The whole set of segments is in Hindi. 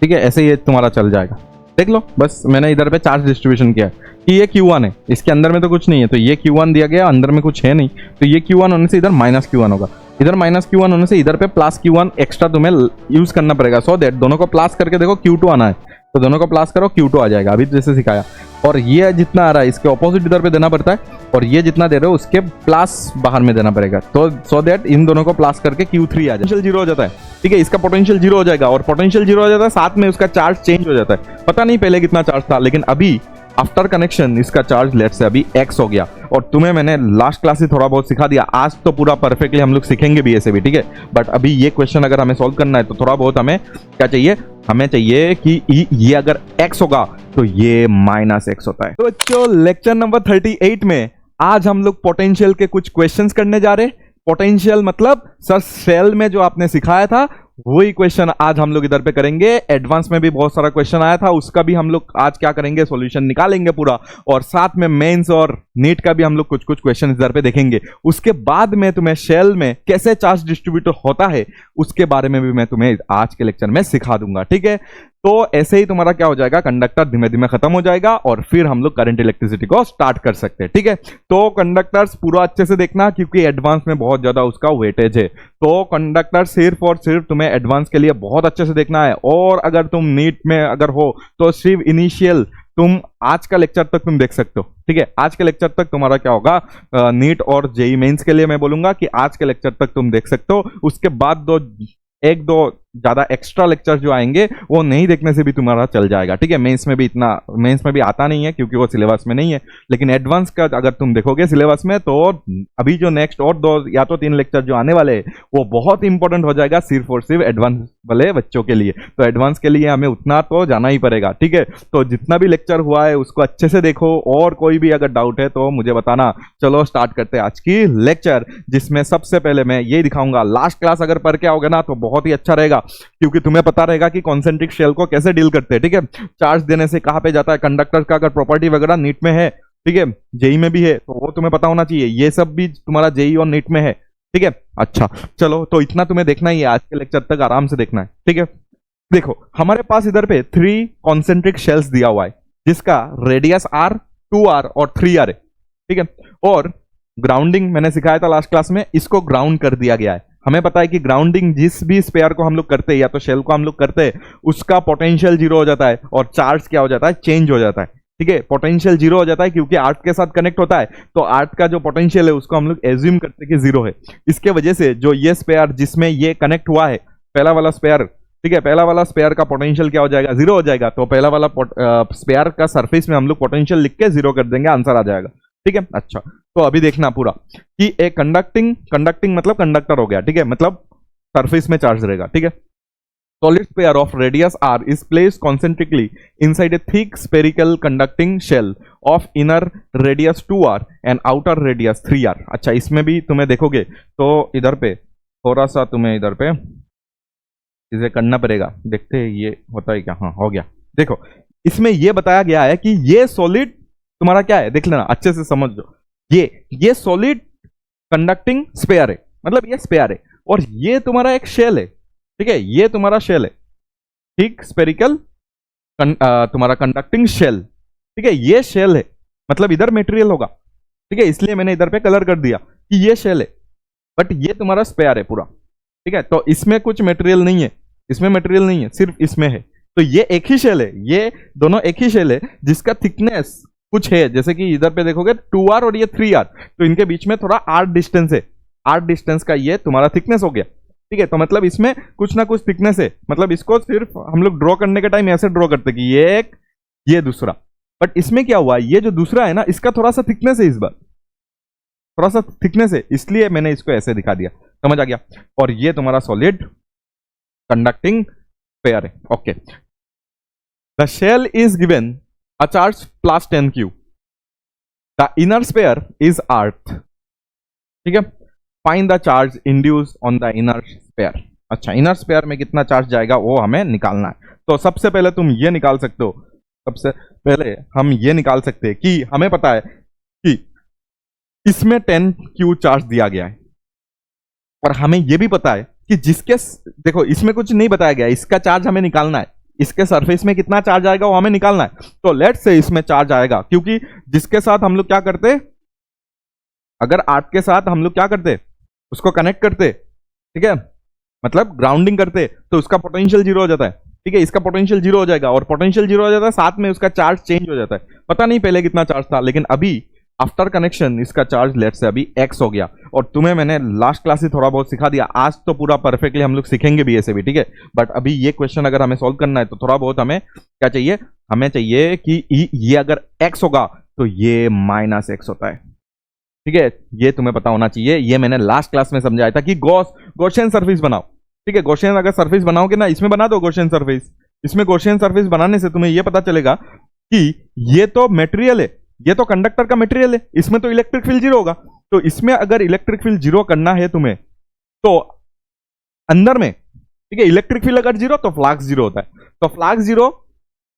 ठीक है, ऐसे ये तुम्हारा चल जाएगा। देख लो, बस मैंने इधर पे चार्ज डिस्ट्रीब्यूशन किया है कि ये Q1 है, इसके अंदर में तो कुछ नहीं है, तो ये Q1 दिया गया, अंदर में कुछ है नहीं, तो ये Q1 होने से इधर -Q1 होगा, इधर -Q1 होने से इधर पे +Q1 एक्स्ट्रा तुम्हें यूज करना पड़ेगा। सो दैट दोनों को प्लस करके देखो Q2 आना है, तो दोनों को प्लस करो Q2 आ जाएगा, अभी जैसे सिखाया। और ये जितना आ रहा है इसके ऑपोजिट इधर पे देना पड़ता है, और ये जितना दे रहे हो उसके प्लस बाहर में देना पड़ेगा, तो सो दैट इन दोनों को प्लस करके Q3 आ जाए, पोटेंशियल 0 हो जाता है। ठीक है, इसका पोटेंशियल 0 हो जाएगा, और पोटेंशियल 0 हो जाता है, साथ में उसका चार्ज चेंज हो जाता है। पता नहीं पहले कितना चार्ज था, लेकिन अभी आफ्टर कनेक्शन इसका चार्ज लेट से अभी x हो गया। और तुम्हें मैंने लास्ट क्लास से थोड़ा बहुत सिखा दिया, आज तो पूरा परफेक्टली हम लोग सीखेंगे भी ऐसे भी। ठीक है, बट अभी ये क्वेश्चन अगर हमें सॉल्व करना है तो थोड़ा बहुत हमें क्या चाहिए, हमें चाहिए कि ये अगर x होगा तो ये -x होता है। तो बच्चों, लेक्चर नंबर 38 में आज हम लोग पोटेंशियल के कुछ क्वेश्चंस करने जा रहे हैं। पोटेंशियल मतलब सर सेल में जो आपने सिखाया था वही क्वेश्चन आज हम लोग इधर पे करेंगे। एडवांस में भी बहुत सारा क्वेश्चन आया था, उसका भी हम लोग आज क्या करेंगे, सॉल्यूशन निकालेंगे पूरा, और साथ में मेंस और नीट का भी हम लोग कुछ कुछ क्वेश्चन इधर पे देखेंगे। उसके बाद में तुम्हें शेल में कैसे चार्ज डिस्ट्रीब्यूटर होता है उसके बारे में भी मैं तुम्हें आज के लेक्चर में सिखा दूंगा। ठीक है, तो ऐसे ही तुम्हारा क्या हो जाएगा, कंडक्टर धीमे धीमे खत्म हो जाएगा और फिर हम लोग करंट इलेक्ट्रिसिटी को स्टार्ट कर सकते हैं। ठीक है, तो कंडक्टर्स पूरा अच्छे से देखना, क्योंकि एडवांस में बहुत ज्यादा उसका वेटेज है। तो कंडक्टर सिर्फ और सिर्फ तुम्हें एडवांस के लिए बहुत अच्छे से देखना है, और अगर तुम नीट में अगर हो तो सिर्फ इनिशियल तुम आज का लेक्चर तक तुम देख सकते हो। ठीक है, आज के लेक्चर तक तुम्हारा क्या होगा, नीट और जेई मेंस के लिए मैं बोलूंगा कि आज के लेक्चर तक तुम देख सकते हो। उसके बाद एक दो ज्यादा एक्स्ट्रा लेक्चर जो आएंगे वो नहीं देखने से भी तुम्हारा चल जाएगा। ठीक है, मेंस में भी आता नहीं है क्योंकि वो सिलेबस में नहीं है, लेकिन एडवांस का अगर तुम देखोगे सिलेबस में तो अभी जो नेक्स्ट और 2 या तो 3 लेक्चर जो आने वाले हैं वो बहुत इंपॉर्टेंट हो जाएगा, सिर्फ और सिर्फ एडवांस वाले बच्चों के लिए। तो एडवांस के लिए हमें उतना तो जाना ही पड़ेगा। ठीक है, तो जितना भी लेक्चर हुआ है उसको अच्छे से देखो, और कोई भी अगर डाउट है तो मुझे बताना। चलो स्टार्ट करते हैं आज की लेक्चर, जिसमें सबसे पहले मैं ये दिखाऊंगा। लास्ट क्लास अगर पढ़ के आओगे ना तो बहुत ही अच्छा रहेगा, क्योंकि तुम्हें पता रहेगा कि कॉन्सेंट्रिक शेल को कैसे डील करते हैं। ठीक है, चार्ज देने से कहां पे जाता है, कंडक्टर का अगर प्रॉपर्टी वगैरह नीट में है, ठीक है, जेई में भी है, तो वो तुम्हें पता होना चाहिए। ये सब भी तुम्हारा जेई और नीट में है। ठीक है, अच्छा चलो, तो इतना तुम्हें देखना ही है, आज के लेक्चर तक आराम से देखना है। ठीक है, देखो हमारे पास इधर पे 3 कॉन्सेंट्रिक शेल्स दिया हुआ है, जिसका रेडियस r, 2r और 3r है। ठीक है, और ग्राउंडिंग मैंने सिखाया था लास्ट क्लास में, इसको ग्राउंड कर दिया गया है। हमें पता है कि ग्राउंडिंग जिस भी स्पेयर को हम लोग करते हैं या तो शेल को हम लोग करते हैं, उसका पोटेंशियल 0 हो जाता है और चार्ज क्या हो जाता है, चेंज हो जाता है। ठीक है, पोटेंशियल 0 हो जाता है क्योंकि अर्थ के साथ कनेक्ट होता है, तो अर्थ का जो पोटेंशियल है उसको हम लोग एज्यूम करते हैं कि 0 है। इसके वजह से जो ये स्पेयर जिसमें ये कनेक्ट हुआ है, पहला वाला स्पेयर, ठीक है, पहला वाला स्पेयर का पोटेंशियल क्या हो जाएगा, 0 हो जाएगा। तो पहला वाला स्पेयर का सरफेस में हम लोग पोटेंशियल लिख के 0 कर देंगे, आंसर आ जाएगा। ठीक है, अच्छा तो अभी देखना पूरा कि एक कंडक्टिंग मतलब कंडक्टर हो गया। ठीक है, मतलब सरफेस में चार्ज रहेगा। ठीक है, solid sphere of radius r is placed concentrically inside a thick spherical conducting shell of inner radius 2r and outer radius 3r। अच्छा, इसमें भी तुम्हें देखोगे तो इधर पे थोड़ा सा तुम्हें इधर पे इसे करना पड़ेगा, देखते हैं ये होता है क्या। हाँ, हो गया। देखो इसमें ये बताया गया है कि ये सॉलिड तुम्हारा क्या है, देख लेना अच्छे से समझ लो। ये सॉलिड कंडक्टिंग स्पेयर है, मतलब ये स्पेयर है, और ये तुम्हारा एक शेल है। ठीक है, ये तुम्हारा शेल है, ठीक, स्पेरिकल तुम्हारा कंडक्टिंग शेल। ठीक है, ये शेल है, मतलब इधर मटेरियल होगा। ठीक है, इसलिए मैंने इधर पे कलर कर दिया कि ये शेल है, बट ये तुम्हारा स्पेयर है पूरा। ठीक है, तो इसमें कुछ मटेरियल नहीं है, इसमें मटेरियल नहीं है, सिर्फ इसमें है। तो ये एक ही शेल है, ये दोनों एक ही शेल है, जिसका थिकनेस कुछ है, जैसे कि इधर पे देखोगे 2r और ये 3r, तो इनके बीच में थोड़ा r डिस्टेंस है। r डिस्टेंस का ये तुम्हारा थिकनेस हो गया। ठीक है, तो मतलब इसमें कुछ ना कुछ थिकनेस है, मतलब इसको सिर्फ हम लोग ड्रॉ करने के टाइम ऐसे ड्रॉ करते कि ये एक, ये दूसरा। बट इसमें क्या हुआ, ये जो दूसरा है ना, इसका थोड़ा सा थिकनेस है, इस बार थोड़ा सा थिकनेस है, इसलिए मैंने इसको ऐसे दिखा दिया। समझ आ गया? और ये तुम्हारा सॉलिड कंडक्टिंग पेयर है। Okay, the shell is given a charge plus 10q, the inner sphere is earth। ठीक है, find the charge induced on the inner sphere। अच्छा, इनर स्पेयर में कितना चार्ज जाएगा वो हमें निकालना है। तो सबसे पहले तुम ये निकाल सकते हो, सबसे पहले हम ये निकाल सकते हैं कि हमें पता है कि इसमें 10q चार्ज दिया गया है, और हमें ये भी पता है कि जिसके, देखो इसमें कुछ नहीं बताया गया, इसका चार्ज हमें निकालना है। इसके सरफेस में कितना चार्ज आएगा वो हमें निकालना है। तो लेट्स से इसमें चार्ज आएगा, क्योंकि जिसके साथ हम लोग क्या करते, अगर 8 के साथ हम लोग क्या करते, उसको कनेक्ट करते, ठीक है, मतलब ग्राउंडिंग करते, तो उसका पोटेंशियल जीरो हो जाता है। ठीक है, इसका पोटेंशियल जीरो हो जाएगा और पोटेंशियल जीरो हो जाता है, साथ में उसका चार्ज चेंज हो जाता है। पता नहीं पहले कितना चार्ज था, लेकिन अभी आफ्टर कनेक्शन इसका चार्ज लेट से अभी x हो गया। और तुम्हें मैंने लास्ट क्लास से थोड़ा बहुत सिखा दिया, आज तो पूरा परफेक्टली हम लोग सीखेंगे भी ऐसे भी, ठीक है। बट अभी ये क्वेश्चन अगर हमें सॉल्व करना है तो थोड़ा बहुत हमें क्या चाहिए, हमें चाहिए कि ये अगर x होगा तो ये -x होता है। ठीक है, ये तुम्हें पता होना चाहिए। ये मैंने लास्ट क्लास में समझाया था कि गॉसियन सरफेस बनाओ। ठीक है, गॉसियन अगर सरफेस बनाओगे ना, इसमें बना दो गॉसियन सरफेस। इसमें गॉसियन सरफेस बनाने से तुम्हें यह पता चलेगा कि ये तो मटेरियल है, ये तो कंडक्टर का मटेरियल है, इसमें तो इलेक्ट्रिक फील्ड जीरो होगा। तो इसमें अगर इलेक्ट्रिक फील्ड जीरो करना है तुम्हें, तो अंदर में, ठीक है, इलेक्ट्रिक फील्ड अगर जीरो तो फ्लक्स जीरो होता है। तो flux zero,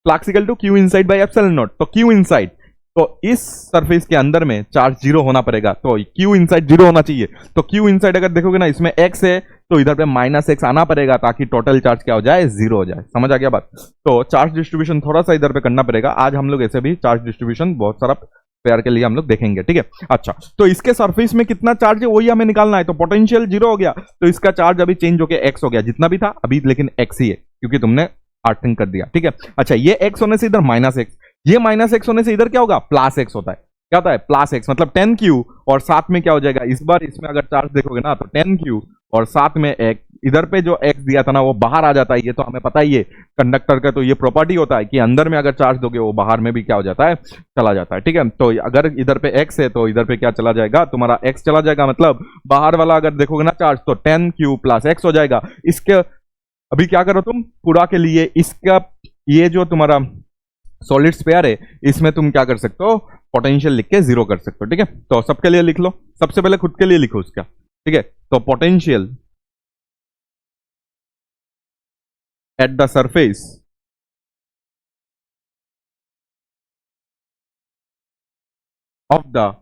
flux equal to Q inside by epsilon nought. तो क्यू इनसाइड, तो इस सरफेस के अंदर में चार्ज जीरो होना पड़ेगा, तो क्यू इनसाइड जीरो होना चाहिए। तो क्यू इनसाइड अगर देखोगे ना, इसमें x है तो इधर पे -x आना पड़ेगा, ताकि टोटल चार्ज क्या हो जाए, जीरो हो जाए। समझ आ गया बात। तो चार्ज डिस्ट्रीब्यूशन थोड़ा सा इधर पे करना पड़ेगा। आज हम लोग ऐसे भी चार्ज डिस्ट्रीब्यूशन बहुत सारा पेयर के लिए हम लोग देखेंगे, ठीक है। अच्छा, तो इसके सरफेस में कितना चार्ज है वही हमें निकालना है। तो पोटेंशियल जीरो हो गया, तो इसका चार्ज अभी चेंज होकर x हो गया, जितना भी था अभी, लेकिन x ही है क्योंकि तुमने अर्थिंग कर दिया, ठीक है। अच्छा, ये x होने से इधर -x, ये -x होने से इधर क्या होगा, +x होता है। क्या होता है, +x, मतलब 10q, और साथ में क्या हो जाएगा, इस बार इसमें अगर चार्ज देखोगे ना तो 10q और साथ में x, इधर पे जो x दिया था ना वो बाहर आ जाता है। ये तो हमें पता ही है, कंडक्टर का तो ये प्रॉपर्टी होता है कि अंदर में अगर चार्ज दोगे वो बाहर में भी क्या हो जाता है, चला जाता है, ठीक है। तो अगर इधर पे x है तो इधर पे क्या चला जाएगा, तुम्हारा x चला जाएगा, मतलब बाहर वाला अगर देखोगे ना चार्ज तो 10q + x हो जाएगा। इसके अभी क्या करो तुम पूरा के लिए, इसका ये जो तुम्हारा सॉलिड स्फीयर है इसमें तुम क्या कर सकते हो, पोटेंशियल लिख के जीरो कर सकते हो, ठीक है। तो सबके लिए लिख लो, सबसे पहले खुद के लिए लिखो उसका, ठीक है। तो potential at the surface of the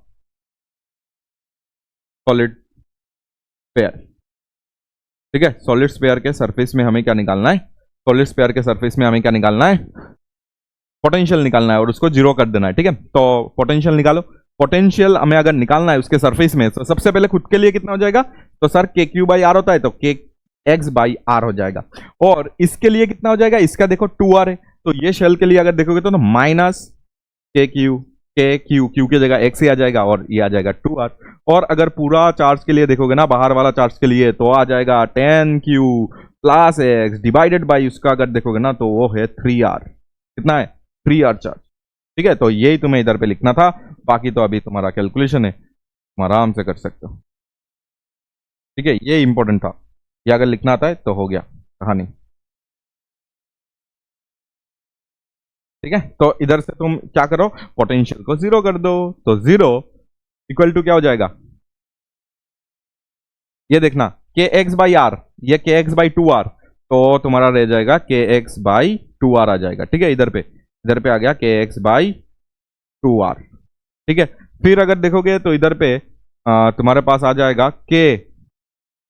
solid sphere, ठीक है। सॉलिड स्फीयर के सरफेस में हमें क्या निकालना है, सॉलिड स्फीयर के सरफेस में हमें क्या निकालना है, पोटेंशियल निकालना है और उसको जीरो कर देना है, ठीक है। तो पोटेंशियल निकालो। पोटेंशियल हमें अगर निकालना है उसके सरफेस में, तो सबसे पहले खुद के लिए कितना हो जाएगा, तो सर KQ/R होता है, तो KX/R हो जाएगा। और इसके लिए कितना हो जाएगा, इसका देखो 2R है, तो ये शेल के लिए अगर देखोगे तो -KQ, Q की जगह x ही आ जाएगा और ये आ जाएगा 2R। और अगर पूरा चार्ज के लिए देखोगे ना, बाहर वाला चार्ज के लिए, तो आ जाएगा 10Q + x डिवाइडेड बाई उसका अगर देखोगे ना तो वो है 3R। कितना है, 3R चार्ज, ठीक है। तो यही तुम्हें इधर पे लिखना था, बाकी तो अभी तुम्हारा कैलकुलेशन है, तुम आराम से कर सकते हो, ठीक है। ये इंपॉर्टेंट था, ये अगर लिखना आता है तो हो गया कहानी, ठीक है। तो इधर से तुम क्या करो, पोटेंशियल को जीरो कर दो, तो 0 इक्वल टू क्या हो जाएगा, ये देखना KX/R, ये KX/2R, तो तुम्हारा रह जाएगा KX/2R आ जाएगा, ठीक है। इधर पे आ गया KX/2R, ठीक है। फिर अगर देखोगे तो इधर पे तुम्हारे पास आ जाएगा K,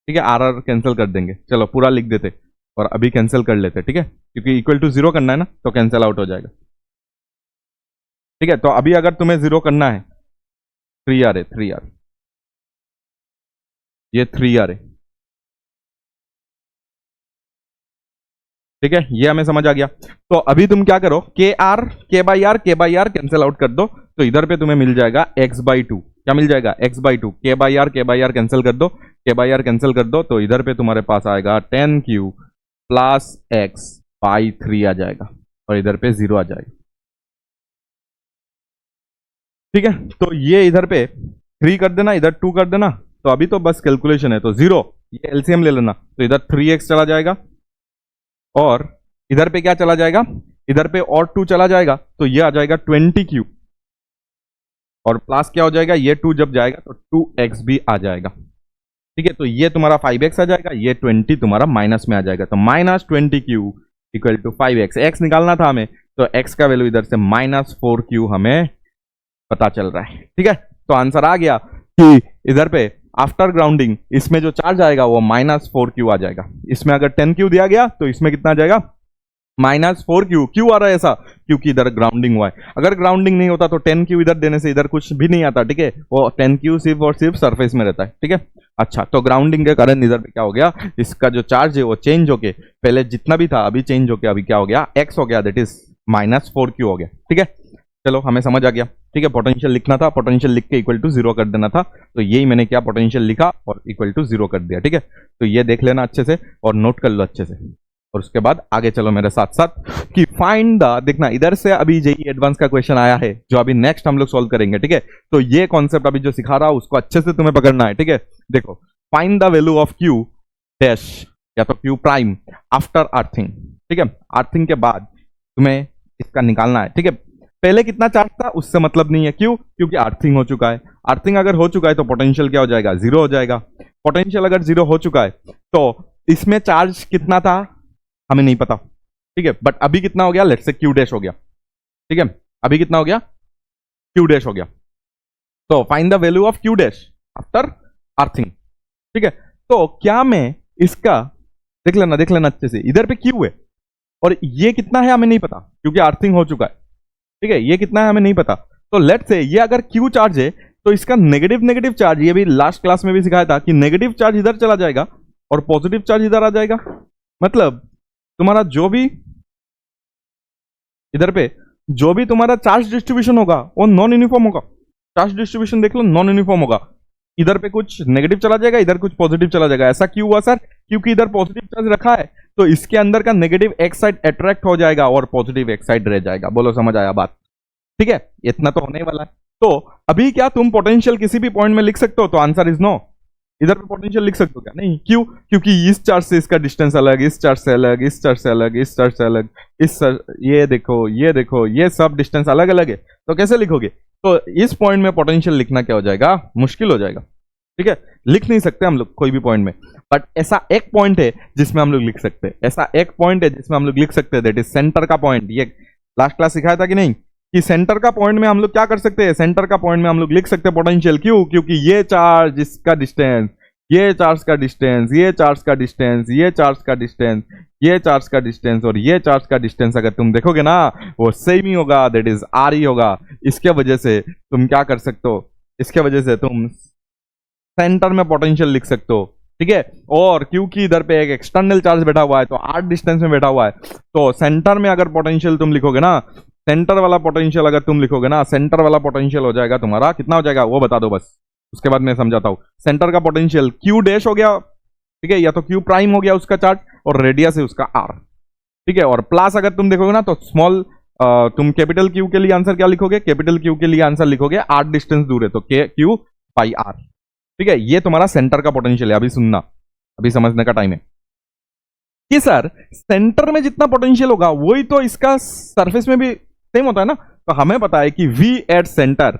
ठीक है। RR कैंसिल कर देंगे, चलो पूरा लिख देते और अभी कैंसिल कर लेते, ठीक है, क्योंकि इक्वल टू 0 करना है ना, तो कैंसिल आउट हो जाएगा, ठीक है। तो अभी अगर तुम्हें 0 करना है, 3R है, 3R, ये 3R है, ठीक है। ये हमें समझ आ गया। तो अभी तुम क्या करो, K/R कैंसिल आउट कर दो, तो इधर पे तुम्हें मिल जाएगा x/2, क्या मिल जाएगा, x/2, K/R कैंसिल कर दो, K/R कैंसिल कर दो, तो इधर पे तुम्हारे पास आएगा 10Q + x/3 आ जाएगा और इधर पे 0 आ जाएगा, ठीक है। तो ये इधर पे 3 कर देना, इधर 2 कर देना, तो अभी तो बस कैलकुलेशन है, तो 0, ये एलसीएम ले लेना, तो इधर 3x चला जाएगा और इधर पे क्या चला जाएगा, इधर पे और 2 चला जाएगा, तो ये आ जाएगा 20Q और प्लस क्या हो जाएगा, ये 2 जब जाएगा तो 2x भी आ जाएगा, ठीक है। तो ये तुम्हारा 5x आ जाएगा, ये 20 तुम्हारा माइनस में आ जाएगा, तो -20Q equal to 5x, x निकालना था हमें, तो x का वैल्यू इधर से -4Q हमें पता चल रहा है, ठीक है। तो आंसर आ गया कि इधर पे आफ्टर ग्राउंडिंग इसमें जो चार्ज आएगा वो -4Q आ जाएगा। इसमें अगर 10Q दिया गया तो इसमें कितना आ जाएगा, -4Q क्यों आ रहा है ऐसा? क्योंकि इधर ग्राउंडिंग हुआ है। अगर ग्राउंडिंग नहीं होता तो 10Q इधर देने से इधर कुछ भी नहीं आता, ठीक है। वो 10Q सिर्फ और सिर्फ सरफेस में रहता है, ठीक है। अच्छा, तो ग्राउंडिंग के कारण इधर पे क्या हो गया, इसका जो चार्ज है वो चेंज होके पहले जितना भी था अभी चेंज होके अभी क्या हो गया, x हो गया, दैट इज -4Q हो गया, ठीक है। चलो हमें समझ आ गया, ठीक है। पोटेंशियल लिखना था, पोटेंशियल लिख के इक्वल टू 0 कर देना था, तो यही मैंने क्या पोटेंशियल लिखा और इक्वल टू 0 कर दिया, ठीक है। तो ये देख लेना अच्छे से और नोट कर लो अच्छे से, और उसके बाद आगे चलो मेरे साथ साथ कि फाइंड द, देखना इधर से अभी जेईई एडवांस का क्वेश्चन आया है जो अभी नेक्स्ट हम लोग सॉल्व करेंगे, ठीक है। तो ये कॉन्सेप्ट अभी जो सिखा रहा हूं उसको अच्छे से तुम्हें पकड़ना है, ठीक है। देखो, find the value of Q dash या तो क्यू प्राइम आफ्टर अर्थिंग, ठीक है। अर्थिंग के बाद तुम्हें इसका निकालना है, ठीक है। पहले कितना चार्ज था उससे मतलब नहीं है, क्यों? क्योंकि अर्थिंग हो चुका है। अर्थिंग अगर हो चुका है तो पोटेंशियल क्या हो जाएगा, 0 हो जाएगा। पोटेंशियल अगर 0 हो चुका है तो इसमें चार्ज कितना था हमें नहीं पता, ठीक है। बट अभी कितना हो गया, लेट्स से क्यू डैश हो गया, ठीक है। अभी कितना हो गया, क्यू डैश हो गया। तो find the value of Q dash after earthing, ठीक है। तो क्या मैं इसका देख लेना अच्छे से, इधर पे क्यू है और ये कितना है हमें नहीं पता क्योंकि अर्थिंग हो चुका है, ठीक है। ये कितना है हमें नहीं पता। तो लेट्स से ये अगर क्यू चार्ज है तो इसका नेगेटिव चार्ज, ये भी लास्ट क्लास में भी सिखाया था कि नेगेटिव चार्ज इधर चला जाएगा और पॉजिटिव चार्ज इधर आ जाएगा। मतलब तुम्हारा जो भी इधर पे जो भी तुम्हारा चार्ज डिस्ट्रीब्यूशन होगा वो नॉन यूनिफॉर्म होगा। चार्ज डिस्ट्रीब्यूशन देख लो, नॉन यूनिफॉर्म होगा। इधर पे कुछ नेगेटिव चला जाएगा, इधर कुछ पॉजिटिव चला जाएगा। ऐसा क्यों हुआ सर? क्योंकि इधर पॉजिटिव चार्ज रखा है तो इसके अंदर का नेगेटिव एक साइड अट्रैक्ट हो जाएगा और पॉजिटिव एक साइड रह जाएगा। बोलो समझ आया बात? ठीक है, इतना तो होने वाला है। तो अभी क्या तुम पोटेंशियल किसी भी पॉइंट में लिख सकते हो? तो आंसर इज नो। इधर पे पोटेंशियल लिख सकते हो क्या? नहीं। क्यों? क्योंकि इस चार्ज से इसका डिस्टेंस अलग, इस चार्ज से अलग, इस चार्ज से अलग, इस चार्ज से अलग, ये देखो ये सब डिस्टेंस अलग अलग है। तो कैसे लिखोगे? तो इस पॉइंट में पोटेंशियल लिखना क्या हो जाएगा, मुश्किल हो जाएगा। ठीक है, लिख नहीं सकते हम लोग कोई भी पॉइंट में। बट ऐसा एक पॉइंट है जिसमें हम लोग लिख सकते हैं, ऐसा एक पॉइंट है जिसमें हम लोग लिख सकते हैं, दैट इज सेंटर का पॉइंट। ये लास्ट क्लास सिखाया था कि नहीं, कि सेंटर का पॉइंट में हम लोग क्या कर सकते हैं, सेंटर का पॉइंट में हम लोग लिख सकते हैं पोटेंशियल। क्यों? क्योंकि ये चार्ज इसका डिस्टेंस, ये चार्ज का डिस्टेंस, ये चार्ज का डिस्टेंस, ये चार्ज का डिस्टेंस, ये चार्ज का डिस्टेंस और ये चार्ज का डिस्टेंस अगर तुम देखोगे ना वो सेम ही होगा, दैट इज आर ही होगा। इसके वजह से तुम क्या कर सकते हो, इसके वजह से तुम सेंटर में पोटेंशियल लिख सकते हो। ठीक है, और क्योंकि इधर पे एक एक्सटर्नल चार्ज बैठा हुआ है तो आर डिस्टेंस में बैठा हुआ है, तो सेंटर में अगर पोटेंशियल तुम लिखोगे ना, सेंटर वाला पोटेंशियल अगर तुम लिखोगे ना, सेंटर वाला पोटेंशियल हो जाएगा तुम्हारा कितना हो जाएगा वो बता दो बस, उसके बाद मैं समझाता हूं। सेंटर का पोटेंशियल क्यू डैश हो गया, ठीक है, या तो क्यू प्राइम हो गया उसका चार्ज और रेडियस है उसका आर। ठीक है, और प्लस अगर तुम देखोगे ना तो स्मॉल तुम कैपिटल क्यू के लिए आंसर क्या लिखोगे, कैपिटल क्यू के लिए आंसर लिखोगे आर डिस्टेंस दूर है तो के क्यू बाई आर। ठीक है, ये तुम्हारा सेंटर का पोटेंशियल है। अभी सुनना, अभी समझने का टाइम है कि सर सेंटर में जितना पोटेंशियल होगा वही तो इसका सरफेस में भी सेम होता है ना। तो हमें पता है कि V एट सेंटर,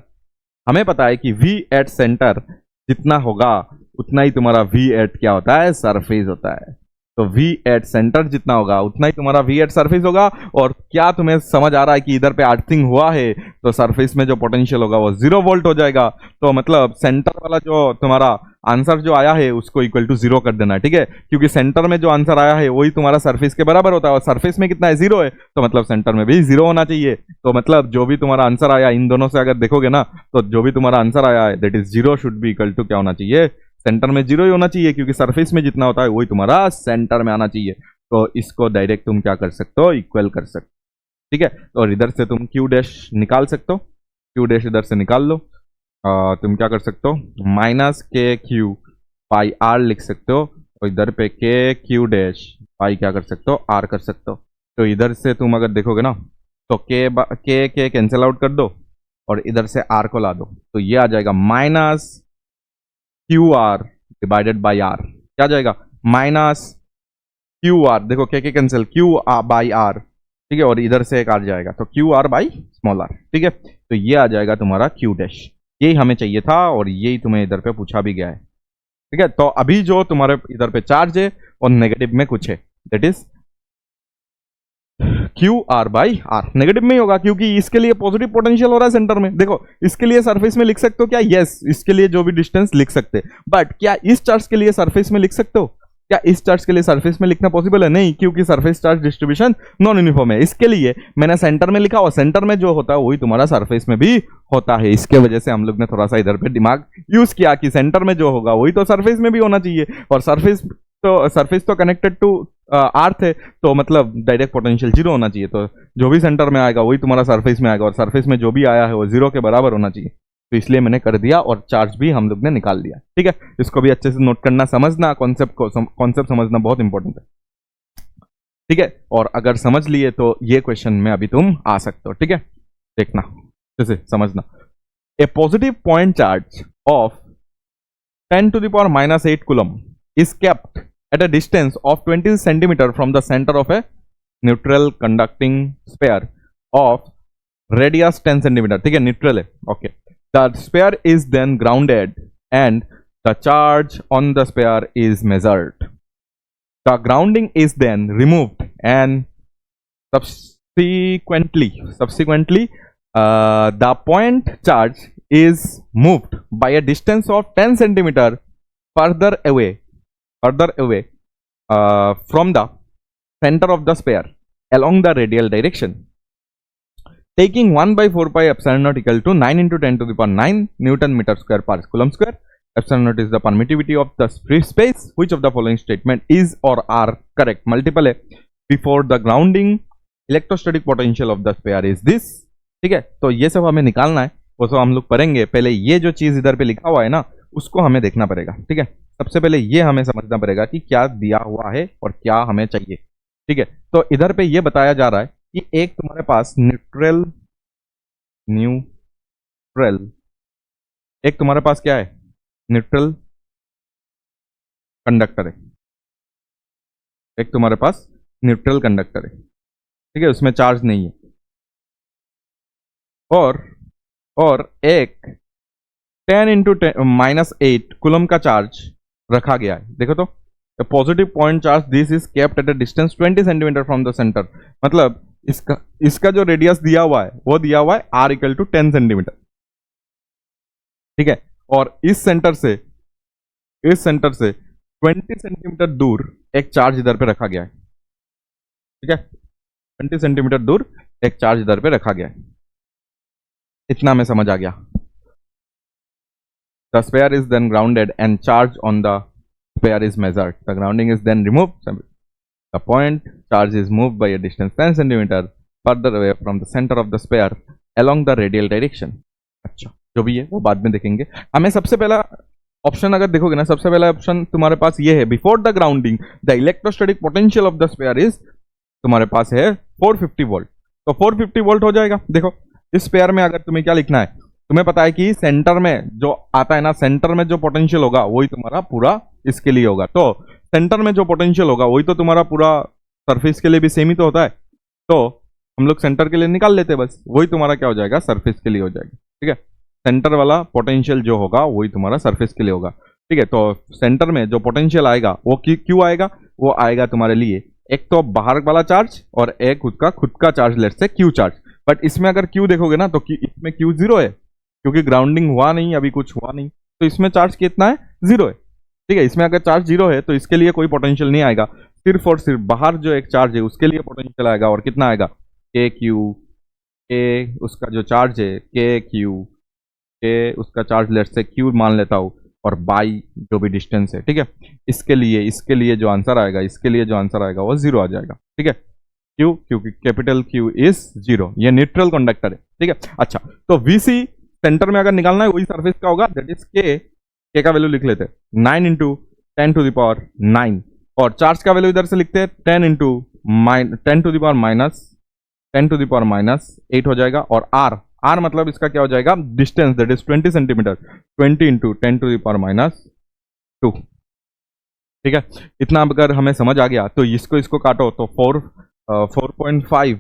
हमें पता है कि V एट सेंटर जितना होगा उतना ही तुम्हारा V एट क्या होता है, सरफेस होता है। तो V एट सेंटर जितना होगा उतना ही तुम्हारा V एट सरफेस होगा। और क्या तुम्हें समझ आ रहा है कि इधर पे अर्थिंग हुआ है तो सरफेस में जो पोटेंशियल होगा वो 0 वोल्ट हो जाएगा। तो मतलब सेंटर वाला जो तुम्हारा आंसर जो आया है उसको इक्वल टू 0 कर देना है। ठीक है, क्योंकि सेंटर में जो आंसर आया है वही तुम्हारा सरफेस के बराबर होता है और सरफेस में कितना है, 0 है, तो मतलब सेंटर में भी 0 होना चाहिए। तो मतलब जो भी तुम्हारा आंसर आया इन दोनों से अगर देखोगे ना तो जो भी तुम्हारा आंसर आया है that is 0 should be equal to क्या होना चाहिए, सेंटर में 0 ही होना चाहिए, क्योंकि सरफेस में जितना होता है वही तुम्हारा सेंटर में आना चाहिए। तो इसको डायरेक्ट तुम क्या कर सकते हो, इक्वल कर सकते हो। ठीक है, और इधर से तुम क्यू डैश निकाल सकते हो, क्यू डैश इधर से निकाल लो। तुम क्या कर सकते हो, माइनस के क्यू पाई आर लिख सकते हो और इधर पे के क्यू डैश पाई क्या कर सकते हो, आर कर सकते हो। तो इधर से तुम अगर देखोगे ना तो के कैंसिल आउट कर दो और इधर से आर को ला दो, तो ये आ जाएगा minus Q r divided by r. क्या आ जाएगा, माइनस क्यू आर, देखो के कैंसिल, क्यू बाई आर। ठीक है, और इधर से एक आर जाएगा तो Q r by small r. ठीक है, तो ये आ जाएगा तुम्हारा क्यू डैश। यही हमें चाहिए था और यही तुम्हें इधर पे पूछा भी गया है। ठीक है, तो अभी जो तुम्हारे इधर पे चार्ज है और नेगेटिव में कुछ है, that is Q r by r. Negative में ही होगा क्योंकि इसके लिए पॉजिटिव पोटेंशियल हो रहा है सेंटर में। देखो इसके लिए सरफेस में लिख सकते हो क्या, यस, इसके लिए जो भी डिस्टेंस लिख सकते हैं। बट क्या इस चार्ज के लिए सरफेस में लिख सकते हो, क्या इस चार्ज के लिए सरफेस में लिखना पॉसिबल है? नहीं, क्योंकि surface charge distribution non uniform है। इसके लिए मैंने सेंटर में लिखा, और सेंटर में जो होता है वही तुम्हारा सरफेस में भी होता है। इसके वजह से हम लोग ने थोड़ा सा इधर पे दिमाग यूज किया कि सेंटर में जो होगा वही तो सरफेस में भी होना चाहिए, और सरफेस तो कनेक्टेड टू अर्थ है, तो मतलब डायरेक्ट पोटेंशियल जीरो होना चाहिए। तो जो भी सेंटर में आएगा वही तुम्हारा सरफेस में आएगा, और सरफेस में जो भी आया है वो जीरो के बराबर होना चाहिए। तो इसलिए मैंने कर दिया, और चार्ज भी हम लोग ने निकाल लिया। ठीक है, इसको भी अच्छे से नोट करना, समझना, कॉन्सेप्ट समझना बहुत इंपॉर्टेंट है। ठीक है, और अगर समझ लिए तो ये क्वेश्चन में अभी तुम आ सकते हो। ठीक है, देखना, जैसे समझना। A positive point charge of 10⁻⁻8 coulomb is kept at a distance of 20 centimeter from the center of a neutral conducting sphere of radius 10 centimeter. ठीक है, neutral है, okay. The sphere is then grounded and the charge on the sphere is measured. The grounding is then removed and subsequently the point charge is moved by a distance of 10 centimeter further away from the center of the sphere along the radial direction, taking 1/4 pi epsilon naught equal to 9 into 10 to the power 9 Newton meter square per coulomb square. Epsilon naught is the permittivity of the free space. Which of the following statement is or are correct? Multiple है. Before the grounding, electrostatic potential of the sphere is this. ठीक है, तो ये सब हमें निकालना है, वो सब हम लोग करेंगे। पहले ये जो चीज इधर पे लिखा हुआ है ना, उसको हमें देखना पड़ेगा। ठीक है, सबसे पहले ये हमें समझना पड़ेगा कि क्या दिया हुआ है और क्या हमें चाहिए। ठीक है, तो इधर पे ये बताया जा रहा है कि एक तुम्हारे पास न्यूट्रल एक तुम्हारे पास क्या है, न्यूट्रल कंडक्टर है। एक तुम्हारे पास न्यूट्रल कंडक्टर है, ठीक है, उसमें चार्ज नहीं है। और एक 10⁻⁸ कूलम का चार्ज रखा गया है। देखो तो, positive point charge this is kept at a distance 20 centimetre from the centre. मतलब इसका जो रेडियस दिया हुआ है वो दिया हुआ है r इक्वल टू 10 सेंटीमीटर। ठीक है, और इस सेंटर से 20 सेंटीमीटर दूर एक चार्ज इधर पे रखा गया है। ठीक है, 20 सेंटीमीटर दूर एक चार्ज इधर पे रखा गया है। इतना हमें समझ आ गया। The sphere is then grounded and charge on the sphere is measured. The grounding is then removed. The point charge is moved by a distance 10 centimeter further away from the center of the sphere along the radial direction. अच्छा, जो भी है वो बाद में देखेंगे। हमें सबसे पहला ऑप्शन अगर देखोगे ना, सबसे पहला ऑप्शन तुम्हारे पास ये है, before the grounding the electrostatic potential of the sphere is, तुम्हारे पास है 450 वोल्ट। तो 450 वोल्ट हो जाएगा। देखो, इस स्फीयर में अगर तुम्हें क्या लिखना है, तुम्हें पता है कि सेंटर में जो आता है ना, सेंटर में जो पोटेंशियल होगा वही तुम्हारा पूरा इसके लिए होगा। तो सेंटर में जो पोटेंशियल होगा वही तो तुम्हारा पूरा सरफेस के लिए भी सेम ही तो होता है। तो हम लोग सेंटर के लिए निकाल लेते हैं, बस वही तुम्हारा क्या हो जाएगा, सरफेस के लिए हो जाएगा। ठीक है, सेंटर वाला पोटेंशियल जो होगा वही तुम्हारा सरफेस के लिए होगा। ठीक है, तो सेंटर में जो पोटेंशियल आएगा वो क्यों आएगा, वो आएगा तुम्हारे लिए एक तो बाहर वाला चार्ज और एक खुद का चार्ज, लेट से क्यू चार्ज। बट इसमें अगर क्यू देखोगे ना तो इसमें क्यू जीरो है, क्योंकि ग्राउंडिंग हुआ नहीं, अभी कुछ हुआ नहीं, तो इसमें चार्ज कितना है, जीरो है। ठीक है, इसमें अगर चार्ज जीरो है तो इसके लिए कोई पोटेंशियल नहीं आएगा, सिर्फ और सिर्फ बाहर जो एक चार्ज है उसके लिए पोटेंशियल आएगा। और कितना आएगा, के क्यू, के उसका जो चार्ज है के क्यू, के उसका चार्ज लेट से क्यू मान लेता हूँ, और बाई जो भी डिस्टेंस है। ठीक है, इसके लिए जो आंसर आएगा वो जीरो आ जाएगा। ठीक है, क्यू, क्योंकि कैपिटल क्यू इज जीरो, ये न्यूट्रल कंडक्टर है। ठीक है, अच्छा, तो वीसी सेंटर में अगर निकालना है वही सरफेस का होगा, दैट इज के का वैल्यू लिख लेते हैं 9 इंटू 10 टू द पावर 9, और चार्ज का वैल्यू इधर से लिखते हैं 10 into 10 to the power minus 8 हो जाएगा। और आर मतलब इसका क्या हो जाएगा, distance, that is 20 centimetre, 20 into 10 to the power -2। ठीक है, इतना अगर हमें समझ आ गया तो इसको काटो तो 4.5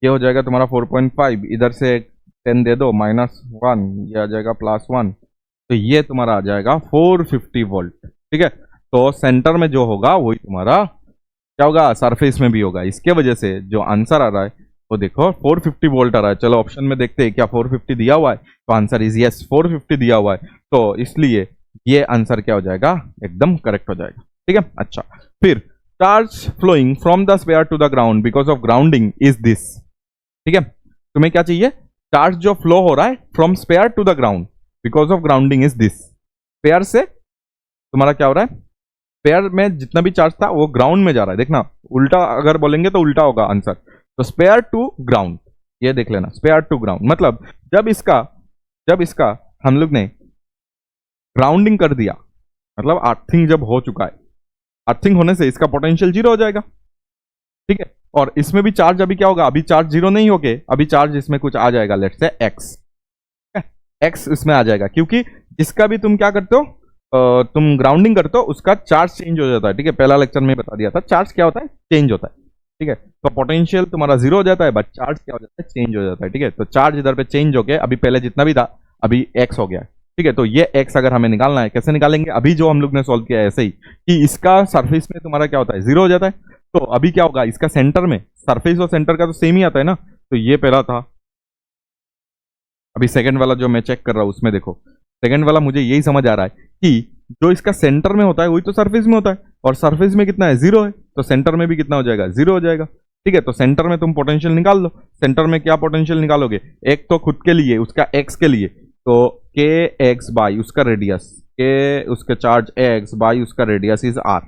ये हो जाएगा तुम्हारा 4.5, इधर से 10 दे दो -1, ये आ जाएगा +1, तो ये तुम्हारा आ जाएगा 450 वोल्ट। ठीक है, तो सेंटर में जो होगा वही तुम्हारा क्या होगा, सरफेस में भी होगा। इसके वजह से जो आंसर आ रहा है वो देखो 450 वोल्ट आ रहा है। चलो ऑप्शन में देखते हैं क्या 450 दिया हुआ है, तो आंसर इज यस, 450 दिया हुआ है, तो इसलिए ये आंसर क्या हो जाएगा, एकदम करेक्ट हो जाएगा। ठीक है। अच्छा, फिर charge flowing from the sphere to the ground because of grounding is this. ठीक है, तुम्हें क्या चाहिए? चार्ज जो फ्लो हो रहा है from sphere to the ground because of grounding is this. Sphere से तुम्हारा क्या हो रहा है? स्फीयर में जितना भी चार्ज था वो ग्राउंड में जा रहा है। देखना, उल्टा अगर बोलेंगे तो उल्टा होगा आंसर। तो स्फीयर टू ग्राउंड, ये देख लेना, स्फीयर टू ग्राउंड मतलब जब इसका हम लोग ने ग्राउंडिंग कर दिया, मतलब अर्थिंग जब हो चुका है, अर्थिंग होने से इसका पोटेंशियल जीरो हो जाएगा। ठीक है, और इसमें भी चार्ज अभी क्या होगा? अभी चार्ज जीरो नहीं होके अभी चार्ज इसमें कुछ आ जाएगा, लेट्स से एक्स। एक्स इसमें आ जाएगा क्योंकि जिसका भी तुम क्या करते हो, तुम ग्राउंडिंग करते हो, उसका चार्ज चेंज हो जाता है। ठीक है, पहला लेक्चर में बता दिया था चार्ज क्या होता है, चेंज होता है। ठीक है, तो पोटेंशियल तुम्हारा जीरो हो जाता है बट चार्ज क्या हो जाता है, चेंज हो जाता है। ठीक है, तो चार्ज इधर पे चेंज हो गया, अभी पहले जितना भी था अभी एक्स हो गया। ठीक है, तो ये एक्स अगर हमें निकालना है, कैसे निकालेंगे? अभी जो हम लोग ने सॉल्व किया है ऐसे ही कि इसका सरफेस में तुम्हारा क्या होता है, जीरो हो जाता है। तो अभी क्या होगा, इसका सेंटर में, सरफेस और सेंटर का तो सेम ही आता है ना, तो ये पहला था। अभी सेकंड वाला जो मैं चेक कर रहा हूं उसमें देखो, सेकंड वाला मुझे यही समझ आ रहा है कि जो इसका सेंटर में होता है वही तो सरफेस में होता है, और सरफेस में कितना है, जीरो है, तो सेंटर में भी कितना हो जाएगा, जीरो हो जाएगा। ठीक है, तो सेंटर में तुम पोटेंशियल निकाल लो। सेंटर में क्या पोटेंशियल निकालोगे? एक तो खुद के लिए, उसका एक्स के लिए, तो के एक्स बाई उसका रेडियस, के उसका चार्ज एक्स बाई उसका रेडियस इज आर,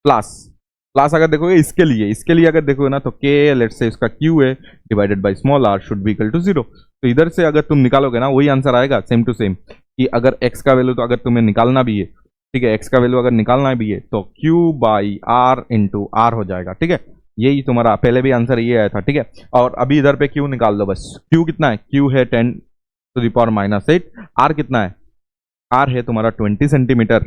प्लस अगर देखोगे इसके लिए अगर देखोगे ना, तो के लेट्स से इसका क्यू है divided by small r should be equal to zero. तो इधर से अगर तुम निकालोगे ना वही आंसर आएगा सेम टू सेम, कि अगर x का वैल्यू तो अगर तुम्हें निकालना भी है, ठीक है, x का वैल्यू अगर निकालना भी है तो q by r into r हो जाएगा। ठीक है, यही तुम्हारा पहले भी आंसर ये आया था। ठीक है, और अभी इधर पे q निकाल दो बस। q कितना है? q है 10⁻⁸। r कितना है? r है तुम्हारा 20 सेंटीमीटर।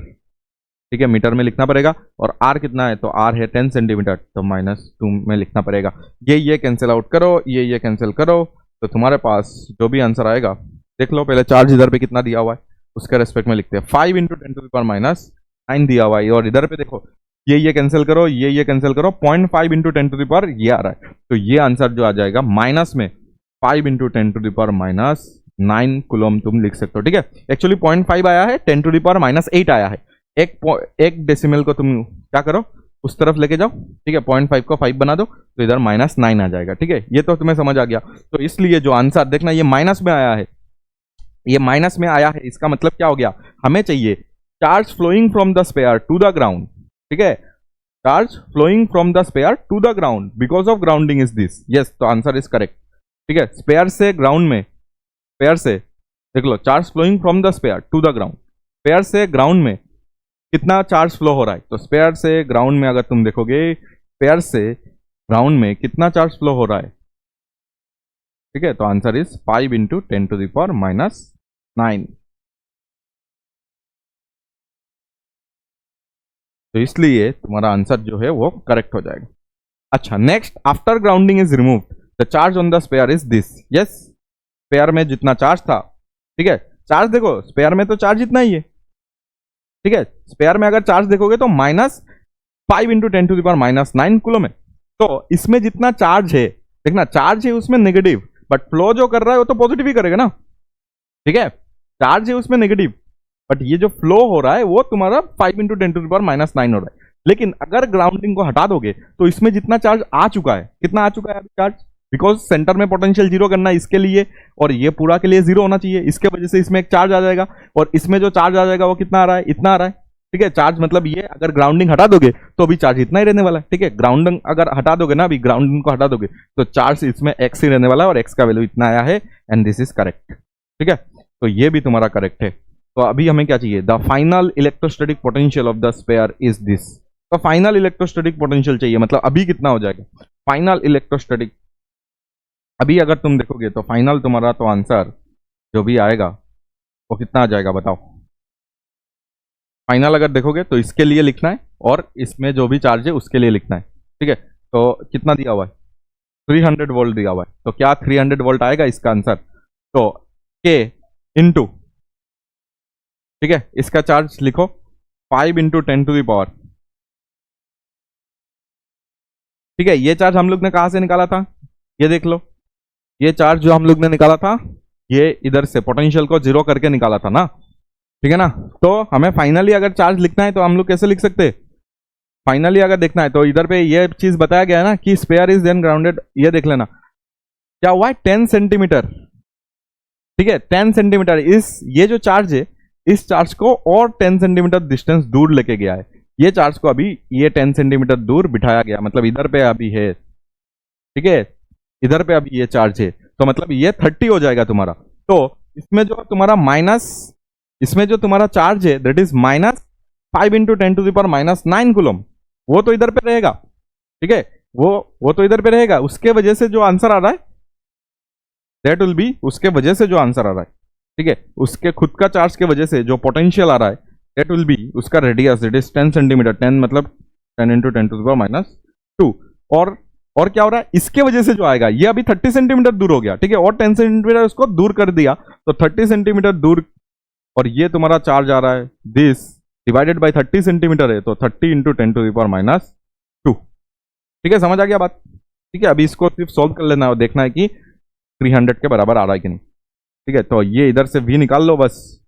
ठीक है, मीटर में लिखना पड़ेगा। और r कितना है? तो r है 10 सेंटीमीटर, तो -2 में लिखना पड़ेगा। ये कैंसिल आउट करो, ये कैंसिल करो, तो तुम्हारे पास जो भी आंसर आएगा, देख लो पहले चार्ज इधर पे कितना दिया हुआ है उसके रेस्पेक्ट में लिखते हैं। 5 × 10⁻⁹ दिया हुआ है, और इधर पे देखो ये कैंसिल करो, ये कैंसिल करो, 0.5 × 10⁻, ये आ रहा है। तो ये आंसर जो आ जाएगा माइनस में 5 × 10⁻⁹ कूलम तुम लिख सकते हो। ठीक है, एक्चुअली 0.5 आया है, 10⁻8 आया है। एक डेसिमल को तुम क्या करो, उस तरफ लेके जाओ। ठीक है, 0.5 को 5 बना दो, तो इधर -9 आ जाएगा। ठीक है, ये तो तुम्हें समझ आ गया। तो इसलिए जो आंसर देखना, ये माइनस में आया है, ये माइनस में आया है, इसका मतलब क्या हो गया, हमें चाहिए charge flowing from the sphere to the ground. ठीक है, charge flowing from the sphere to the ground because of grounding is this. Yes, तो आंसर इज करेक्ट। ठीक है, स्फीयर से ग्राउंड में, स्फीयर से देख लो, charge flowing from the sphere to the ground, sphere से ग्राउंड में कितना चार्ज फ्लो हो रहा है, तो स्फीयर से ग्राउंड में अगर तुम देखोगे, स्फीयर से ग्राउंड में कितना चार्ज फ्लो हो रहा है। ठीक है, तो आंसर इज 5 × 10⁻⁹। तो इसलिए तुम्हारा आंसर जो है वो करेक्ट हो जाएगा। अच्छा, next, after grounding is removed the charge on the sphere is this. Yes, sphere में जितना चार्ज था, ठीक है, चार्ज देखो स्फीयर में तो चार्ज इतना ही है। ठीक है, स्फीयर में अगर चार्ज देखोगे तो -5 × 10⁻⁹ कूलम है। तो इसमें जितना चार्ज है, देखना चार्ज है उसमें नेगेटिव, बट फ्लो जो कर रहा है वो तो पॉजिटिव ही करेगा ना। ठीक है, चार्ज है उसमें नेगेटिव, बट ये जो फ्लो हो रहा है वो तुम्हारा 5 × 10⁻⁹ हो रहा है। लेकिन अगर ग्राउंडिंग को हटा दोगे तो इसमें जितना चार्ज आ चुका है, कितना आ चुका है अभी चार्ज, बिकॉज सेंटर में पोटेंशियल जीरो करना है इसके लिए, और ये पूरा के लिए जीरो होना चाहिए, इसके वजह से इसमें एक चार्ज आ जाएगा, और इसमें जो चार्ज आ जाएगा वो कितना आ रहा है, इतना आ रहा है। ठीक है, चार्ज मतलब ये, अगर ग्राउंडिंग हटा दोगे तो अभी चार्ज इतना ही रहने वाला है। ठीक है, ग्राउंडिंग अगर हटा दोगे ना, अभी ग्राउंडिंग को हटा दोगे तो चार्ज इसमें एक्स ही रहने वाला है, और एक्स का वैल्यू इतना आया है, एंड दिस इज करेक्ट। ठीक है, तो ये भी तुम्हारा करेक्ट है। तो अभी हमें क्या चाहिए, the final electrostatic potential of the sphere is this. तो फाइनल इलेक्ट्रोस्टैटिक पोटेंशियल चाहिए, मतलब अभी कितना हो जाएगा फाइनल इलेक्ट्रोस्टैटिक। अभी अगर तुम देखोगे तो फाइनल तुम्हारा तो आंसर जो भी आएगा वो कितना आ जाएगा, बताओ। फाइनल अगर देखोगे तो इसके लिए लिखना है, और इसमें जो भी चार्ज है उसके लिए लिखना है। ठीक है, तो कितना दिया हुआ है, 300 वोल्ट दिया हुआ है, तो क्या 300 वोल्ट आएगा इसका आंसर। तो के इंटू, ठीक है, इसका चार्ज लिखो 5 × 10⁻। ठीक है, ये चार्ज हम लोग ने कहां से निकाला था, ये देख लो, ये चार्ज जो हम लोग ने निकाला था ये इधर से पोटेंशियल को जीरो करके निकाला था ना। ठीक है ना, तो हमें फाइनली अगर चार्ज लिखना है तो हम लोग कैसे लिख सकते हैं, फाइनली अगर देखना है तो इधर पे ये चीज बताया गया है ना कि स्पेयर इज देन ग्राउंडेड। ये देख लेना क्या हुआ है, 10 सेंटीमीटर। ठीक है, 10 सेंटीमीटर इस ये जो चार्ज है इस चार्ज को और 10 सेंटीमीटर डिस्टेंस दूर लेके गया है। ये चार्ज को अभी ये 10 सेंटीमीटर दूर बिठाया गया, मतलब इधर पे अभी है। ठीक है, इधर पे अभी ये चार्ज है तो मतलब ये 30 हो जाएगा तुम्हारा। तो इसमें जो तुम्हारा माइनस, इसमें जो तुम्हारा चार्ज है दैट इज -5 इंटू 10⁻⁹ कूलम, वो तो इधर पे रहेगा। ठीक है, वो तो इधर पे रहेगा। उसके वजह से जो आंसर आ रहा है दैट विल बी, उसके वजह से जो आंसर आ रहा है, ठीक है, उसके खुद का चार्ज के वजह से जो पोटेंशियल आ रहा है दैट विल बी उसका रेडियस, इट इज 10 सेंटीमीटर। 10 मतलब 10 इंटू 10⁻²। और क्या हो रहा है, इसके वजह से जो आएगा ये अभी 30 सेंटीमीटर दूर हो गया। ठीक है, और 10 सेंटीमीटर उसको दूर कर दिया तो 30 सेंटीमीटर दूर, और ये तुम्हारा चार्ज आ रहा है दिस डिवाइडेड बाय 30 सेंटीमीटर है तो 30 इंटू 10⁻²। ठीक है, समझ आ गया बात। ठीक है, अभी इसको सिर्फ सॉल्व कर लेना है और देखना है कि 300 के बराबर आ रहा है कि नहीं। ठीक है, तो ये इधर से v निकाल लो बस।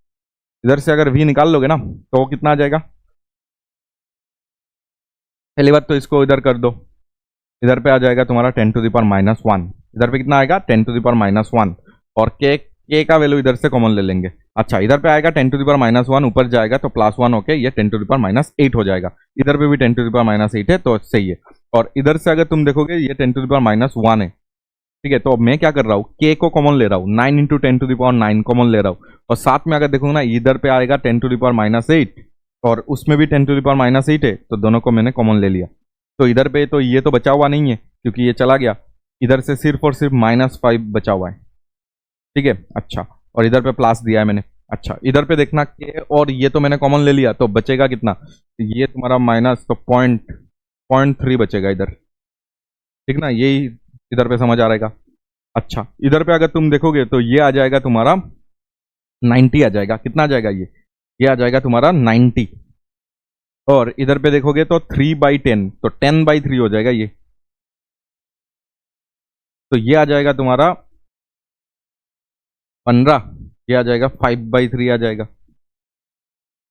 इधर से अगर v निकाल लोगे ना तो कितना आ जाएगा, पहली बात तो इसको इधर कर दो, इधर पे आ जाएगा तुम्हारा 10⁻⁻1। इधर पे कितना आएगा 10⁻⁻1 और k का वैल्यू इधर से कॉमन ले लेंगे। अच्छा, इधर पे आएगा 10⁻⁻1, ऊपर जाएगा तो +1 होके ये 10⁻8 हो जाएगा। इधर पे भी 10⁻8 है तो सही है। और इधर से अगर तुम देखोगे ये 10⁻1 है। ठीक है, तो अब मैं क्या कर रहा हूँ, k को कॉमन ले रहा हूँ, 9 इंटू 10⁻9 कॉमन ले रहा हूँ। और साथ में अगर देखोगे ना इधर पे आएगा 10⁻8 और उसमें भी 10⁻8 है तो दोनों को मैंने कॉमन ले लिया। तो इधर पे तो ये तो बचा हुआ नहीं है क्योंकि ये चला गया। इधर से सिर्फ और सिर्फ -5 बचा हुआ है। ठीक है, अच्छा, और इधर पे प्लस दिया है मैंने। अच्छा, इधर पे देखना के और ये तो मैंने कॉमन ले लिया तो बचेगा कितना, ये तुम्हारा माइनस तो 0.3 बचेगा इधर। ठीक ना, यही इधर पे समझ आ रहेगा। अच्छा, इधर पे अगर तुम देखोगे तो ये आ जाएगा तुम्हारा 90 आ जाएगा। कितना आ जाएगा ये आ जाएगा तुम्हारा 90। और इधर पे देखोगे तो 3/10 तो 10/3 हो जाएगा ये। तो ये आ जाएगा तुम्हारा 15, ये आ जाएगा 5/3 आ जाएगा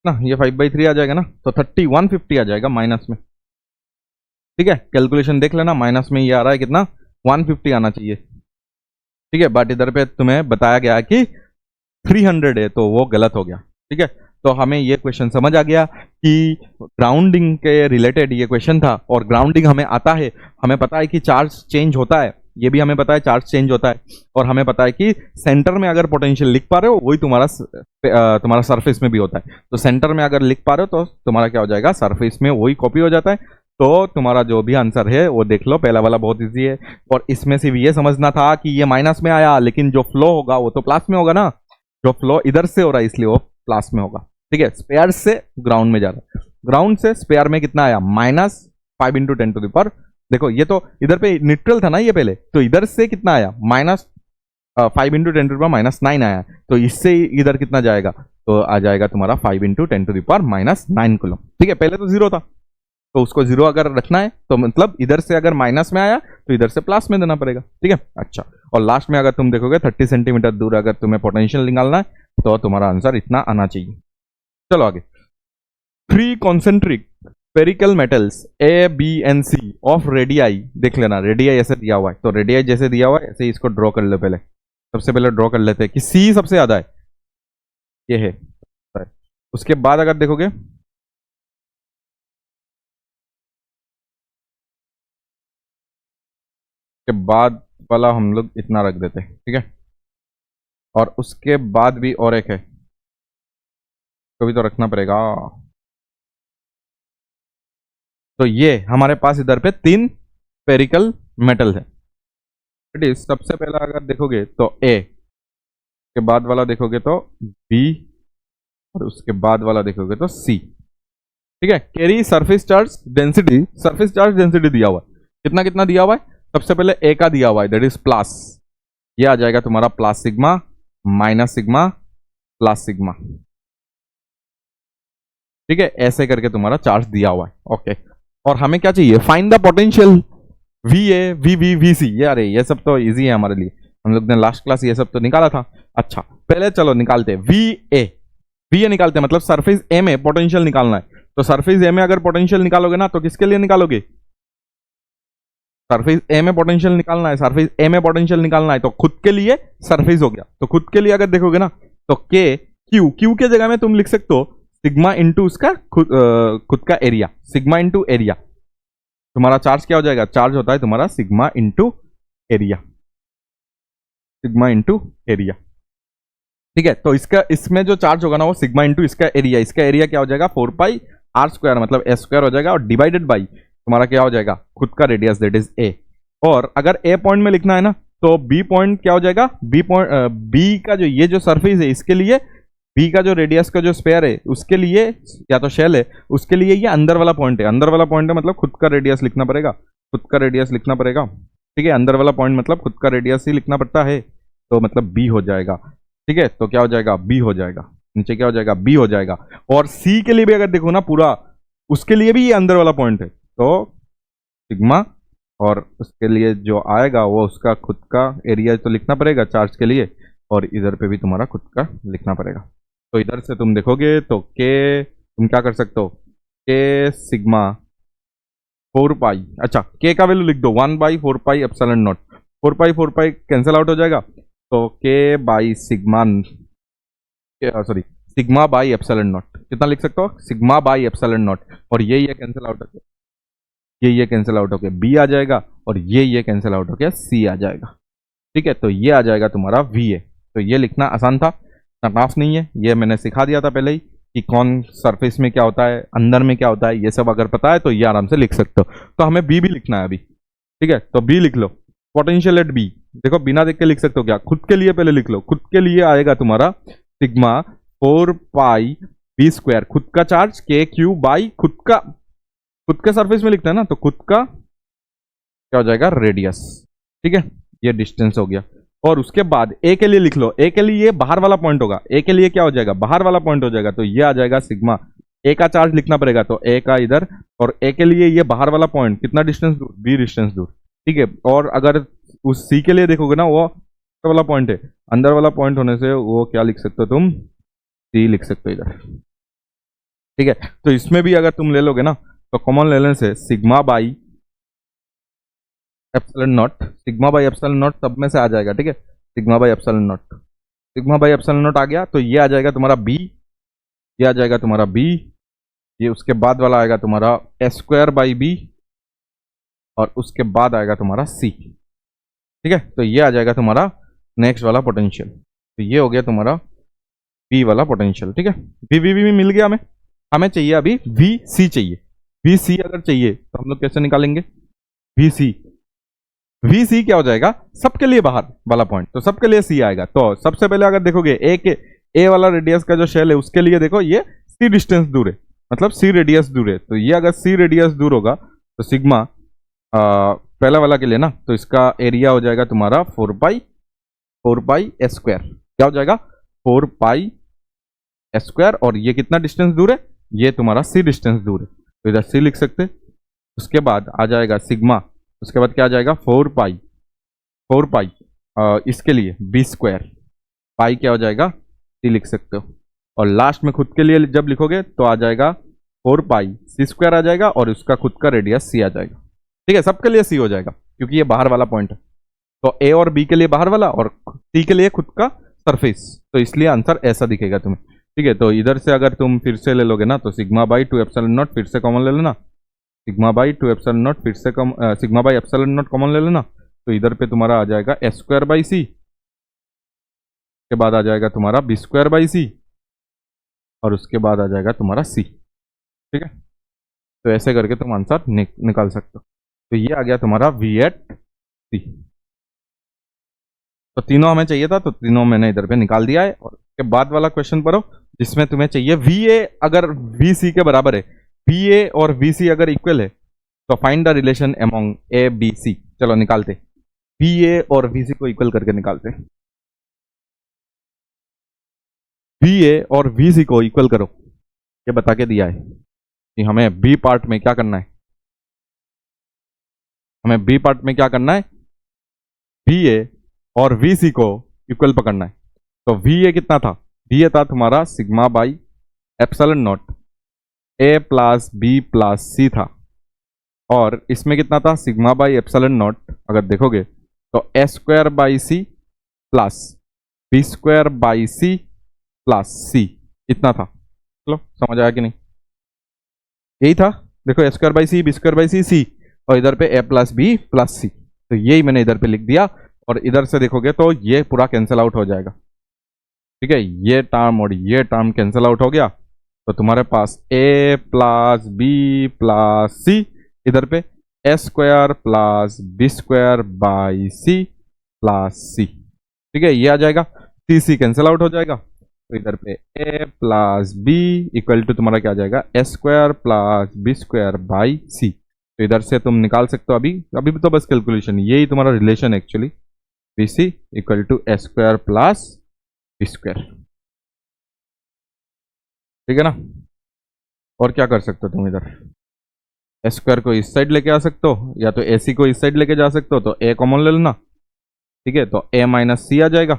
ना, ये 5/3 आ जाएगा ना, तो 150 आ जाएगा माइनस में। ठीक है, कैलकुलेशन देख लेना, माइनस में ये आ रहा है कितना 150 आना चाहिए। ठीक है, बट इधर पे तुम्हें बताया गया कि 300 है तो वो गलत हो गया। ठीक है, तो हमें ये क्वेश्चन समझ आ गया कि ग्राउंडिंग के रिलेटेड ये क्वेश्चन था। और ग्राउंडिंग हमें आता है, हमें पता है कि चार्ज चेंज होता है, ये भी हमें पता है चार्ज चेंज होता है। और हमें पता है कि सेंटर में अगर पोटेंशियल लिख पा रहे हो वही तुम्हारा सरफेस में भी होता है। तो सेंटर में अगर लिख पा रहे हो तो तुम्हारा क्या हो जाएगा, सरफेस में वही कॉपी हो जाता है। तो तुम्हारा जो भी आंसर है वो देख लो, पहला वाला बहुत इजी है। और इसमें सिर्फ ये समझना था कि ये माइनस में आया लेकिन जो फ्लो होगा वो तो प्लस में होगा ना, जो फ्लो इधर से हो रहा है इसलिए वो प्लस में होगा। ठीक है, स्पेयर से ग्राउंड में जा रहा है, ग्राउंड से स्पेयर में कितना आया -5 इंटू 10⁻। देखो ये तो इधर पे न्यूट्रल था ना ये पहले, तो इधर से कितना आया -5 इंटू 10⁻⁹ आया। तो इससे इधर कितना जाएगा, तो आ जाएगा तुम्हारा 5 इंटू 10⁻⁹ कूलम। ठीक है, पहले तो 0 था तो उसको 0 अगर रखना है तो मतलब इधर से अगर माइनस में आया तो इधर से प्लस में देना पड़ेगा। ठीक है, अच्छा, और लास्ट में अगर तुम देखोगे 30 सेंटीमीटर दूर अगर तुम्हें पोटेंशियल निकालना है तो तुम्हारा आंसर इतना आना चाहिए। चलो आगे, 3 concentric spherical metals A B and C of radii, देख लेना रेडियाई ऐसे दिया हुआ है तो रेडियाई जैसे दिया हुआ है ऐसे ही इसको ड्रॉ कर लो। पहले सबसे पहले ड्रॉ कर लेते हैं कि सी सबसे ज्यादा है, ये है। उसके बाद अगर देखोगे के बाद वाला हम लोग इतना रख देते हैं। ठीक है, और उसके बाद भी और एक है तो भी तो रखना पड़ेगा। तो ये हमारे पास इधर पे 3 स्फेरिकल मेटल है। इट इज सबसे पहला अगर देखोगे तो ए, के बाद वाला देखोगे तो बी, और उसके बाद वाला देखोगे तो सी। ठीक है, carry surface charge density, surface charge density दिया हुआ है, कितना कितना दिया हुआ है। सबसे पहले ए का दिया हुआ है दैट इज प्लस, ये आ जाएगा तुम्हारा plus sigma minus sigma plus sigma. ठीक है, ऐसे करके तुम्हारा चार्ज दिया हुआ है। ओके, और हमें क्या चाहिए, find the potential V A V B V C. ये अरे ये सब तो इजी है हमारे लिए, हम लोग ने लास्ट क्लास ये सब तो निकाला था। अच्छा, पहले चलो निकालते वी ए निकालते हैं, मतलब सरफेस ए में पोटेंशियल निकालना है। तो सरफेस ए में अगर पोटेंशियल निकालोगे ना तो किसके लिए निकालोगे? सरफेस ए में पोटेंशियल निकालना है, सरफेस ए में पोटेंशियल निकालना है तो खुद के लिए सरफेस हो गया। तो खुद के लिए अगर देखोगे ना तो के क्यू के जगह में तुम लिख सकते हो सिग्मा इंटू उसका खुद का एरिया, सिग्मा इंटू एरिया। तुम्हारा चार्ज क्या हो जाएगा? चार्ज होता है तुम्हारा sigma into area, sigma into area. ठीक है, तो इसका इसमें जो चार्ज होगा ना वो सिग्मा इंटू इसका एरिया क्या हो जाएगा? 4 पाई आर स्क्वायर मतलब एस स्क्वायर हो जाएगा और डिवाइडेड बाई तुम्हारा क्या हो जाएगा? खुद का रेडियस दैट इज ए। और अगर ए पॉइंट में लिखना है ना तो बी पॉइंट क्या हो जाएगा? बी का जो ये जो सरफेस है इसके लिए बी का जो रेडियस का जो स्पेयर है उसके लिए या तो शेल है उसके लिए ये अंदर वाला पॉइंट है। अंदर वाला पॉइंट है मतलब खुद का रेडियस लिखना पड़ेगा, खुद का रेडियस लिखना पड़ेगा। ठीक है, अंदर वाला पॉइंट मतलब खुद का रेडियस ही लिखना पड़ता है तो मतलब बी हो जाएगा। ठीक है, तो क्या हो जाएगा? बी हो जाएगा। नीचे क्या हो जाएगा? बी हो जाएगा। और सी के लिए भी अगर देखो ना पूरा उसके लिए भी ये अंदर वाला पॉइंट है तो सिग्मा और उसके लिए जो आएगा वो उसका खुद का एरिया तो लिखना पड़ेगा चार्ज के लिए और इधर पे भी तुम्हारा खुद का लिखना पड़ेगा। तो इधर से तुम देखोगे तो के तुम क्या कर सकते हो? के सिग्मा 4 पाई, अच्छा के का वैल्यू लिख दो 1/4 pi epsilon not. 4 pi cancel out हो जाएगा तो के by sigma sorry sigma by epsilon not कितना लिख सकते हो? Sigma by epsilon not. और ये कैंसिल आउट हो गया, ये कैंसिल आउट हो गया, बी आ जाएगा और ये कैंसिल आउट हो गया, सी आ जाएगा। ठीक है, तो ये आ जाएगा तुम्हारा वी ए। तो ये लिखना आसान था, टफ नहीं है, ये मैंने सिखा दिया था पहले ही कि कौन सरफेस में क्या होता है, अंदर में क्या होता है, ये सब अगर पता है तो ये आराम से लिख सकते हो। तो हमें बी भी लिखना है अभी। ठीक है, तो बी लिख लो, पोटेंशियल एट बी। देखो बिना देख के लिख सकते हो क्या? खुद के लिए पहले लिख लो। खुद के लिए आएगा तुम्हारा सिग्मा 4 पाई बी स्क्वायर, खुद का चार्ज के क्यू बाई खुद के सरफेस में लिखता है ना तो खुद का क्या हो जाएगा? रेडियस। ठीक है, ये डिस्टेंस हो गया। और उसके बाद ए के लिए लिख लो, ए के लिए बाहर वाला पॉइंट होगा, ए के लिए क्या हो जाएगा? बाहर वाला पॉइंट हो जाएगा तो ये आ जाएगा सिग्मा। ए का चार्ज लिखना पड़ेगा तो ए का इधर, और ए के लिए ये बाहर वाला पॉइंट कितना डिस्टेंस दूर? बी डिस्टेंस दूर। ठीक है, और अगर उस सी के लिए देखोगे ना वो वाला पॉइंट है, अंदर वाला पॉइंट होने से वो क्या लिख सकते हो तुम? सी लिख सकते हो इधर। ठीक है, तो इसमें भी अगर तुम ले लोगे ना तो कॉमन ले लेने से sigma by epsilon naught, sigma by epsilon naught सब में से आ जाएगा। ठीक है, sigma by epsilon naught, sigma by epsilon naught आ गया तो ये आ जाएगा तुम्हारा बी, ये आ जाएगा तुम्हारा बी, ये उसके बाद वाला आएगा तुम्हारा एस स्क्वायर बाई बी और उसके बाद आएगा तुम्हारा सी। ठीक है, तो ये आ जाएगा तुम्हारा नेक्स्ट वाला पोटेंशियल। तो ये हो गया तुम्हारा बी वाला पोटेंशियल। ठीक है, वी मिल गया हमें। हमें चाहिए अभी वी सी चाहिए। वी सी अगर चाहिए तो हम लोग कैसे निकालेंगे? वी सी क्या हो जाएगा? सबके लिए बाहर वाला पॉइंट, तो सबके लिए सी आएगा। तो सबसे पहले अगर देखोगे ए वाला रेडियस का जो शेल है उसके लिए देखो ये सी डिस्टेंस दूर है, मतलब सी रेडियस दूर है। तो ये अगर सी रेडियस दूर होगा तो सिग्मा पहला वाला के लिए ना तो इसका एरिया हो जाएगा तुम्हारा 4 पाई एस स्क्वायर। क्या हो जाएगा? 4 पाई एस स्क्वायर। और ये कितना डिस्टेंस दूर है? ये तुम्हारा सी डिस्टेंस दूर है तो इधर सी लिख सकते। उसके बाद आ जाएगा सिग्मा, उसके बाद क्या आ जाएगा? 4 पाई इसके लिए बी स्क्वायर, पाई क्या हो जाएगा? सी लिख सकते हो। और लास्ट में खुद के लिए जब लिखोगे तो आ जाएगा 4 पाई सी स्क्वायर आ जाएगा और उसका खुद का रेडियस सी आ जाएगा। ठीक है, सबके लिए सी हो जाएगा क्योंकि ये बाहर वाला पॉइंट है। तो ए और बी के लिए बाहर वाला और सी के लिए खुद का सरफेस, तो इसलिए आंसर ऐसा दिखेगा तुम्हें। ठीक है, तो इधर से अगर तुम फिर से ले लोगे ना तो सिग्मा बाई 2 एप्सिलॉन नॉट फिर से कॉमन ले लेना, सिग्मा बाई 2 एप्सिलॉन नॉट फिर से sigma by epsilon not common ले लेना। तो इधर पे तुम्हारा आ जाएगा एस स्क्वायर बाई सी, के बाद आ जाएगा तुम्हारा बी स्क्वायर बाई सी और उसके बाद आ जाएगा तुम्हारा सी। ठीक है, तो ऐसे करके तुम आंसर निकाल सकते हो। तो ये आ गया तुम्हारा वी एट सी। तो तीनों हमें चाहिए था तो तीनों मैंने इधर पे निकाल दिया है। और उसके बाद वाला क्वेश्चन पढ़ो जिसमें तुम्हें चाहिए वी ए अगर वी सी के बराबर है, वी ए और वी सी अगर इक्वल है तो find the relation among A B C. चलो निकालते, वी ए और वी सी को इक्वल करके निकालते। वी ए और वी सी को इक्वल करो, ये बता के दिया है कि हमें बी पार्ट में क्या करना है, हमें बी पार्ट में क्या करना है? वी ए और वी सी को इक्वल पकड़ना है। तो वी ए कितना था? वी ए था तुम्हारा sigma by epsilon naught A plus B plus C था, और इसमें कितना था, सिग्मा बाई एप्सिलॉन नॉट, अगर देखोगे तो A square by C plus B square by C plus C, इतना था। चलो समझ आया कि नहीं, यही था। देखो A square by C, B square by C, C, और इधर पे A plus B plus C, तो यही मैंने इधर पे लिख दिया। और इधर से देखोगे तो ये पूरा कैंसिल आउट हो जाएगा, ठीक है, ये टर्म और ये टर्म कैंसिल आउट हो गया। तो तुम्हारे पास A plus B plus C, इधर पे A square plus B square by C plus C, ठीक है, ये आ जाएगा। सी सी कैंसिल आउट हो जाएगा, तो इधर पे A plus B equal to तुम्हारा क्या आ जाएगा, A square plus B square by C. तो इधर से तुम निकाल सकते हो, अभी अभी तो बस कैलकुलेशन, यही तुम्हारा relation actually, B C equal to A square plus B square, ठीक है ना। और क्या कर सकते हो तुम, इधर ए स्क्वायर को इस साइड लेके आ सकते हो, या तो ए सी को इस साइड लेके जा सकते हो, तो ए कॉमन ले लेना, ठीक है, तो ए माइनस सी आ जाएगा,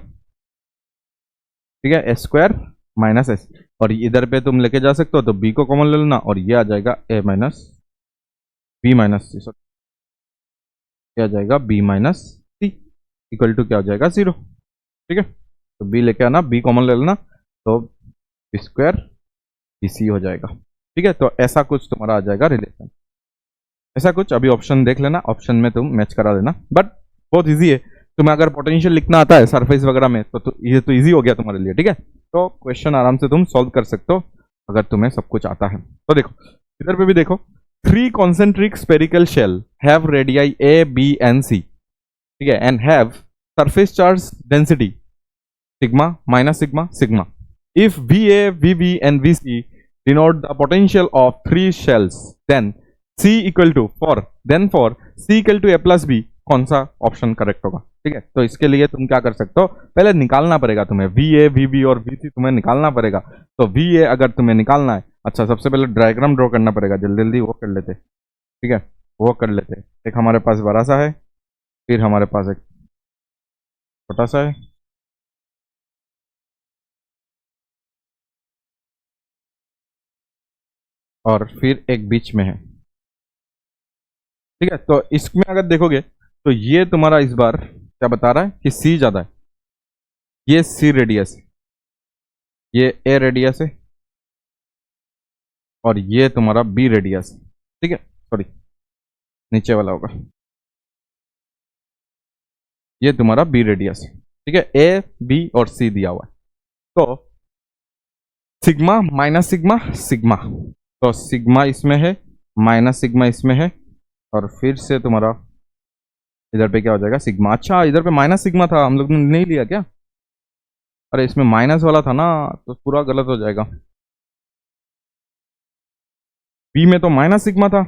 ठीक है, ए स्क्वायर माइनस एस। और इधर पे तुम लेके जा सकते हो, तो बी को कॉमन ले लेना, और ये आ जाएगा A minus B minus C, क्या आ जाएगा, B minus C equal to क्या हो जाएगा, जीरो, ठीक है। तो बी लेके आना, बी कॉमन ले लेना, तो बी स्क्वायर बी सी हो जाएगा, ठीक है। तो ऐसा कुछ तुम्हारा आ जाएगा रिलेशन, ऐसा कुछ। अभी ऑप्शन देख लेना, ऑप्शन में तुम मैच करा देना, बट बहुत इजी है। तुम्हें अगर पोटेंशियल लिखना आता है सरफेस वगैरह में, तो ये तो इजी हो गया तुम्हारे लिए, ठीक है। तो क्वेश्चन आराम से तुम सॉल्व कर सकते हो अगर तुम्हें सब कुछ आता है। तो देखो इधर पे भी देखो, 3 concentric spherical shell have radii a b and c, ठीक है, and have surface charge density sigma minus sigma sigma. If va vb and vc denote the potential of 3 shells, then c equal to for c equal to a plus b, कौन सा ऑप्शन करेक्ट होगा, ठीक है। तो इसके लिए तुम क्या कर सकते हो, पहले निकालना पड़ेगा तुम्हें, va vb और vc तुम्हें निकालना पड़ेगा। तो va अगर तुम्हें निकालना है, अच्छा सबसे पहले डायग्राम ड्रॉ करना पड़ेगा, जल्दी जल्दी वो कर लेते, ठीक है, वो कर लेते। एक हमारे पास बड़ा सा है, फिर हमारे पास एक छोटा सा है, और फिर एक बीच में है, ठीक है। तो इसमें अगर देखोगे तो ये तुम्हारा इस बार क्या बता रहा है कि सी ज्यादा है, ये सी रेडियस है, ये ए रेडियस है, और ये तुम्हारा बी रेडियस है, ठीक है, सॉरी नीचे वाला होगा, ये तुम्हारा बी रेडियस है, ठीक है, ए बी और सी दिया हुआ है। तो सिग्मा माइनस सिग्मा सिग्मा, तो सिग्मा इसमें है, माइनस सिग्मा इसमें है, और फिर से तुम्हारा इधर पे क्या हो जाएगा, सिग्मा। अच्छा इधर पे माइनस सिग्मा था, हम लोग ने नहीं लिया क्या, अरे इसमें माइनस वाला था ना, तो पूरा गलत हो जाएगा। बी में तो माइनस सिग्मा था,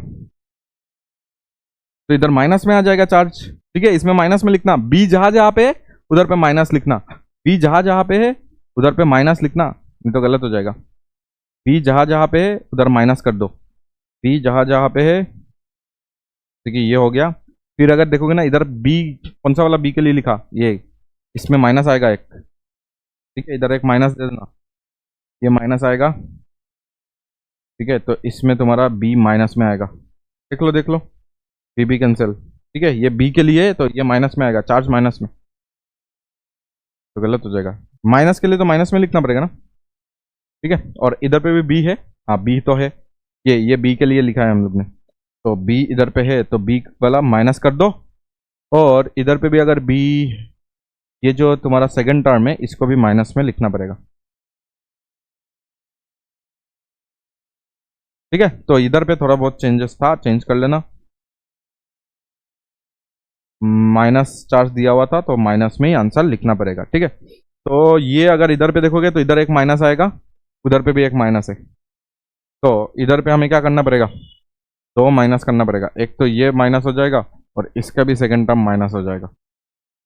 तो इधर माइनस में आ जाएगा चार्ज, ठीक है, इसमें माइनस में लिखना, बी जहां जहां पे है उधर पे माइनस लिखना, बी जहां जहां पे है उधर पे माइनस लिखना, नहीं तो गलत हो जाएगा। बी जहां जहां पे है उधर माइनस कर दो, बी जहां जहां पे है, ठीक है, ये हो गया। फिर अगर देखोगे ना इधर बी, कौन सा वाला बी के लिए लिखा, ये इसमें माइनस आएगा एक, ठीक है, इधर एक माइनस दे देना, ये माइनस आएगा, ठीक है, तो इसमें तुम्हारा बी माइनस में आएगा, देख लो बी बी कैंसिल, ठीक है, ये बी के लिए तो ये माइनस में आएगा, चार्ज माइनस में, तो गलत हो जाएगा। माइनस के लिए तो माइनस में लिखना पड़ेगा ना, ठीक है, और इधर पे भी बी है, हाँ बी तो है, ये बी के लिए लिखा है हम लोग ने, तो बी इधर पे है, तो बी वाला माइनस कर दो, और इधर पे भी अगर बी, ये जो तुम्हारा सेकंड टर्म है इसको भी माइनस में लिखना पड़ेगा, ठीक है। तो इधर पे थोड़ा बहुत चेंजेस था, चेंज कर लेना, माइनस चार्ज दिया हुआ था तो माइनस में ही आंसर लिखना पड़ेगा, ठीक है। तो ये अगर इधर पे देखोगे तो इधर एक माइनस आएगा, उधर पे भी एक माइनस है, तो इधर पे हमें क्या करना पड़ेगा, दो माइनस करना पड़ेगा, एक तो ये माइनस हो जाएगा और इसका भी सेकंड टर्म माइनस हो जाएगा,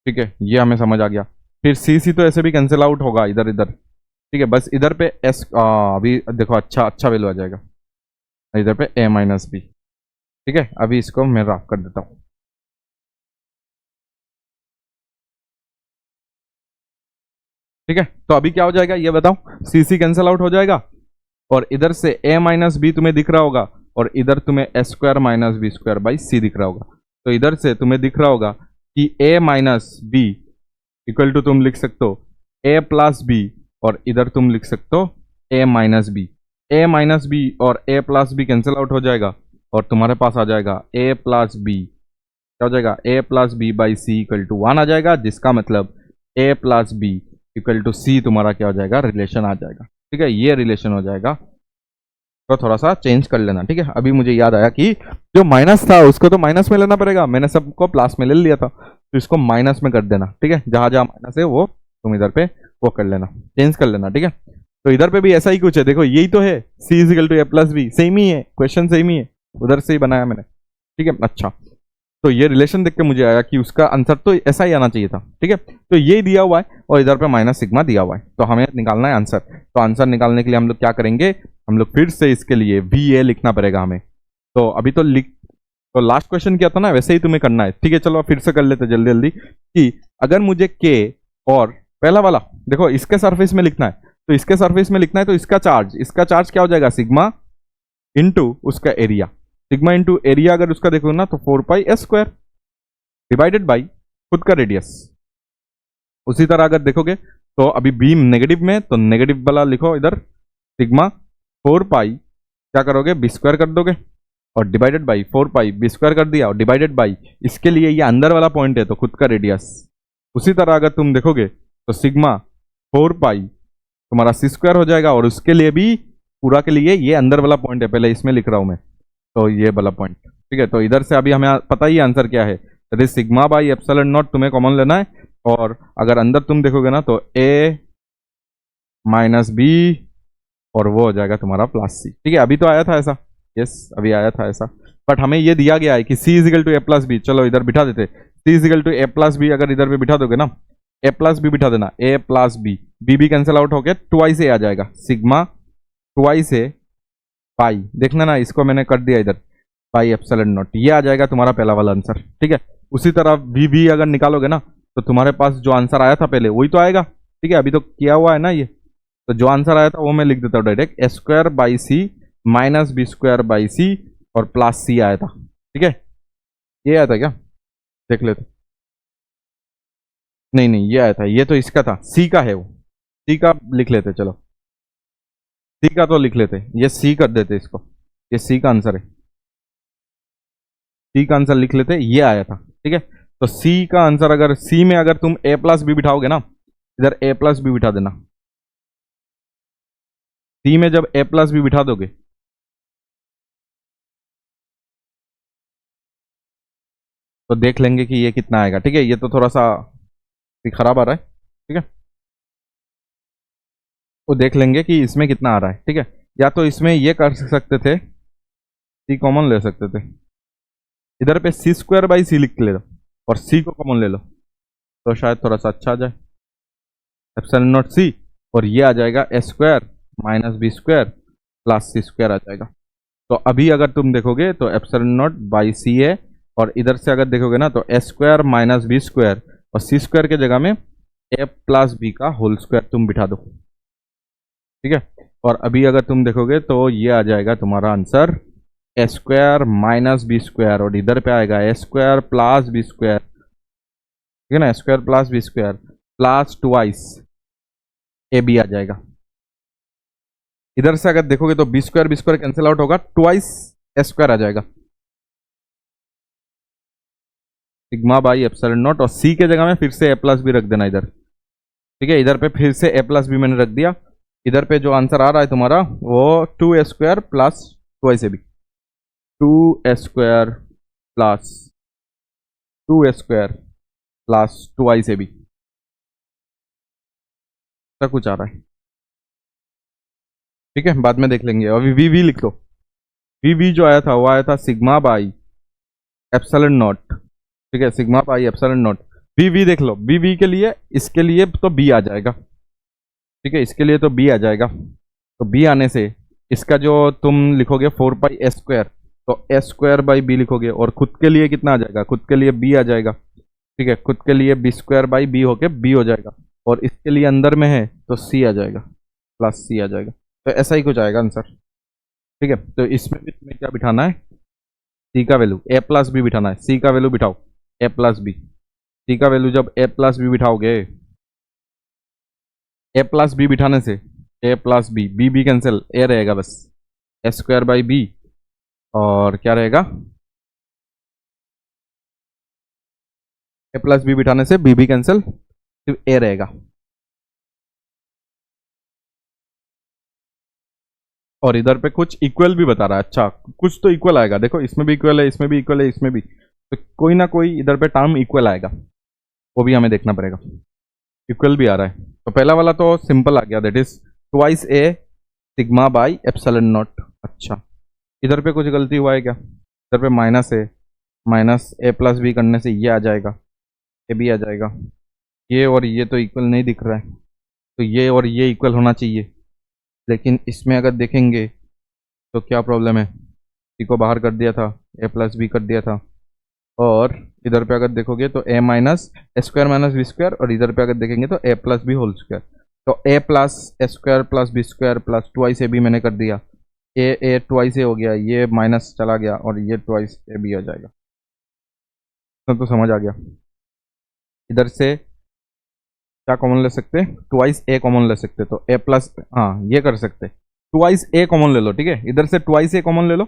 ठीक है, ये हमें समझ आ गया। फिर सी सी तो ऐसे भी कैंसिल आउट होगा इधर इधर, ठीक है, बस इधर पे एस अभी देखो अच्छा अच्छा वैल्यू आ जाएगा, इधर पे ए माइनस बी, ठीक है। अभी इसको मैं रफ कर देता हूँ, ठीक है। तो अभी क्या हो जाएगा ये बताओ, सी सी कैंसिल आउट हो जाएगा, और इधर से a माइनस बी तुम्हें दिख रहा होगा, और इधर तुम्हें s square minus B square by C दिख रहा होगा। तो इधर से तुम्हें दिख रहा होगा कि a minus B equal to तुम लिख सकते हो a प्लस बी, और इधर तुम लिख सकते हो a minus B. a minus B और a plus B cancel out हो जाएगा, और तुम्हारे पास आ जाएगा a प्लस बी, क्या हो जाएगा a plus B by C equal to 1 आ जाएगा, जिसका मतलब a plus B equal to C तुम्हारा क्या हो जाएगा, रिलेशन आ जाएगा। ठीक है, ये रिलेशन हो जाएगा। तो थोड़ा सा चेंज कर लेना। ठीक है, अभी मुझे याद आया कि जो माइनस था उसको तो माइनस में लेना पड़ेगा, मैंने सबको प्लस में ले लिया था, तो इसको माइनस में कर देना। ठीक है, जहां जहां माइनस है वो तुम इधर पे वो कर लेना, चेंज कर लेना। ठीक है, तो इधर पे भी ऐसा ही कुछ है, देखो यही तो है, C is equal to A plus B, same ही है, क्वेश्चन सेम ही है, उधर से ही बनाया मैंने। ठीक है, अच्छा, तो ये रिलेशन देख के मुझे आया कि उसका आंसर तो ऐसा ही आना चाहिए था। ठीक है, तो ये दिया हुआ है और इधर पे माइनस सिग्मा दिया हुआ है, तो हमें निकालना है आंसर। तो आंसर निकालने के लिए हम लोग क्या करेंगे, हम लोग फिर से इसके लिए वी ए लिखना पड़ेगा हमें। तो अभी तो तो लास्ट क्वेश्चन क्या था ना, वैसे ही तुम्हें करना है। ठीक है, चलो फिर से कर लेते जल्दी जल्दी, कि अगर मुझे के और पहला वाला देखो इसके सरफेस में लिखना है, तो इसके सरफेस में लिखना है, तो इसका चार्ज क्या हो जाएगा, सिग्मा इंटू उसका एरिया। सिग्मा इंटू एरिया अगर उसका देखो ना तो 4 पाई एस स्क्वायर डिवाइडेड बाई खुद का रेडियस। उसी तरह अगर देखोगे तो अभी बीम नेगेटिव में, तो नेगेटिव वाला लिखो इधर, सिग्मा 4 पाई क्या करोगे, बी स्क्वायर कर दोगे, और divided by 4 pi B square कर दिया, और डिवाइडेड बाई इसके लिए ये अंदर वाला पॉइंट है तो खुद का रेडियस। उसी तरह अगर तुम देखोगे तो सिग्मा 4 पाई तुम्हारा सी स्क्वायर हो जाएगा, और उसके लिए भी पूरा के लिए ये अंदर वाला पॉइंट है, पहले इसमें लिख रहा हूं मैं, तो ये वाला पॉइंट। ठीक है, तो इधर से अभी हमें पता ही आंसर क्या है, that sigma by epsilon not तुम्हें कॉमन लेना है, और अगर अंदर तुम देखोगे ना तो ए माइनस बी, और वो हो जाएगा तुम्हारा प्लस सी। ठीक है, अभी तो आया था ऐसा, यस अभी आया था ऐसा, बट हमें ये दिया गया है कि C is equal to A plus B. चलो इधर बिठा देते, C is equal to A plus B, अगर इधर पे बिठा दोगे ना, ए प्लस बी बिठा देना, A plus B, B B cancel out होके ट्वाइस ए आ जाएगा, सिग्मा ट्वाइस ए पाई, देखना ना इसको मैंने कर दिया इधर पाई एप्सिलॉन नॉट, ये आ जाएगा तुम्हारा पहला वाला आंसर। ठीक है, उसी तरह वी भी अगर निकालोगे ना तो तुम्हारे पास जो आंसर आया था पहले वही तो आएगा। ठीक है, अभी तो किया हुआ है ना ये, तो जो आंसर आया था वो मैं लिख देता हूँ direct, A square by C minus B square by C और प्लस सी आया था। ठीक है, ये आया था क्या, देख लेते, नहीं नहीं ये आया था, ये तो इसका था, सी का है वो, सी का लिख लेते, चलो सी का तो लिख लेते, ये सी कर देते इसको, ये सी का आंसर है, सी का आंसर लिख लेते, ये आया था। ठीक है, तो सी का आंसर, अगर सी में अगर तुम ए प्लस बी बिठाओगे ना, इधर ए प्लस बी बिठा देना, सी में जब ए प्लस बी बिठा दोगे तो देख लेंगे कि ये कितना आएगा। ठीक है, ये तो थोड़ा सा खराब आ रहा है। ठीक है, वो देख लेंगे कि इसमें कितना आ रहा है। ठीक है, या तो इसमें ये कर सकते थे, सी कॉमन ले सकते थे, इधर पे सी स्क्वायर बाई सी लिख ले लो और सी को कॉमन ले लो, तो शायद थोड़ा सा अच्छा आ जाए, एप्सिलॉन नॉट सी, और ये आ जाएगा A square minus B square plus C square आ जाएगा। तो अभी अगर तुम देखोगे तो एप्सिलॉन नॉट बाई सी है, और इधर से अगर देखोगे ना तो A square minus B square, और सी स्क्वायर के जगह में ए प्लस बी का होल स्क्वायर तुम बिठा दो। ठीक है, और अभी अगर तुम देखोगे तो ये आ जाएगा तुम्हारा answer A square minus B square, और इधर पे आएगा A square plus B square. ठीक है ना, square plus B square plus twice A B आ जाएगा। इधर से अगर देखोगे तो बी स्क्वायर कैंसिल आउट होगा, ट्वाइस ए स्क्वायर आ जाएगा, सिग्मा बाई एप्सिलॉन नॉट, और सी के जगह में फिर से ए प्लस बी रख देना इधर। ठीक है, इधर पे फिर से ए प्लस बी मैंने रख दिया, इधर पे जो आंसर आ रहा है तुम्हारा वो 2 A square plus twice A B, 2 A square plus 2 A square plus twice A B, ऐसा कुछ आ रहा है। ठीक है, बाद में देख लेंगे, अभी वी वी लिख लो, वी वी जो आया था वो आया था सिग्मा बाई एप्सिलॉन नॉट। ठीक है, sigma by epsilon naught, V V देख लो, वी वी के लिए, इसके लिए तो बी आ जाएगा। ठीक है, इसके लिए तो बी आ जाएगा, तो बी आने से इसका जो तुम लिखोगे 4 पाई ए स्क्वायर, तो ए स्क्वायर बाई बी लिखोगे, और खुद के लिए कितना आ जाएगा, खुद के लिए बी आ जाएगा। ठीक है, खुद के लिए बी स्क्वायर बाई बी होके बी हो जाएगा, और इसके लिए अंदर में है तो सी आ जाएगा, प्लस सी आ जाएगा। तो ऐसा ही कुछ आएगा आंसर। ठीक है, तो इसमें भी तुम्हें क्या बिठाना है, सी का वैल्यू ए प्लस बी बिठाना है। सी का वैल्यू बिठाओ ए प्लस बी। सी का वैल्यू जब ए प्लस बी बिठाओगे, ए प्लस बी बिठाने से A plus B, B B cancel, A रहेगा बस, ए स्क्वायर बाई बी। और क्या रहेगा, ए प्लस बी बिठाने से बी बी कैंसिल, सिर्फ ए रहेगा। और इधर पे कुछ इक्वल भी बता रहा है। अच्छा, कुछ तो इक्वल आएगा, देखो इसमें भी इक्वल है, इसमें भी इक्वल है, इसमें भी, तो कोई ना कोई इधर पे टर्म इक्वल आएगा, वो भी हमें देखना पड़ेगा। इक्वल भी आ रहा है, तो पहला वाला तो सिंपल आ गया, that is twice A sigma by epsilon not. अच्छा, इधर पे कुछ गलती हुआ है क्या, इधर पे माइनस है, माइनस ए प्लस बी करने से ये आ जाएगा, ये भी आ जाएगा, ये और ये तो इक्वल नहीं दिख रहा है, तो ये और ये इक्वल होना चाहिए। लेकिन इसमें अगर देखेंगे तो क्या प्रॉब्लम है, सी को बाहर कर दिया था, ए प्लस बी कर दिया था, और इधर पे अगर देखोगे तो A minus A square minus B square, और इधर पे अगर देखेंगे तो A plus B whole square. तो A plus A square plus B square plus twice A B मैंने कर दिया, ए ट्वाइस ए हो गया, ये माइनस चला गया, और ये ट्वाइस ए बी आ जाएगा। तो समझ आ गया। इधर से क्या कॉमन ले सकते, ट्वाइस ए कॉमन ले सकते, तो ए प्लस, हाँ ये कर सकते, ट्वाइस ए कॉमन ले लो। ठीक है, इधर से ट्वाइस ए कॉमन ले लो,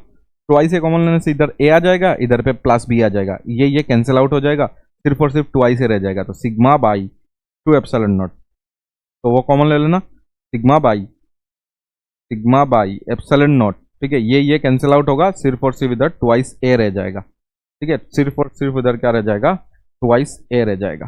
ट्वाइस ए कॉमन लेने से इधर ए आ जाएगा, इधर पे प्लस बी आ जाएगा, ये कैंसिल आउट हो जाएगा, सिर्फ और सिर्फ ट्वाइस ए रह जाएगा। तो sigma by two epsilon nought, तो वो कॉमन ले लेना, सिग्मा बाई एप्सिलॉन नॉट। ठीक है, ये कैंसिल आउट होगा, सिर्फ और सिर्फ इधर ट्वाइस ए रह जाएगा। ठीक है, सिर्फ और सिर्फ इधर क्या रह जाएगा, ट्वाइस ए रह जाएगा।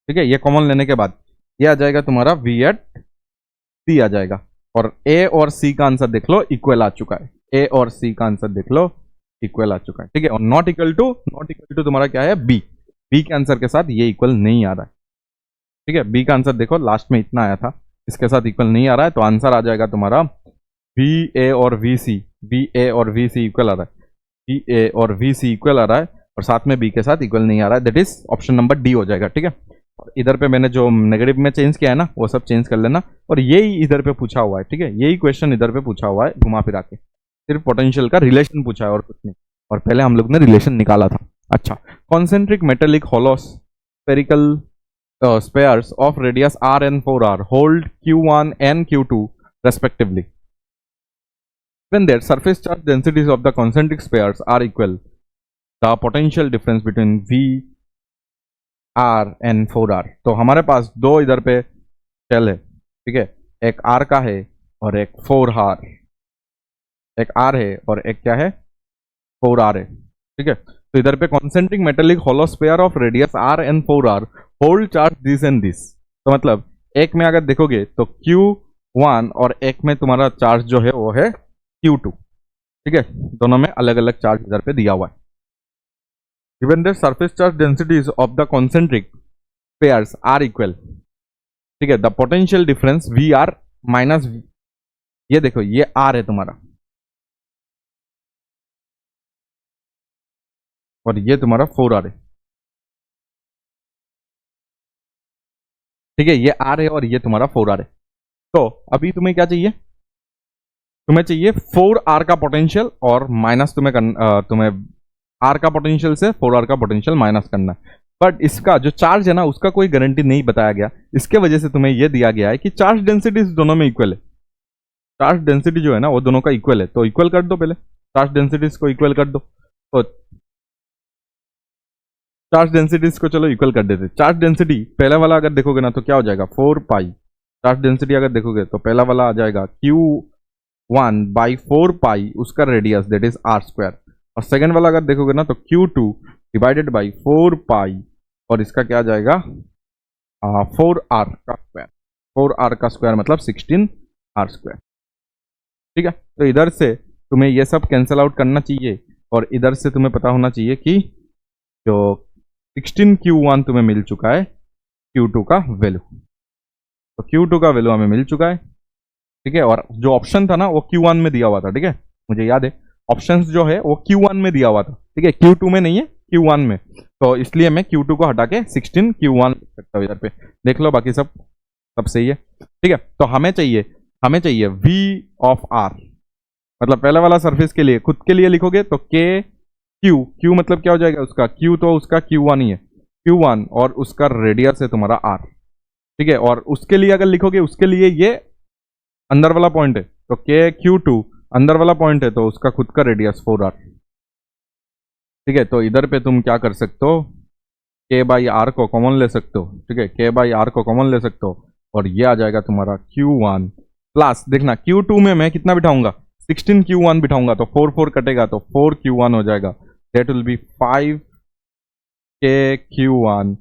ठीक है, ये कॉमन लेने के बाद ये आ जाएगा तुम्हारा वी एट सी आ जाएगा, और ए और सी का आंसर देख लो इक्वल आ चुका है, ए और सी का आंसर देख लो इक्वल आ चुका है। ठीक है, और नॉट इक्वल टू तुम्हारा क्या है, बी, बी के आंसर के साथ ये इक्वल नहीं आ रहा है। ठीक है, बी का आंसर देखो लास्ट में इतना आया था, इसके साथ इक्वल नहीं आ रहा है, तो आंसर आ जाएगा तुम्हारा वी ए और वी सी, वी ए और वी सी इक्वल आ रहा है, वी ए और वी सी इक्वल आ रहा है, और साथ में बी के साथ इक्वल नहीं आ रहा है, that is option number D हो जाएगा। ठीक है, इधर पे मैंने जो नेगेटिव में चेंज किया है ना, वो सब चेंज कर लेना, और यही इधर पे पूछा हुआ है। ठीक है, यही क्वेश्चन इधर पे पूछा हुआ है घुमा फिरा के, सिर्फ पोटेंशियल का रिलेशन पूछा है और कुछ नहीं, और पहले हम लोग ने रिलेशन निकाला था। अच्छा, concentric metallic hollow spherical spheres of radius r and 4r hold q1 and q2 respectively. When their surface charge densities of the concentric spheres are equal, the potential difference between v r and 4r, तो हमारे पास दो इधर पे शेल है। ठीक है, एक r का है और एक 4r, एक r है और एक क्या है 4r है। ठीक है, तो इधर पे concentric metallic hollow sphere of radius r and 4r hold charge this and this, तो मतलब एक में अगर देखोगे तो Q1 और एक में तुम्हारा चार्ज जो है वो है Q2। ठीक है, दोनों में अलग अलग चार्ज इधर पे दिया हुआ है। Given the surface charge densities of the concentric pairs are equal, ठीक है, the potential difference VR minus, ये देखो ये R है तुम्हारा, और ये तुम्हारा 4R है। ठीक है, ये R है और ये तुम्हारा 4R है। तो अभी तुम्हें क्या चाहिए, तुम्हें चाहिए 4R का पोटेंशियल और माइनस तुम्हें R का पोटेंशियल से 4R का पोटेंशियल माइनस करना है। बट इसका जो चार्ज है ना, उसका कोई गारंटी नहीं बताया गया, इसके वजह से तुम्हें यह दिया गया है कि चार्ज डेंसिटी दोनों में इक्वल है। चार्ज डेंसिटी जो है ना वो दोनों का इक्वल है, तो इक्वल कर दो, पहले चार्ज डेंसिटीज को इक्वल कर दो। तो चार्ज डेंसिटीज को चलो इक्वल कर देते। चार्ज डेंसिटी पहला वाला अगर देखोगे ना तो क्या हो जाएगा 4 पाई, चार्ज डेंसिटी अगर देखोगे तो पहला वाला आ जाएगा Q1 बाई 4 पाई, उसका radius that is R square, और सेकेंड वाला अगर देखोगे ना तो Q2 डिवाइडेड बाई 4 पाई, और इसका क्या आ जाएगा 4R का स्क्वायर, 4R का स्क्वायर मतलब 16R स्क्वायर। ठीक है, तो इधर से तुम्हें ये सब कैंसिल आउट करना चाहिए, और इधर से तुम्हें पता होना चाहिए कि जो 16Q1 तुम्हें मिल चुका है Q2 का वैल्यू, तो Q2 का वैल्यू हमें मिल चुका है। ठीक है, और जो ऑप्शन था ना वो Q1 में दिया हुआ था। ठीक है, मुझे याद है ऑप्शंस जो है वो Q1 में दिया हुआ था। ठीक है, Q2 में नहीं है, Q1 में, तो इसलिए मैं Q2 को हटा के 16Q1 लिख सकता हूँ। इधर पे देख लो, बाकी सब सही है। ठीक है, तो हमें चाहिए हमें चाहिए v ऑफ r, मतलब पहले वाला सरफेस के लिए खुद के लिए लिखोगे तो k q, q मतलब क्या हो जाएगा उसका q, तो उसका q1 ही है, q1 और उसका रेडियस है तुम्हारा r। ठीक है, और उसके लिए अगर लिखोगे उसके लिए ये अंदर वाला पॉइंट है तो k q2 अंदर वाला पॉइंट है तो उसका खुद का रेडियस 4r। ठीक है, तो इधर पे तुम क्या कर सकते हो, k बाई आर को कॉमन ले सकते हो। ठीक है, k बाई आर को कॉमन ले सकते हो और ये आ जाएगा तुम्हारा Q1 प्लस, देखना Q2 में मैं कितना बिठाऊंगा, 16 Q1 बिठाऊंगा तो 4 4 कटेगा तो 4 Q1 हो जाएगा, that will be 5 k Q1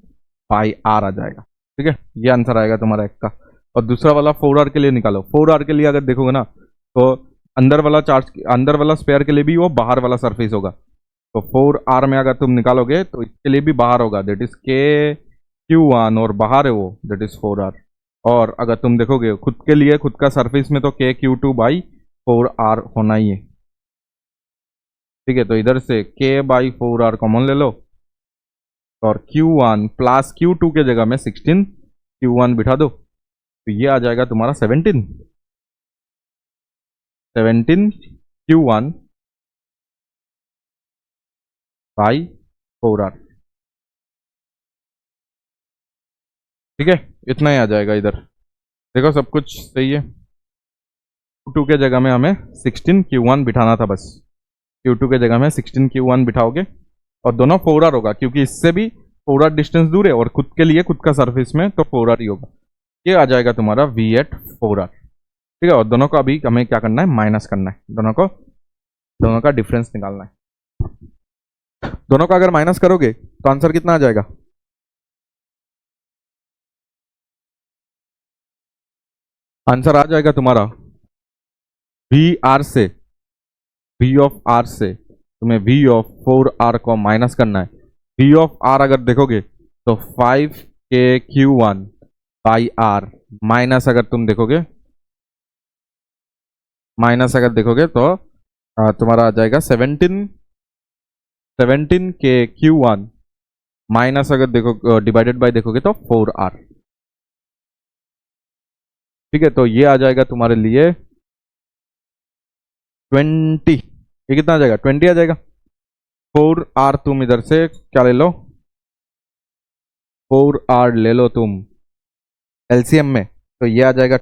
by R आ जाएगा। ठीक है, ये आंसर आएगा तुम्हारा एक का। और दूसरा वाला 4R के लिए निकालो, 4R के लिए अगर देखोगे ना तो अंदर वाला चार्ज, अंदर वाला स्पेयर के लिए भी वो बाहर वाला सरफेस होगा, तो 4R में अगर तुम निकालोगे तो इसके लिए भी बाहर होगा, दैट इज के Q1 और बाहर है वो, दैट इज 4R। और अगर तुम देखोगे खुद के लिए खुद का सरफेस में तो के Q2 बाई 4R होना ही है। ठीक है, तो इधर से के बाई 4R कॉमन ले लो और Q1 प्लस Q2 के जगह में 16 Q1 बिठा दो तो ये आ जाएगा तुम्हारा 17, 17 Q1 बाई 4R। ठीक है, इतना ही आ जाएगा इधर। देखो सब कुछ सही है, Q2 के जगह में हमें 16 Q1 बिठाना था बस, Q2 के जगह में 16 Q1 बिठाओगे और दोनों 4R होगा क्योंकि इससे भी 4R डिस्टेंस दूर है और खुद के लिए खुद का सरफेस में तो 4R ही होगा। ये आ जाएगा तुम्हारा V एट 4R। ठीक है, और दोनों का अभी हमें क्या करना है, माइनस करना है, दोनों का डिफरेंस निकालना है। दोनों का अगर माइनस करोगे तो आंसर कितना आ जाएगा, आंसर आ जाएगा तुम्हारा वी आर से, वी ऑफ आर से तुम्हें वी ऑफ 4R को माइनस करना है। वी ऑफ आर अगर देखोगे तो 5k Q1 by are minus, अगर तुम देखोगे माइनस अगर देखोगे तो तुम्हारा आ जाएगा 17k Q1 माइनस, अगर देखो डिवाइडेड बाय देखोगे तो 4R। ठीक है, तो ये आ जाएगा तुम्हारे लिए 20, ये कितना आ जाएगा 20 आ जाएगा। 4R तुम इधर से क्या ले लो, 4R ले लो तुम एलसीएम में तो ये आ जाएगा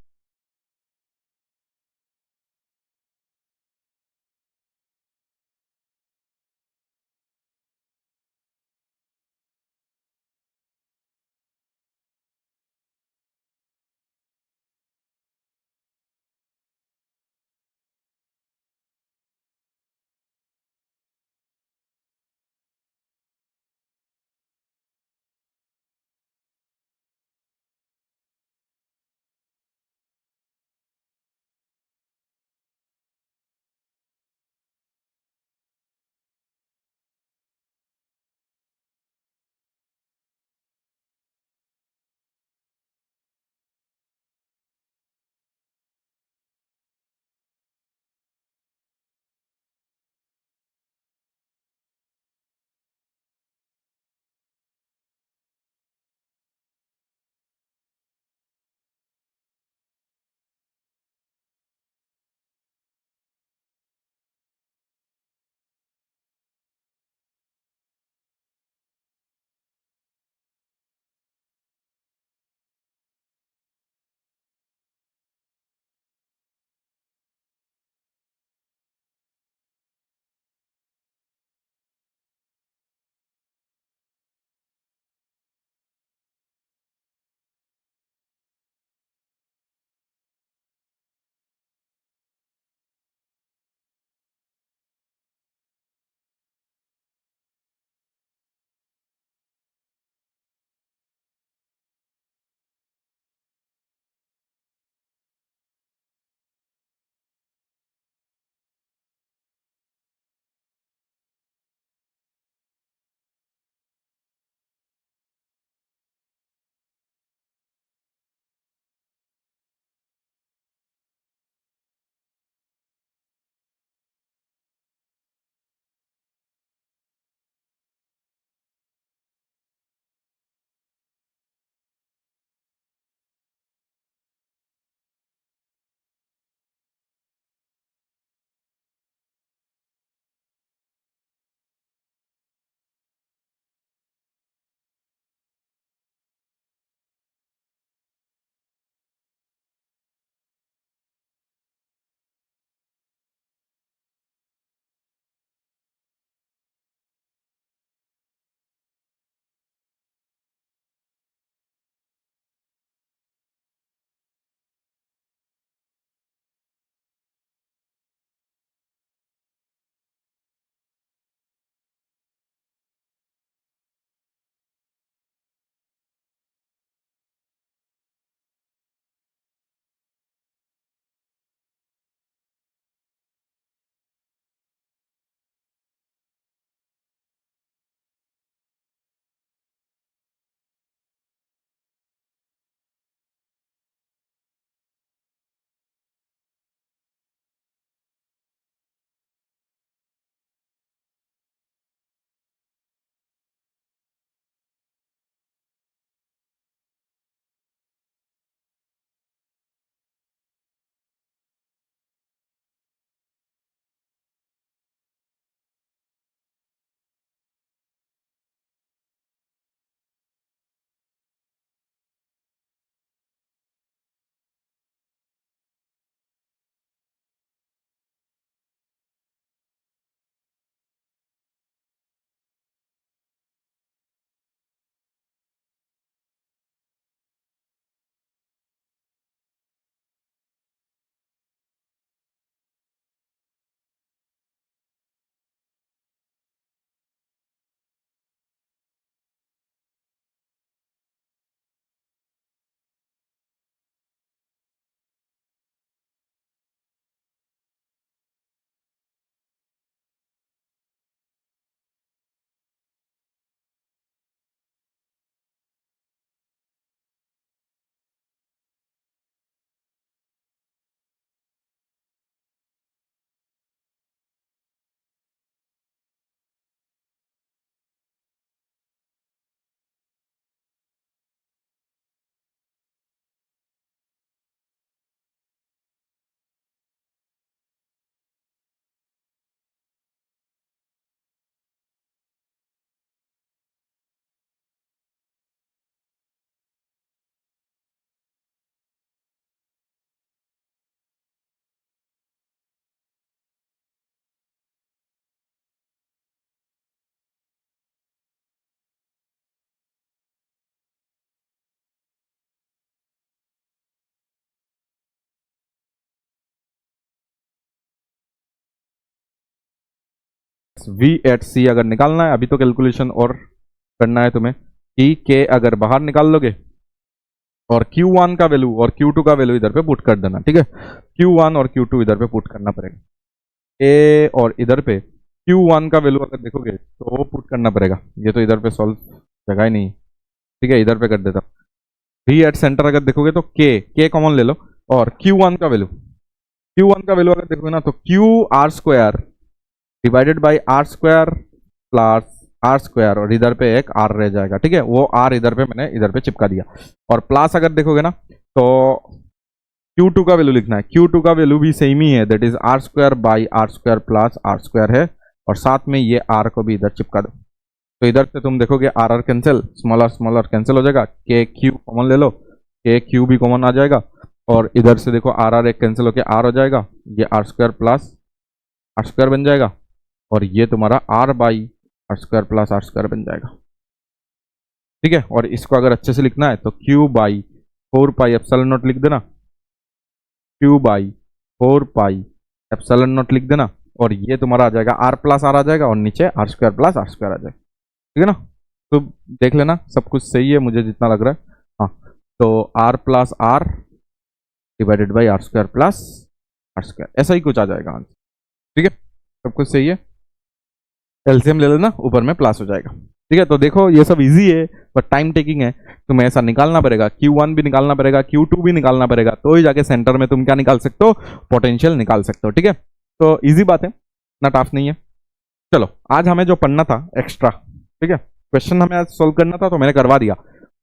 वी एट सी अगर निकालना है, अभी तो कैलकुलेशन और करना है तुम्हें कि के अगर बाहर निकाल लोगे और Q1 का वैल्यू और Q2 का वैल्यू इधर पे पुट कर देना, ठीक है। Q1 और Q2 इधर पे पुट करना पड़ेगा। ए और इधर पे Q1 का वैल्यू अगर देखोगे तो वो पुट करना पड़ेगा, ये तो इधर पे सॉल्व जगह ही नहीं, ठीक है, इधर पे कर देता। वी एट सेंटर अगर देखोगे तो के कॉमन ले लो और Q1 का वैल्यू अगर देखोगे ना तो Q r square divided by r square plus are square और इधर पे एक आर रह जाएगा, ठीक है। वो आर इधर पे मैंने इधर पे चिपका दिया और प्लस अगर देखोगे ना तो Q2 का वैल्यू लिखना है। Q2 का वैल्यू भी सेम ही है, that is r square by r square plus are square है और साथ में ये आर को भी इधर चिपका दो। तो इधर से तुम देखोगे r r cancel, smaller cancel हो जाएगा, के क्यू कॉमन ले लो, के क्यू भी कॉमन आ जाएगा और इधर से देखो आर आर एक कैंसिल होके आर हो जाएगा, ये r square plus are square बन जाएगा और ये तुम्हारा r by r square plus are square बन जाएगा, ठीक है। और इसको अगर अच्छे से लिखना है तो Q by 4 pi epsilon not लिख देना, Q by 4 pi epsilon not लिख देना और ये तुम्हारा आ जाएगा आर प्लस आर आ जाएगा और नीचे R square plus are square आ जाएगा, ठीक है ना। तो देख लेना सब कुछ सही है मुझे जितना लग रहा है। हाँ, तो r plus r divided by r square plus are square, ऐसा ही कुछ आ जाएगा आंसर, ठीक है। सब कुछ सही है, एलसीएम ले लेना, ऊपर में प्लस हो जाएगा, ठीक है। तो देखो ये सब इजी है पर टाइम टेकिंग है, तुम्हें ऐसा निकालना पड़ेगा, Q1 भी निकालना पड़ेगा, Q2 भी निकालना पड़ेगा, तो ही जाके सेंटर में तुम क्या निकाल सकते हो, पोटेंशियल निकाल सकते हो, ठीक है। तो इजी बात है, ना टफ नहीं है। चलो आज हमें जो पढ़ना था एक्स्ट्रा, ठीक है, क्वेश्चन हमें आज सोल्व करना था तो मैंने करवा दिया,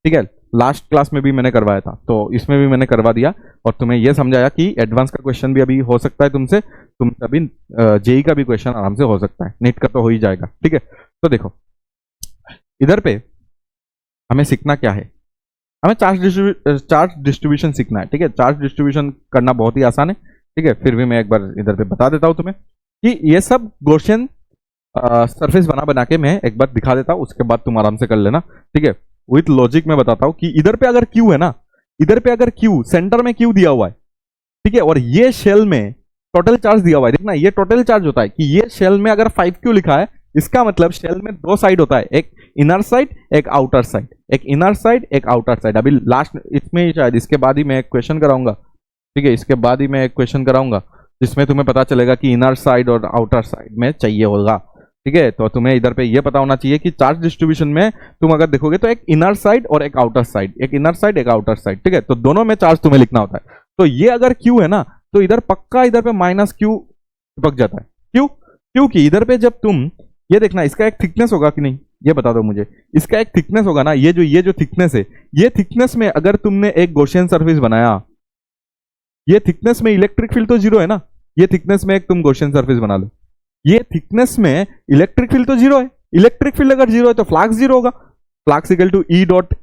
ठीक है। लास्ट क्लास में भी मैंने करवाया था तो इसमें भी मैंने करवा दिया और तुम्हें यह समझाया कि एडवांस का क्वेश्चन भी अभी हो सकता है तुमसे, तुम अभी जेई का भी क्वेश्चन आराम से हो सकता है, नीट का तो हो ही जाएगा, ठीक है। तो देखो इधर पे हमें सीखना क्या है, हमें चार्ज डिस्ट्रीब्यूशन सीखना है, ठीक है। चार्ज डिस्ट्रीब्यूशन करना बहुत ही आसान है, ठीक है। फिर भी मैं एक बार इधर पे बता देता हूं तुम्हें कि ये सब गॉसियन सरफेस बना के मैं एक बार दिखा देता हूं, उसके बाद तुम आराम से कर लेना, ठीक है। विथ लॉजिक में बताता हूं कि इधर पे अगर क्यू है ना, इधर पे अगर क्यू सेंटर में क्यू दिया हुआ है, ठीक है, और ये शेल में टोटल चार्ज दिया हुआ है, देखना ये टोटल चार्ज होता है कि ये शेल में अगर 5Q लिखा है, इसका मतलब शेल में दो साइड होता है, एक इनर साइड एक आउटर साइड, एक इनर साइड एक आउटर साइड। अभी लास्ट इसमें ही शायद इसके बाद ही मैं एक क्वेश्चन कराऊंगा, ठीक है, इसके बाद ही मैं एक क्वेश्चन कराऊंगा जिसमें तुम्हें पता चलेगा कि इनर साइड और आउटर साइड में चाहिए होगा, ठीक है। तो तुम्हें इधर पे ये पता होना चाहिए कि चार्ज डिस्ट्रीब्यूशन में तुम अगर देखोगे तो एक इनर साइड और एक आउटर साइड, एक इनर साइड एक आउटर साइड, ठीक है। तो दोनों में चार्ज तुम्हें लिखना होता है। तो ये अगर क्यू है ना तो इधर पक्का इधर पे माइनस क्यू चिपक जाता है, क्यों, क्योंकि इधर पे जब तुम ये देखना इसका एक थिकनेस होगा कि नहीं, ये बता दो मुझे, इसका एक थिकनेस होगा ना, ये जो थिकनेस है, ये थिकनेस में अगर तुमने एक गॉसियन सरफेस बनाया, ये थिकनेस में इलेक्ट्रिक फील्ड तो जीरो है ना, ये थिकनेस में एक तुम गॉसियन सरफेस बना लो, ये थिकनेस में इलेक्ट्रिक फील्ड तो जीरो है, इलेक्ट्रिक फील्ड अगर जीरो है तो फ्लक्स जीरो होगा, flux equal to E dot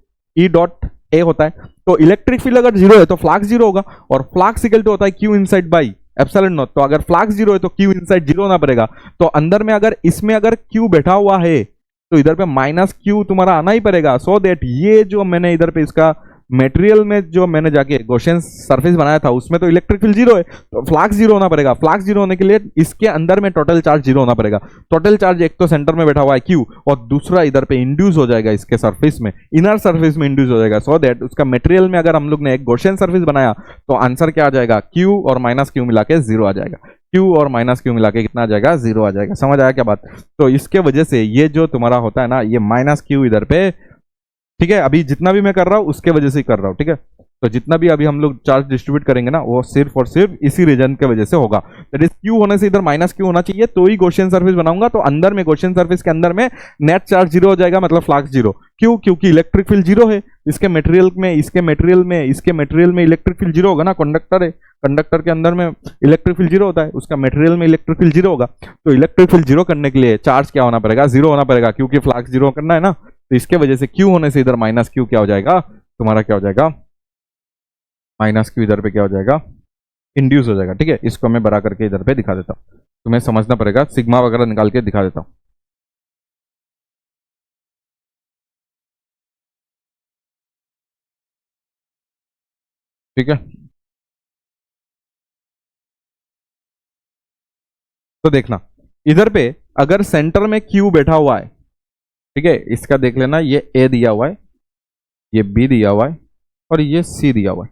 A होता है, तो इलेक्ट्रिक फील्ड अगर जीरो है तो फ्लक्स जीरो होगा और फ्लक्स इक्वल टू होता है Q inside by epsilon nought. तो अगर फ्लक्स जीरो है तो क्यू इनसाइड जीरो होना पड़ेगा, तो अंदर में अगर इसमें अगर क्यू बैठा हुआ है तो इधर पे माइनस क्यू तुम्हारा आना ही पड़ेगा, सो दैट ये जो मैंने इधर पे इसका मटेरियल में जो मैंने जाके गॉसियन सरफेस बनाया था उसमें तो इलेक्ट्रिक फील्ड जीरो है, तो फ्लक्स जीरो होना पड़ेगा। फ्लक्स जीरो होने के लिए इसके अंदर में टोटल चार्ज जीरो होना पड़ेगा। टोटल चार्ज एक तो सेंटर में बैठा हुआ है क्यू और दूसरा इधर पे इंड्यूस हो जाएगा इसके सरफेस में, इनर सरफेस में इंड्यूस हो जाएगा, सो दैट उसका मटेरियल में अगर हम लोग ने एक गॉसियन सरफेस बनाया तो आंसर क्या आ जाएगा, क्यू और माइनस क्यू मिला के जीरो आ जाएगा, क्यू और माइनस क्यू मिला के कितना आ जाएगा, जीरो आ जाएगा। समझ आया क्या बात। तो इसके वजह से ये जो तुम्हारा होता है ना, ये माइनस क्यू इधर पे, ठीक है, अभी जितना भी मैं कर रहा हूं उसके वजह से ही कर रहा हूं, ठीक है। तो जितना भी अभी हम लोग चार्ज डिस्ट्रीब्यूट करेंगे ना वो सिर्फ और सिर्फ इसी रीजन के वजह से होगा, दैट इज क्यू होने से इधर माइनस क्यू होना चाहिए तो ही गॉसियन सरफेस बनाऊंगा, तो अंदर में गॉसियन सरफेस के अंदर में नेट चार्ज जीरो हो जाएगा, मतलब फ्लक्स जीरो, क्यों, क्योंकि इलेक्ट्रिक फील्ड जीरो है इसके मटेरियल में, इसके मटेरियल में इलेक्ट्रिक फील्ड जीरो होगा ना, कंडक्टर है, कंडक्टर के अंदर में इलेक्ट्रिक फील्ड जीरो होता है, उसका मटेरियल में इलेक्ट्रिक फील्ड जीरो होगा, तो इलेक्ट्रिक फील्ड जीरो करने के लिए चार्ज क्या होना पड़ेगा, जीरो होना पड़ेगा, क्योंकि फ्लक्स जीरो करना है ना, तो इसके वजह से क्यू होने से इधर माइनस क्यू क्या हो जाएगा तुम्हारा, क्या हो जाएगा, माइनस क्यू इधर पे क्या हो जाएगा, इंड्यूस हो जाएगा, ठीक है। इसको मैं बड़ा करके इधर पे दिखा देता हूँ, तुम्हें समझना पड़ेगा, सिग्मा वगैरह निकाल के दिखा देता हूँ, ठीक है। तो देखना इधर पे अगर सेंटर में Q बैठा हुआ है, ठीक है, इसका देख लेना, ये A दिया हुआ है, ये B दिया हुआ है और ये C दिया हुआ है,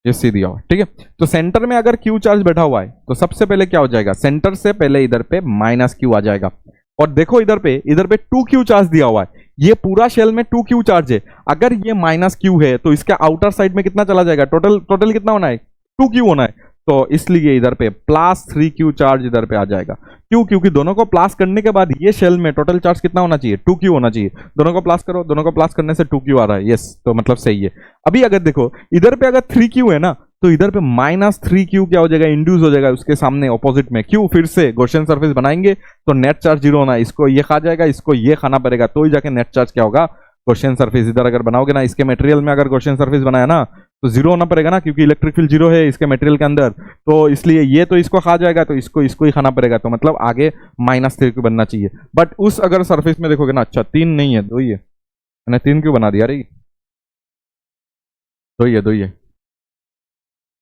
ये C दिया हुआ है, ठीक है। तो सेंटर में अगर Q चार्ज बैठा हुआ है तो सबसे पहले क्या हो जाएगा, सेंटर से पहले इधर पे माइनस Q आ जाएगा। और देखो इधर पे 2Q चार्ज दिया हुआ है, ये पूरा शेल में 2Q चार्ज है। अगर ये माइनस Q है तो इसके आउटर साइड में कितना चला जाएगा, टोटल कितना होना है, 2Q होना है। तो इसलिए इधर पे प्लस 3Q चार्ज इधर पे आ जाएगा। क्यों, क्योंकि दोनों को प्लस करने के बाद ये शेल में टोटल चार्ज कितना होना चाहिए, 2Q होना चाहिए। दोनों को प्लस करो, दोनों को प्लस करने से 2Q आ रहा है, यस, तो मतलब सही है। अभी अगर देखो इधर पे अगर 3Q है ना, तो इधर पे माइनस 3Q क्या हो जाएगा, इंड्यूस हो जाएगा उसके सामने ऑपोजिट में Q। फिर से गॉसियन सरफेस बनाएंगे तो नेट चार्ज जीरो होना है, इसको ये खा जाएगा, इसको ये खाना पड़ेगा, तो ही जाके नेट चार्ज क्या होगा, गॉसियन सरफेस। इधर अगर बनाओगे ना, इसके मटेरियल में अगर गॉसियन सरफेस बनाया ना तो जीरो होना पड़ेगा ना, क्योंकि इलेक्ट्रिक फील्ड जीरो है इसके मटेरियल के अंदर, तो इसलिए ये तो इसको खा जाएगा, तो इसको ही खाना पड़ेगा, तो मतलब आगे माइनस 3Q बनना चाहिए। बट उस अगर सरफेस में देखोगे ना, अच्छा 3 नहीं है 2 ही है, मैंने 3 क्यों बना दिया रे, 2 ही है,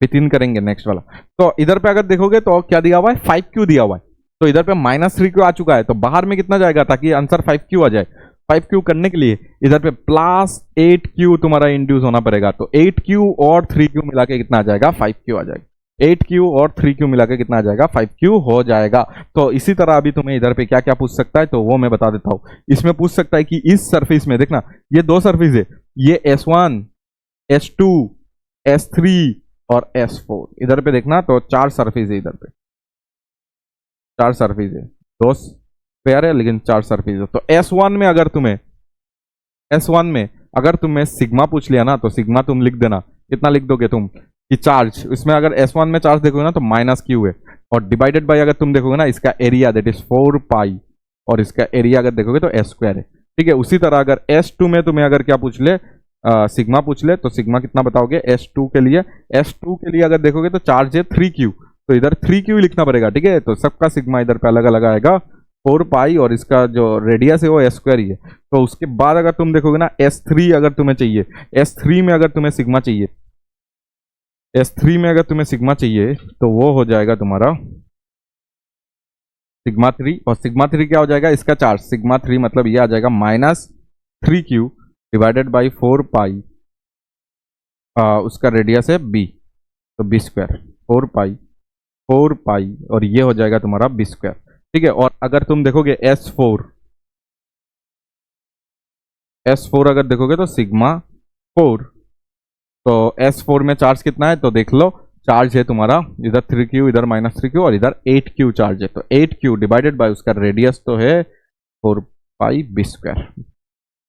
फिर 3 करेंगे नेक्स्ट वाला। तो इधर पे अगर देखोगे तो क्या दिया हुआ है, 5Q दिया हुआ है, तो इधर पे माइनस 3Q आ चुका है, तो बाहर में कितना जाएगा ताकि आंसर 5Q आ जाए। 5Q करने के लिए इधर पे प्लस 8Q तुम्हारा इंड्यूस होना पड़ेगा, तो 8Q और 3Q मिला के कितना आ जाएगा, 5Q आ जाएगा। 8Q और 3Q मिला के कितना आ जाएगा, 5Q हो जाएगा। तो इसी तरह अभी तुम्हें इधर पे क्या क्या पूछ सकता है, तो वो मैं बता देता हूं। इसमें पूछ सकता है कि इस सरफेस में देखना, ये 2 सरफेस है, ये S1, S2, S3 और S4। इधर पे देखना तो 4 सरफेस है, इधर पे 4 सरफेस है, 2 पेयर है लेकिन 4 सरफेस है। तो S1 में अगर तुम्हें सिग्मा पूछ लिया ना, तो सिग्मा तुम लिख देना, कितना लिख दोगे तुम कि चार्ज, इसमें अगर S1 में चार्ज देखोगे ना तो माइनस Q है, और डिवाइडेड बाय अगर तुम देखोगे ना इसका एरिया दैट इज 4 पाई, और इसका एरिया अगर देखोगे तो S स्क्वायर है, ठीक है। उसी तरह अगर S2 में तुम्हें अगर क्या पूछ ले, सिग्मा पूछ ले, तो सिग्मा कितना बताओगे S2 के लिए। S2 के लिए अगर देखोगे तो चार्ज है 3Q, तो इधर 3Q लिखना पड़ेगा, ठीक है। तो सबका सिग्मा इधर पे अलग अलग आएगा, 4 पाई, और इसका जो रेडियस है वो S स्क्वायर ही है। तो उसके बाद अगर तुम देखोगे ना S3 अगर तुम्हें चाहिए, S3 में अगर तुम्हें सिग्मा चाहिए, S3 में अगर तुम्हें सिग्मा चाहिए तो वो हो जाएगा तुम्हारा सिग्मा 3, और सिग्मा 3 क्या हो जाएगा, इसका चार्ज सिग्मा 3 मतलब ये आ जाएगा माइनस 3Q डिवाइडेड बाई 4 पाई, उसका रेडियस है B, तो B स्क्वायर 4 पाई, और ये हो जाएगा तुम्हारा B स्क्वायर, ठीक है। और अगर तुम देखोगे S4 अगर देखोगे तो सिग्मा 4, तो S4 में चार्ज कितना है, तो देख लो चार्ज है तुम्हारा इधर 3Q, इधर माइनस 3Q, और इधर 8Q चार्ज है, तो 8Q डिवाइडेड बाय उसका रेडियस तो है 4 पाई B स्क्वायर,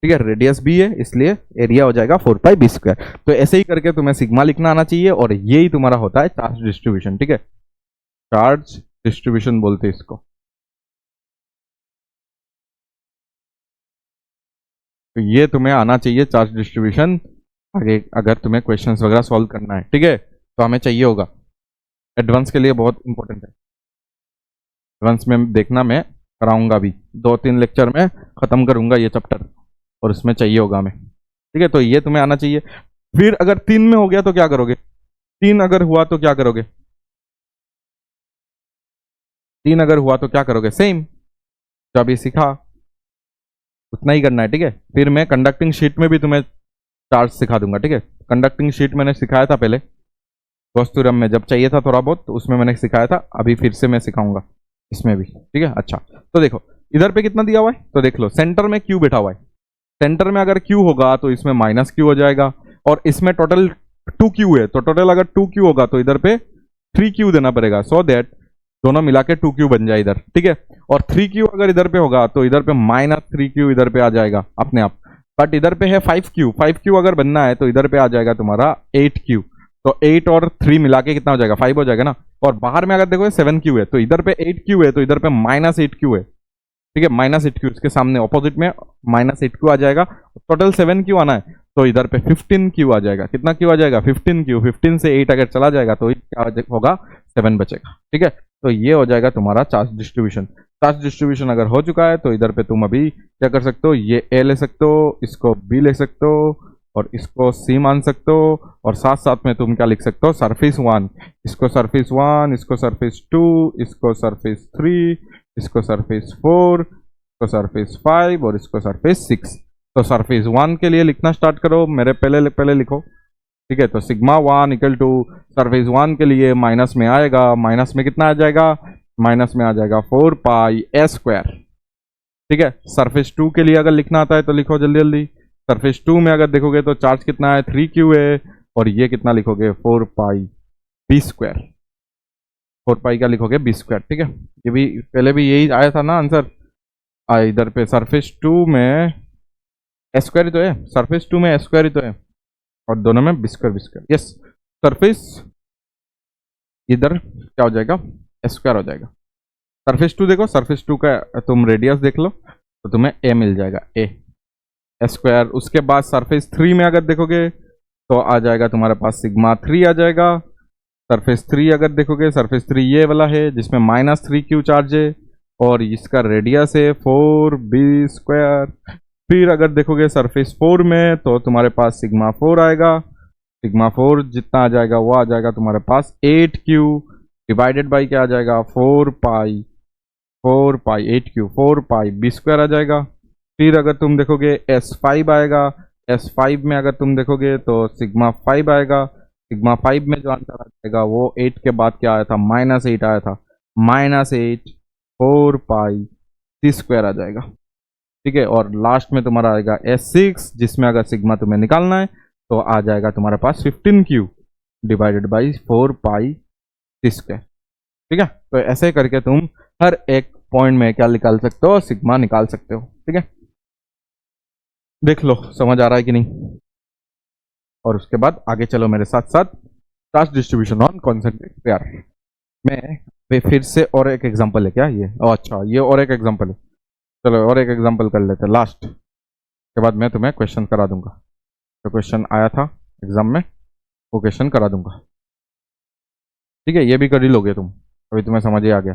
ठीक है। रेडियस भी है इसलिए एरिया हो जाएगा 4 पाई B स्क्वायर। तो ऐसे ही करके तुम्हें सिग्मा लिखना आना चाहिए, और यही तुम्हारा होता है चार्ज डिस्ट्रीब्यूशन, ठीक है। चार्ज डिस्ट्रीब्यूशन बोलते हैं इसको। तो ये तुम्हें आना चाहिए चार्ज डिस्ट्रीब्यूशन, आगे अगर तुम्हें क्वेश्चंस वगैरह सॉल्व करना है, ठीक है, तो हमें चाहिए होगा। एडवांस के लिए बहुत इंपॉर्टेंट है, एडवांस में देखना, मैं कराऊंगा भी 2-3 लेक्चर में खत्म करूंगा ये चैप्टर, और उसमें चाहिए होगा हमें, ठीक है। तो ये तुम्हें आना चाहिए। फिर अगर 3 में हो गया तो क्या करोगे, 3 अगर हुआ तो क्या करोगे, 3 अगर हुआ तो क्या करोगे, सेम जो अभी सीखा उतना ही करना है, ठीक है। फिर मैं कंडक्टिंग शीट में भी तुम्हें चार्ज सिखा दूंगा, ठीक है। कंडक्टिंग शीट मैंने सिखाया था पहले गॉस थ्योरम में, जब चाहिए था थोड़ा बहुत, तो उसमें मैंने सिखाया था, अभी फिर से मैं सिखाऊंगा इसमें भी, ठीक है। अच्छा, तो देखो इधर पे कितना दिया हुआ है, तो देख लो सेंटर में Q बैठा हुआ है, सेंटर में अगर Q होगा तो इसमें माइनस Q हो जाएगा, और इसमें टोटल 2Q है, तो टोटल अगर 2Q होगा तो इधर पे 3Q देना पड़ेगा, सो दैट दोनों मिला के 2Q बन जाए इधर, ठीक है। और 3Q अगर इधर पे होगा तो इधर पे माइनस 3Q इधर पे आ जाएगा अपने आप, बट इधर पे है 5Q अगर बनना है तो इधर पे आ जाएगा तुम्हारा 8Q, तो 8 और 3 मिला के कितना हो जाएगा, 5 हो जाएगा ना। और बाहर में अगर देखो 7Q है, तो इधर पे 8Q है, तो इधर पे माइनस 8Q है, ठीक है। माइनस 8Q इसके सामने ऑपोजिट में माइनस 8Q आ जाएगा, टोटल 7Q आना है, तो इधर पे 15Q आ जाएगा। कितना Q आ जाएगा, 15Q। 15 से 8 अगर चला जाएगा तो क्या होगा, 7 बचेगा, ठीक है। तो ये हो जाएगा तुम्हारा चार्ज डिस्ट्रीब्यूशन। चार्ज डिस्ट्रीब्यूशन अगर हो चुका है तो इधर पे तुम अभी क्या कर सकते हो, ये A ले सकते हो, इसको B ले सकते हो, और इसको सी मान सकते हो, और साथ साथ में तुम क्या लिख सकते हो, सरफेस 1, इसको सरफेस 1, इसको सरफेस 2, इसको सरफेस 3, इसको सरफेस 4, इसको सरफेस 5 और इसको सरफेस 6। तो सरफेस 1 के लिए लिखना स्टार्ट करो, मेरे पहले पहले लिखो। ठीक है, तो सिग्मा 1 इक्वल टू सरफेस 1 के लिए माइनस में आएगा, माइनस में कितना आ जाएगा, माइनस में आ जाएगा 4 पाई एस स्क्वायर। ठीक है, सरफेस 2 के लिए अगर लिखना आता है तो लिखो जल्दी जल्दी। सरफेस 2 में अगर देखोगे तो चार्ज कितना है, 3Q है, और ये कितना लिखोगे, 4 पाई बी स्क्वायर। 4 पाई का लिखोगे बी स्क्वायर। ठीक है, ये भी पहले भी यही आया था ना आंसर। इधर पे सरफेस 2 में एस स्क्वायर ही तो है, सरफेस 2 में एस स्क्वायर ही तो है, और दोनों में B square B square. Yes, surface इधर क्या हो जाएगा, एस स्क्वायर हो जाएगा। सरफेस 2 देखो, सरफेस 2 का तुम रेडियस देख लो तो तुम्हें ए मिल जाएगा, ए एस स्क्वायर। उसके बाद सरफेस 3 में अगर देखोगे तो आ जाएगा तुम्हारे पास सिग्मा 3 आ जाएगा। सरफेस 3 अगर देखोगे, सरफेस 3 ये वाला है जिसमें -3Q चार्ज है, और इसका रेडियस है 4b स्क्वायर। फिर अगर देखोगे सरफेस 4 में तो तुम्हारे पास सिग्मा 4 आएगा। सिग्मा 4 जितना आ जाएगा वो आ जाएगा तुम्हारे पास 8Q डिवाइडेड बाई क्या आ जाएगा, 4 पाई 8Q 4 पाई बी स्क्वायर आ जाएगा। फिर अगर तुम देखोगे S5 आएगा, S5 में अगर तुम देखोगे तो सिग्मा 5 आएगा। सिग्मा 5 में जो आंसर आ जाएगा वो 8 के बाद क्या आया था, -8 आया था, -8 4 पाई सी स्क्वायर आ जाएगा। ठीक है, और लास्ट में तुम्हारा आएगा S6 जिसमें अगर सिग्मा तुम्हें निकालना है तो आ जाएगा तुम्हारे पास 15Q divided by 4 pi C square. ठीक है, तो ऐसे करके तुम हर एक पॉइंट में क्या निकाल सकते हो, सिग्मा निकाल सकते हो। ठीक है, देख लो समझ आ रहा है कि नहीं। और उसके बाद आगे चलो मेरे साथ साथ, charge distribution on concentric pair में फिर से और एक एग्जांपल है क्या ये, अच्छा ये और एक एग्जांपल है। चलो और एक एग्जांपल कर लेते हैं लास्ट, के बाद मैं तुम्हें क्वेश्चन करा दूंगा। जो क्वेश्चन आया था एग्जाम में वो क्वेश्चन करा दूंगा। ठीक है, ये भी कर ही लोगे तुम, अभी तुम्हें समझ ही आ गया।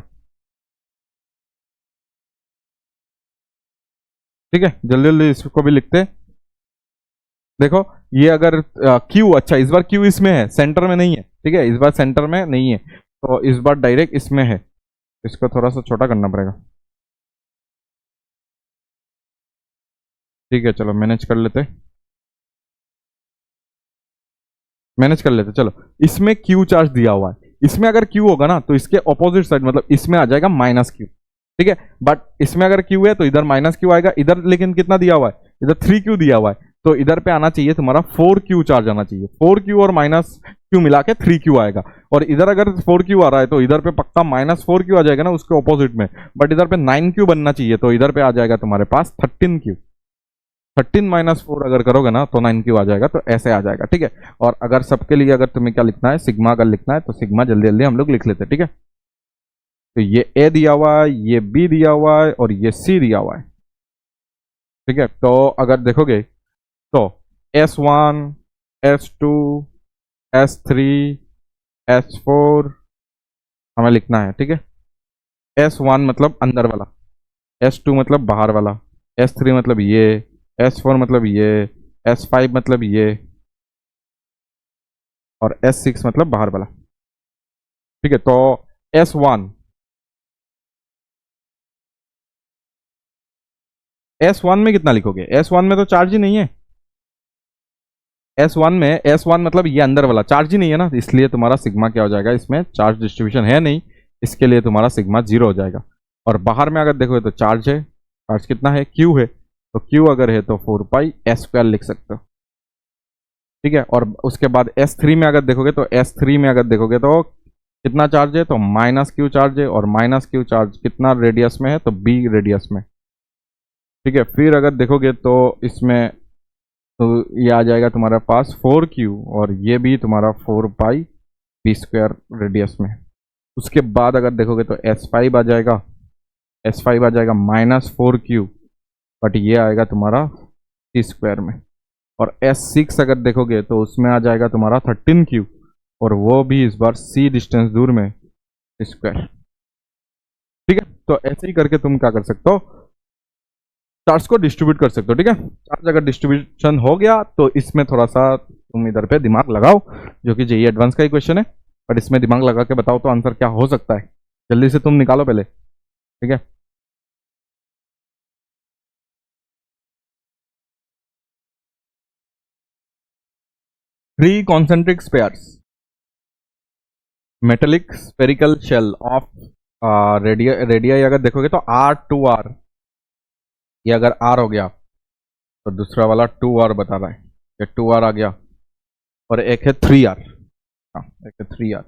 ठीक है, जल्दी जल्दी इसको भी लिखते। देखो ये अगर Q, अच्छा इस बार Q इसमें है, सेंटर में नहीं है। ठीक है, इस बार सेंटर में नहीं है, तो इस बार डायरेक्ट इसमें है। इसको थोड़ा सा छोटा करना पड़ेगा। ठीक है, चलो मैनेज कर लेते, मैनेज कर लेते। चलो इसमें Q चार्ज दिया हुआ है, इसमें अगर Q होगा ना तो इसके ऑपोजिट साइड मतलब इसमें आ जाएगा -Q। ठीक है, बट इसमें अगर Q है तो इधर -Q आएगा, इधर लेकिन कितना दिया हुआ है, इधर 3Q दिया हुआ है, तो इधर पे आना चाहिए तुम्हारा 4Q चार्ज आना चाहिए। 4Q और -Q मिला के 3Q आएगा, और इधर अगर 4Q आ रहा है तो इधर पे पक्का -4Q आ जाएगा ना उसके ऑपोजिट में, बट इधर पे 9Q बनना चाहिए, तो इधर पे आ जाएगा तुम्हारे पास 13Q। 13 - 4 अगर करोगे ना तो 9Q आ जाएगा, तो ऐसे आ जाएगा। ठीक है, और अगर सबके लिए अगर तुम्हें क्या लिखना है, सिग्मा अगर लिखना है तो सिग्मा जल्दी जल्दी हम लोग लिख लेते हैं। ठीक है, तो ये ए दिया हुआ है, ये बी दिया हुआ है, और ये सी दिया हुआ है। ठीक है, तो अगर देखोगे तो S1 S2 S3 S4 हमें लिखना है। ठीक है, S1 मतलब अंदर वाला, S2 मतलब बाहर वाला, S3 मतलब ये, S4 मतलब ये, S5 मतलब ये, और S6 मतलब बाहर वाला। ठीक है, तो S1 S1 में कितना लिखोगे, S1 में तो चार्ज ही नहीं है। S1 में S1 मतलब ये अंदर वाला चार्ज ही नहीं है ना, इसलिए तुम्हारा सिग्मा क्या हो जाएगा, इसमें चार्ज डिस्ट्रीब्यूशन है नहीं, इसके लिए तुम्हारा सिग्मा 0 हो जाएगा। और बाहर में अगर देखोगे तो चार्ज है, चार्ज कितना है, Q है, तो Q अगर है तो 4 पाई एस स्क्वायर लिख सकते हो। ठीक है, और उसके बाद S3 में अगर देखोगे तो S3 में अगर देखोगे तो कितना चार्ज है, तो -Q चार्ज है, और -Q चार्ज कितना रेडियस में है, तो B रेडियस में। ठीक है, फिर अगर देखोगे तो इसमें तो ये आ जाएगा तुम्हारे पास 4Q, और ये भी तुम्हारा 4 पाई बी स्क्वायर रेडियस में। उसके बाद अगर देखोगे तो S5 आ जाएगा, S5 आ जाएगा -4Q, बट ये आएगा तुम्हारा सी स्क्वायर में। और S6 अगर देखोगे तो उसमें आ जाएगा तुम्हारा 13Q, और वो भी इस बार C डिस्टेंस दूर में स्क्वायर। ठीक है, तो ऐसे ही करके तुम क्या कर सकते हो, चार्ज को डिस्ट्रीब्यूट कर सकते हो, ठीक है। चार्ज अगर डिस्ट्रीब्यूशन हो गया तो इसमें थोड़ा सा तुम इधर पे दिमाग लगाओ, जो कि जेईई एडवांस का ही क्वेश्चन है, बट इसमें दिमाग लगा के बताओ तो आंसर क्या हो सकता है, जल्दी से तुम निकालो पहले, ठीक है। Three concentric spheres metallic spherical shell of radii अगर देखोगे तो R2R, ये अगर R हो गया तो दूसरा वाला 2R बता रहा है, ये 2R आ गया, और एक है 3R, हाँ एक है 3R,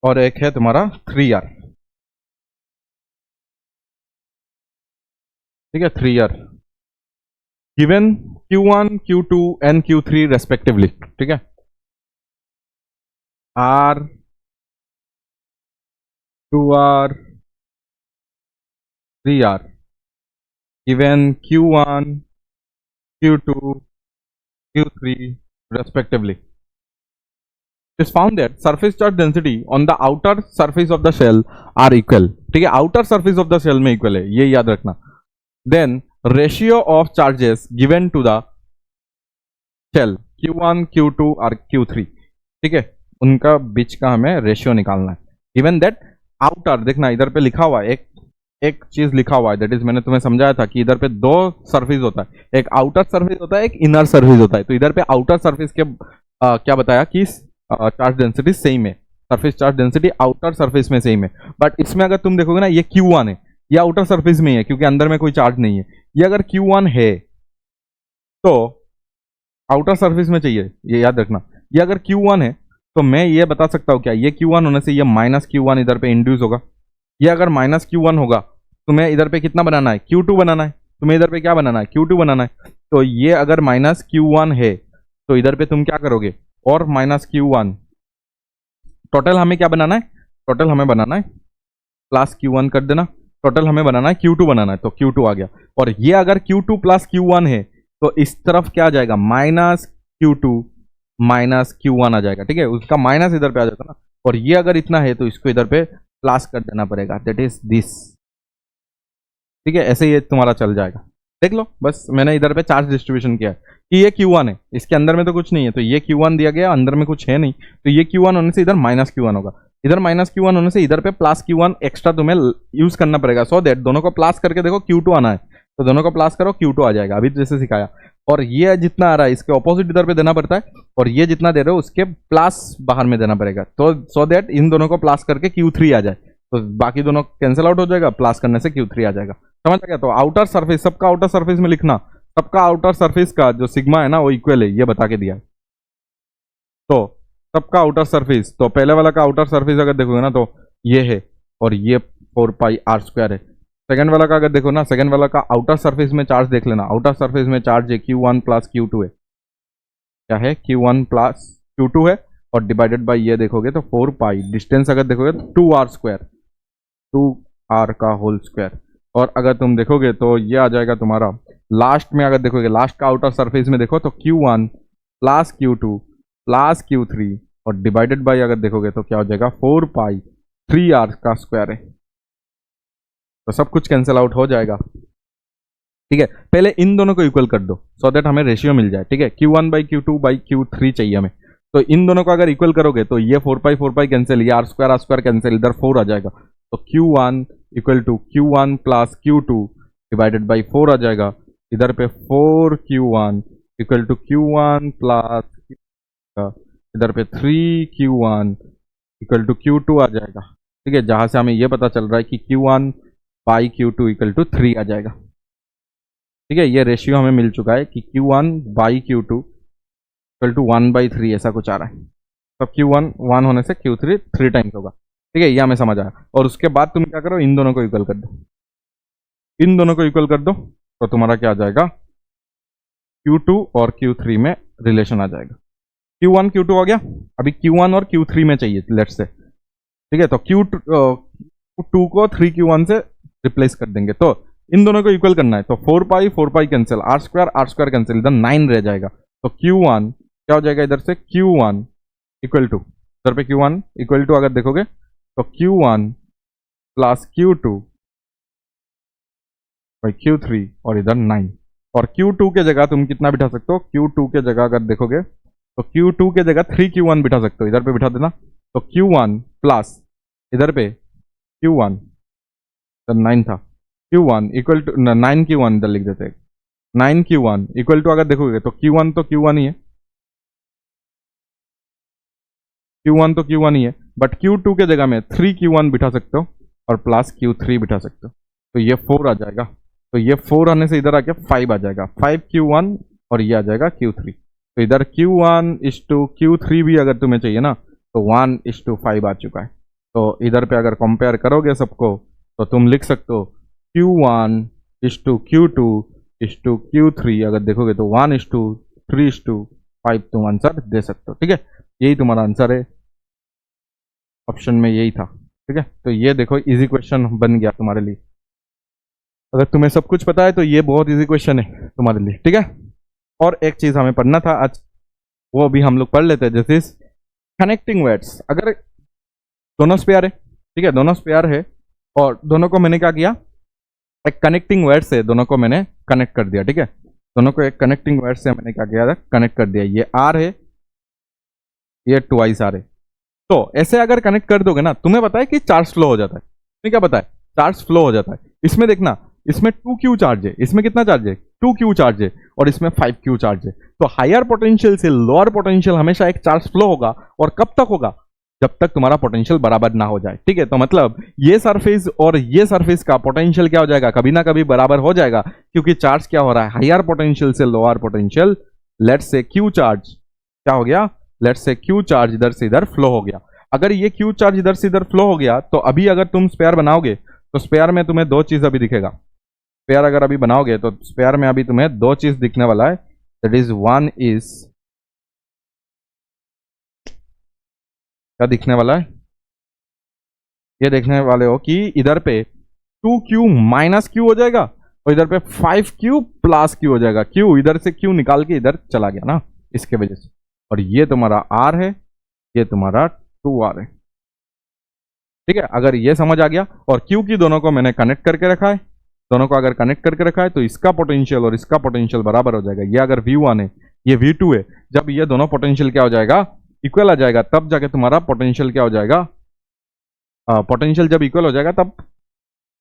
और एक है तुम्हारा 3R, ठीक है 3R, given Q1 Q2 and Q3 respectively, ठीक है। R 2R 3R given Q1 Q2 Q3 respectively. It is found that surface charge density on the outer surface of the shell are equal, ठीक है, outer surface of the shell में equal है, ये याद रखना। Then ratio of charges given to the shell Q1 Q2 और Q3, ठीक है, उनका बीच का हमें रेशियो निकालना है। गिवन दैट आउटर, देखना इधर पे लिखा हुआ है, एक चीज लिखा हुआ है, दैट इज मैंने तुम्हें समझाया था कि इधर पे दो सरफेस होता है, एक आउटर सरफेस होता है, एक इनर सरफेस होता है। तो इधर पे आउटर सरफेस के क्या बताया कि चार्ज डेंसिटी सेम है, surface charge density outer surface में सेम है, बट इसमें अगर तुम देखोगे ना, ये Q1 है, ये आउटर सरफेस में ही है क्योंकि अंदर में कोई चार्ज नहीं है। ये अगर Q1 है तो आउटर सरफेस में चाहिए, ये याद रखना। ये अगर Q1 है तो मैं ये बता सकता हूँ क्या, ये Q1 होने से ये माइनस Q1 इधर पे इंड्यूस होगा। ये अगर माइनस Q1 होगा तुम्हें इधर पे कितना बनाना है, Q2 बनाना है, तुम्हें इधर पे क्या बनाना है, Q2 बनाना है। तो ये अगर माइनस Q1 है तो इधर पे तुम क्या करोगे, और माइनस Q1, टोटल हमें क्या बनाना है, टोटल हमें बनाना है प्लस Q1 कर देना, टोटल हमें बनाना है Q2 बनाना है, तो Q2 आ गया। और ये अगर Q2 प्लस Q1 है तो इस तरफ क्या आ जाएगा, माइनस Q2 माइनस Q1 आ जाएगा, ठीक है, उसका माइनस इधर पे आ जाता ना। और ये अगर इतना है तो इसको इधर पे प्लस कर देना पड़ेगा, दैट इज दिस, ठीक है। ऐसे ये तुम्हारा चल जाएगा, देख लो, बस मैंने इधर पे चार्ज डिस्ट्रीब्यूशन किया है कि ये Q1 है, इसके अंदर में तो कुछ नहीं है, तो ये Q1 दिया गया, अंदर में कुछ है नहीं, तो ये Q1 होने से इधर माइनस Q1 होगा, इधर माइनस Q1 होने से इधर पे प्लस Q1 एक्स्ट्रा तुम्हें यूज करना पड़ेगा, सो दैट दोनों को प्लस करके देखो Q2 आना है, तो दोनों को प्लस करो Q2 आ जाएगा, अभी जैसे सिखाया। और ये जितना आ रहा है इसके ऑपोजिट इधर पे देना पड़ता है, और ये जितना दे रहे हो उसके प्लस बाहर में देना पड़ेगा, तो सो दैट इन दोनों को प्लस करके Q3 आ जाए, तो बाकी दोनों कैंसिल आउट हो जाएगा, प्लस करने से Q3 आ जाएगा, समझ आ गया। तो आउटर सरफेस, सबका आउटर सरफेस में लिखना, सबका आउटर सरफेस का जो सिग्मा है ना वो इक्वल है, ये बता के दिया है। तो सबका आउटर सरफेस, तो पहले वाला का आउटर सरफेस अगर देखोगे ना तो ये है, और ये 4πr² है। सेकंड वाला का अगर देखो ना, सेकंड वाला का आउटर सरफेस में चार्ज देख लेना, आउटर सरफेस में चार्ज है Q1 प्लस Q2 है, क्या है, Q1 प्लस Q2 है, और डिवाइडेड बाय ये देखोगे तो 4π, डिस्टेंस अगर देखोगे तो 2r², 2r का होल स्क्वायर। और अगर तुम देखोगे तो ये आ जाएगा तुम्हारा, लास्ट में अगर देखोगे, लास्ट का आउटर सरफेस में देखो तो Q1 plus Q2 plus Q3, और डिवाइडेड बाय अगर देखोगे तो क्या हो जाएगा, 4π 3r का स्क्वायर है, तो सब कुछ कैंसिल आउट हो जाएगा, ठीक है। पहले इन दोनों को इक्वल कर दो सो दैट हमें रेशियो मिल जाए, ठीक है। Q1 by Q2 by Q3 चाहिए हमें, तो इन दोनों को अगर इक्वल करोगे तो ये 4π कैंसिल, ये r² कैंसिल, इधर 4 आ जाएगा, तो Q1 equal to Q1 plus Q2 divided by 4 आ जाएगा, इधर पे 4Q1 equal to Q1 plus, इधर पे 3Q1 इक्वल टू Q2 आ जाएगा, ठीक है, जहां से हमें ये पता चल रहा है कि Q1 by Q2 equal to 3 आ जाएगा, ठीक है। ये रेशियो हमें मिल चुका है कि Q1 by Q2 equal to 1/3 ऐसा कुछ आ रहा है, तब Q1 1 होने से Q3 3 टाइम्स होगा, ठीक है, ये हमें समझ आया। और उसके बाद तुम क्या करो, इन दोनों को इक्वल कर दो, इन दोनों को इक्वल कर दो, तो तुम्हारा क्या आ जाएगा, Q2 और Q3 में रिलेशन आ जाएगा। Q1 Q2 हो गया, अभी Q1 और Q3 में चाहिए लेट्स से, ठीक है, तो Q2 को 3Q1 से रिप्लेस कर देंगे, तो इन दोनों को इक्वल करना है, तो 4π कैंसिल, r² कैंसिल, इधर 9 रह जाएगा, तो Q1 क्या हो जाएगा, इधर से Q1 इक्वल टू, इधर पे Q1 इक्वल टू अगर देखोगे तो Q1 plus Q2 by Q3 और इधर 9। और Q2 के जगह तुम कितना बिठा सकते हो? Q2 के जगह अगर देखोगे तो Q2 के जगह 3Q1 बिठा सकते हो, इधर पे बिठा देना। तो Q1 प्लस इधर पे Q1 तो 9 था, Q1 इक्वल टू 9Q1 इधर लिख देते हैं। 9Q1 इक्वल टू अगर देखोगे तो Q1 तो Q1 ही है, Q1 तो Q1 ही है, बट Q2 के जगह में 3Q1 बिठा सकते हो और प्लस Q3 बिठा सकते हो। तो ये 4 आ जाएगा। तो ये 4 आने से इधर आके 5 आ जाएगा, 5Q1 और ये आ जाएगा Q3। तो इधर Q1 इज टू Q3 भी अगर तुम्हें चाहिए ना तो 1:5 आ चुका है। तो इधर पे अगर कंपेयर करोगे सबको तो तुम लिख सकते हो Q1 is to Q2 is to Q3, अगर देखोगे तो 1:3:5 तुम आंसर दे सकते हो। ठीक है, यही तुम्हारा आंसर है, ऑप्शन में यही था। ठीक है, तो ये देखो इजी क्वेश्चन बन गया तुम्हारे लिए। अगर तुम्हें सब कुछ पता है तो ये बहुत इजी क्वेश्चन है तुम्हारे लिए। ठीक है, और एक चीज हमें पढ़ना था आज, वो भी हम लोग पढ़ लेते हैं, जैसे कनेक्टिंग वर्ड्स। अगर दोनों स्पेयर है, ठीक है, दोनों स्पेयर है और दोनों को मैंने क्या किया, एक कनेक्टिंग वर्ड से दोनों को मैंने कनेक्ट कर दिया। ठीक है, दोनों को एक कनेक्टिंग वर्ड से मैंने क्या किया था, कनेक्ट कर दिया। ये आर है, ये ट्वाइस आर है। तो ऐसे अगर कनेक्ट कर दोगे ना, तुम्हें पता है कि चार्ज फ्लो हो जाता है। तुम्हें क्या पता है? चार्ज फ्लो हो जाता है। इसमें देखना, इसमें 2Q चार्ज है, इसमें कितना चार्ज है? 2Q चार्ज है, और इसमें 5Q चार्ज है। तो हायर पोटेंशियल से लोअर पोटेंशियल हमेशा एक चार्ज फ्लो होगा, और कब तक होगा? जब तक तुम्हारा पोटेंशियल बराबर ना हो जाए। ठीक है, तो मतलब ये सरफेस और ये सरफेस का पोटेंशियल क्या हो जाएगा, कभी ना कभी बराबर हो जाएगा, क्योंकि चार्ज क्या हो रहा है, हायर पोटेंशियल से lower potential. Let's say Q charge क्या हो गया, लेट्स से Q चार्ज इधर से इधर फ्लो हो गया। अगर ये Q चार्ज इधर से इधर फ्लो हो गया तो अभी अगर तुम स्पेयर बनाओगे तो स्पेयर में तुम्हें दो चीज अभी दिखेगा। स्पेयर अगर अभी बनाओगे तो स्पेयर में अभी तुम्हें दो चीज दिखने वाला है, दैट इज वन इज, क्या दिखने वाला है, ये देखने वाले हो कि इधर पे 2Q माइनस Q हो जाएगा और इधर पे 5Q प्लस Q हो जाएगा। Q इधर से Q निकाल के इधर चला गया ना, इसके वजह से। और ये तुम्हारा R है, ये तुम्हारा 2R है। ठीक है, अगर ये समझ आ गया, और Q की दोनों को मैंने कनेक्ट करके रखा है, दोनों को अगर कनेक्ट करके रखा है तो इसका पोटेंशियल और इसका पोटेंशियल बराबर हो जाएगा। ये अगर V1 है, ये V2 है, जब ये दोनों पोटेंशियल क्या हो जाएगा, इक्वल आ जाएगा, तब जाके तुम्हारा पोटेंशियल क्या हो जाएगा, पोटेंशियल जब इक्वल हो जाएगा तब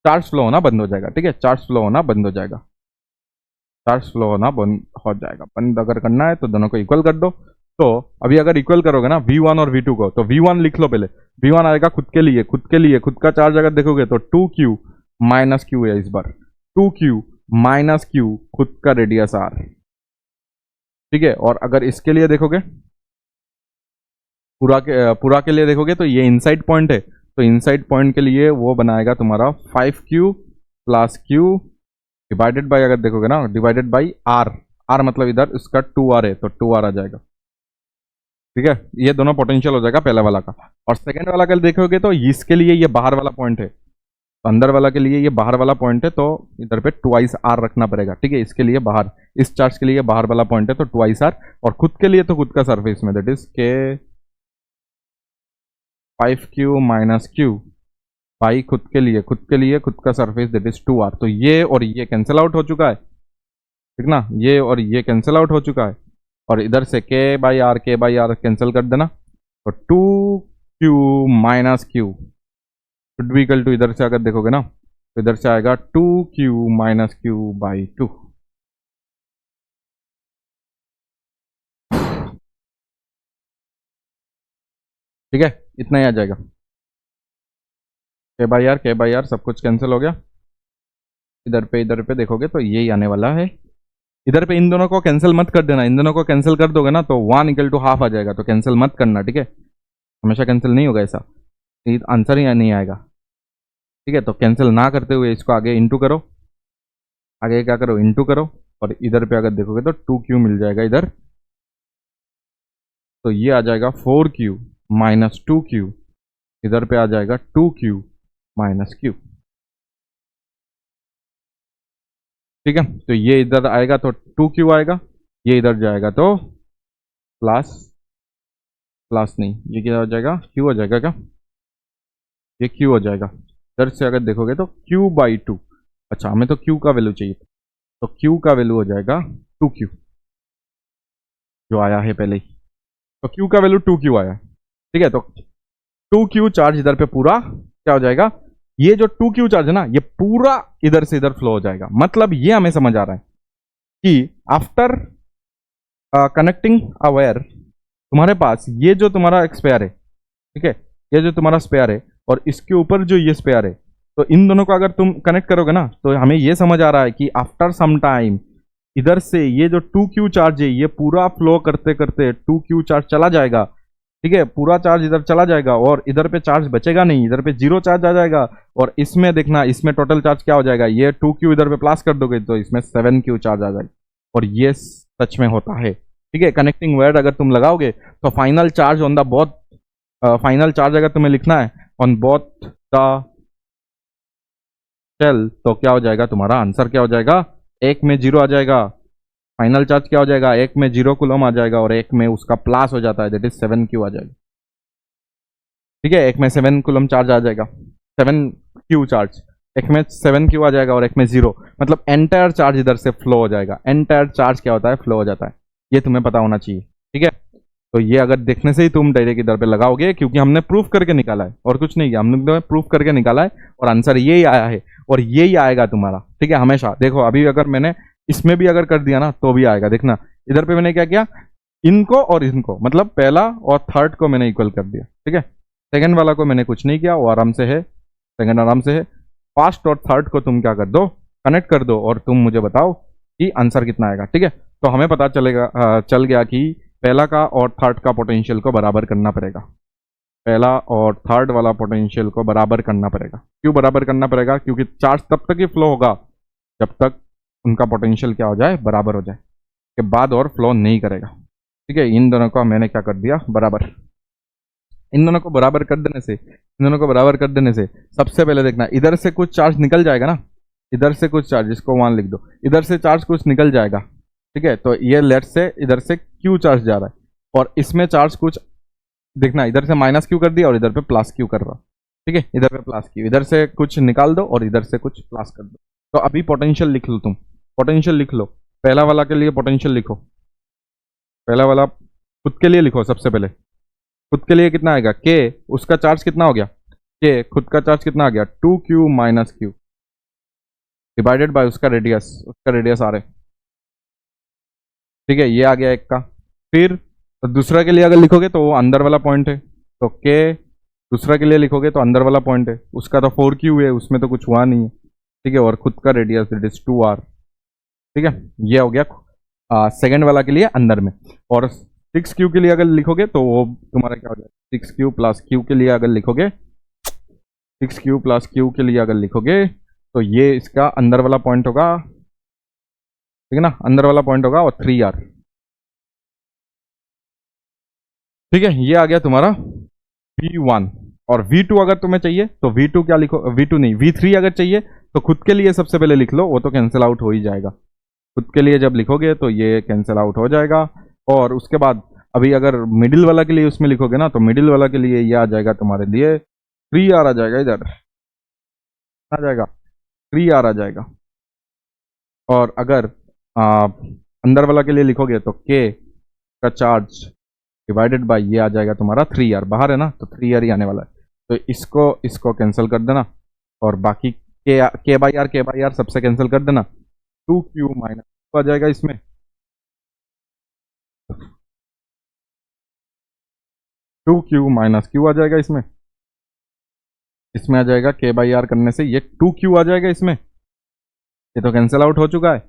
चार्ज फ्लो होना बंद हो जाएगा। ठीक है, चार्ज फ्लो होना बंद हो जाएगा, चार्ज फ्लो होना बंद हो जाएगा। बंद अगर करना है तो दोनों को इक्वल कर दो। तो अभी अगर इक्वल करोगे ना V1 और V2 को, तो V1 लिख लो पहले। V1 आएगा खुद के लिए, खुद के लिए, खुद का चार्ज अगर देखोगे तो 2Q माइनस Q है इस बार, 2Q माइनस Q खुद का रेडियस R। ठीक है, और अगर इसके लिए देखोगे, पूरा के लिए देखोगे तो ये इनसाइड पॉइंट है, तो इनसाइड पॉइंट के लिए वो बनाएगा तुम्हारा 5Q plus Q divided by, अगर देखोगे ना, डिवाइडेड बाई R। R मतलब इधर इसका 2R है, तो 2R आ जाएगा। ठीक है, ये दोनों पोटेंशियल हो जाएगा पहला वाला का। और सेकंड वाला का देखोगे तो इसके लिए ये बाहर वाला पॉइंट है, तो अंदर वाला के लिए ये बाहर वाला पॉइंट है, तो इधर पे ट्वाइस R रखना पड़ेगा। ठीक है, इसके लिए बाहर, इस चार्ज के लिए बाहर वाला पॉइंट है तो ट्वाइस R, और खुद के लिए तो खुद का सरफेस में, दैट इज के 5Q माइनस Q भाई, खुद के लिए, खुद के लिए खुद का सरफेस, दैट इज 2R। तो ये और ये कैंसिल आउट हो चुका है, ठीक ना, ये और ये कैंसिल आउट हो चुका है, और इधर से के बाई आर कैंसिल कर देना। तो 2Q minus Q should be equal to, इधर से अगर देखोगे ना तो इधर से आएगा 2Q माइनस Q बाई 2। ठीक है, इतना ही आ जाएगा, के बाई आर सब कुछ कैंसिल हो गया। इधर पे देखोगे तो यही आने वाला है। इधर पे इन दोनों को कैंसिल मत कर देना, इन दोनों को कैंसिल कर दोगे ना तो 1 = 1/2 आ जाएगा, तो कैंसिल मत करना। ठीक है, हमेशा कैंसिल नहीं होगा ऐसा, आंसर ही नहीं आएगा। ठीक है, तो कैंसिल ना करते हुए इसको आगे इंटू करो, आगे क्या करो, इंटू करो, और इधर पे अगर देखोगे तो 2Q मिल जाएगा इधर, तो ये आ जाएगा 4Q माइनस 2Q, इधर पे आ जाएगा 2Q माइनस Q। ठीक है, तो ये इधर आएगा तो 2Q आएगा, ये इधर जाएगा तो प्लस, प्लस नहीं, ये क्या हो जाएगा, Q हो जाएगा क्या, ये क्यू हो जाएगा। इधर से अगर देखोगे तो क्यू बाई टू। अच्छा, हमें तो क्यू का वैल्यू चाहिए, तो क्यू का वैल्यू हो जाएगा 2Q, जो आया है पहले ही। तो क्यू का वैल्यू 2Q आया है, ठीक है। तो 2Q चार्ज इधर पे पूरा क्या हो जाएगा, ये जो 2Q चार्ज है ना, ये पूरा इधर से इधर फ्लो हो जाएगा। मतलब ये हमें समझ आ रहा है कि आफ्टर कनेक्टिंग अ वायर, तुम्हारे पास ये जो तुम्हारा एक स्पेयर है, ठीक है, ये जो तुम्हारा स्पेयर है और इसके ऊपर जो ये स्पेयर है, तो इन दोनों को अगर तुम कनेक्ट करोगे ना, तो हमें ये समझ आ रहा है कि आफ्टर सम टाइम इधर से ये जो 2Q चार्ज है ये पूरा फ्लो करते करते 2Q चार्ज चला जाएगा, ठीक है, पूरा चार्ज इधर चला जाएगा और इधर पे चार्ज बचेगा नहीं, इधर पे जीरो चार्ज आ जाएगा। और इसमें देखना, इसमें टोटल चार्ज क्या हो जाएगा, ये 2Q इधर पे प्लस कर दोगे तो इसमें 7Q चार्ज आ जाएगा। और ये सच में होता है, ठीक है। कनेक्टिंग वायर अगर तुम लगाओगे तो final charge on the both, final charge अगर तुम्हें लिखना है ऑन बोथ द शेल, तो क्या हो जाएगा, तुम्हारा आंसर क्या हो जाएगा, एक में जीरो आ जाएगा। फाइनल चार्ज क्या हो जाएगा, एक में 0 कूलम आ जाएगा और एक में उसका प्लस हो जाता है, दैट इज 7Q आ जाएगा, ठीक है। एक में 7 कूलम चार्ज आ जाएगा, 7Q चार्ज, एक में 7Q आ जाएगा और एक में 0, मतलब एंटायर चार्ज इधर से फ्लो हो जाएगा। एंटायर चार्ज क्या होता है, फ्लो हो जाता है, ये तुम्हें पता होना चाहिए, ठीक है। तो ये अगर देखने से ही तुम डायरेक्ट इधर पे लगाओगे, क्योंकि हमने प्रूफ करके निकाला है और कुछ नहीं किया, हमने प्रूफ करके निकाला है और आंसर यही आया है और यही आएगा तुम्हारा, ठीक है। हमेशा देखो, अभी अगर मैंने इसमें भी अगर कर दिया ना तो भी आएगा। देखना इधर पे मैंने क्या किया, इनको और इनको, मतलब पहला और थर्ड को मैंने इक्वल कर दिया, ठीक है। सेकंड वाला को मैंने कुछ नहीं किया, वो आराम से है, सेकंड आराम से है। फर्स्ट और थर्ड को तुम क्या कर दो, कनेक्ट कर दो और तुम मुझे बताओ कि आंसर कितना आएगा, ठीक है। तो हमें पता चलेगा, चल गया कि पहला का और थर्ड का पोटेंशियल को बराबर करना पड़ेगा। पहला और थर्ड वाला पोटेंशियल को बराबर करना पड़ेगा। क्यों बराबर करना पड़ेगा, क्योंकि चार्ज तब तक ही फ्लो होगा जब तक उनका पोटेंशियल क्या हो जाए, बराबर हो जाए, के बाद और फ्लो नहीं करेगा, ठीक है। इन दोनों को मैंने क्या कर दिया, बराबर। इन दोनों को बराबर कर देने से, इन दोनों को बराबर कर देने से सबसे पहले देखना, इधर से कुछ चार्ज निकल जाएगा ना, इधर से कुछ चार्ज, इसको 1 लिख दो, इधर से चार्ज कुछ निकल जाएगा, ठीक है। तो ये लेट से इधर से Q चार्ज जा रहा है और इसमें चार्ज कुछ, देखना इधर से -Q कर दिया और इधर पे +Q कर रहा, ठीक है। इधर पे +Q, इधर से कुछ निकाल दो और इधर से कुछ प्लस कर दो। तो अभी पोटेंशियल लिख लो, तुम पोटेंशियल लिख लो। पहला वाला के लिए पोटेंशियल लिखो, पहला वाला खुद के लिए लिखो। सबसे पहले खुद के लिए कितना आएगा, K, उसका चार्ज कितना हो गया, K खुद का चार्ज कितना आ गया, 2Q - Q डिवाइडेड बाय उसका रेडियस R है, ठीक है। ये आ गया एक का। फिर तो दूसरा के लिए अगर लिखोगे तो वो अंदर वाला पॉइंट है, तो K दूसरा के लिए लिखोगे तो अंदर वाला पॉइंट है, उसका तो 4Q है, उसमें तो कुछ हुआ नहीं है, ठीक है। और खुद का रेडियस इट इज 2R, ठीक है। ये हो गया सेकंड वाला के लिए अंदर में। और 6Q के लिए अगर लिखोगे तो वो तुम्हारा क्या हो जाएगा, 6Q + Q के लिए अगर लिखोगे, 6Q + Q के लिए अगर लिखोगे तो ये इसका अंदर वाला पॉइंट होगा, ठीक है ना, अंदर वाला पॉइंट होगा और 3R, ठीक है। ये आ गया तुम्हारा V1। और V2 अगर तुम्हें चाहिए तो V2 क्या लिखो, V2 नहीं, V3 अगर चाहिए तो खुद के लिए सबसे पहले लिख लो, वो तो कैंसिल आउट हो ही जाएगा। खुद के लिए जब लिखोगे तो ये कैंसिल आउट हो जाएगा। और उसके बाद अभी अगर मिडिल वाला के लिए उसमें लिखोगे ना, तो मिडिल वाला के लिए ये आ जाएगा तुम्हारे लिए 3R आ जाएगा, इधर आ जाएगा 3R आ जाएगा। और अगर अंदर वाला के लिए लिखोगे तो K का चार्ज डिवाइडेड बाय ये आ जाएगा तुम्हारा 3R, बाहर है ना तो 3R ही आने वाला है। तो इसको कैंसिल कर देना और बाकी K/R सबसे कैंसिल कर देना, 2Q - आ जाएगा इसमें, 2Q - Q आ जाएगा इसमें, इसमें आ जाएगा K/R करने से ये 2Q आ जाएगा इसमें, ये तो कैंसिल आउट हो चुका है।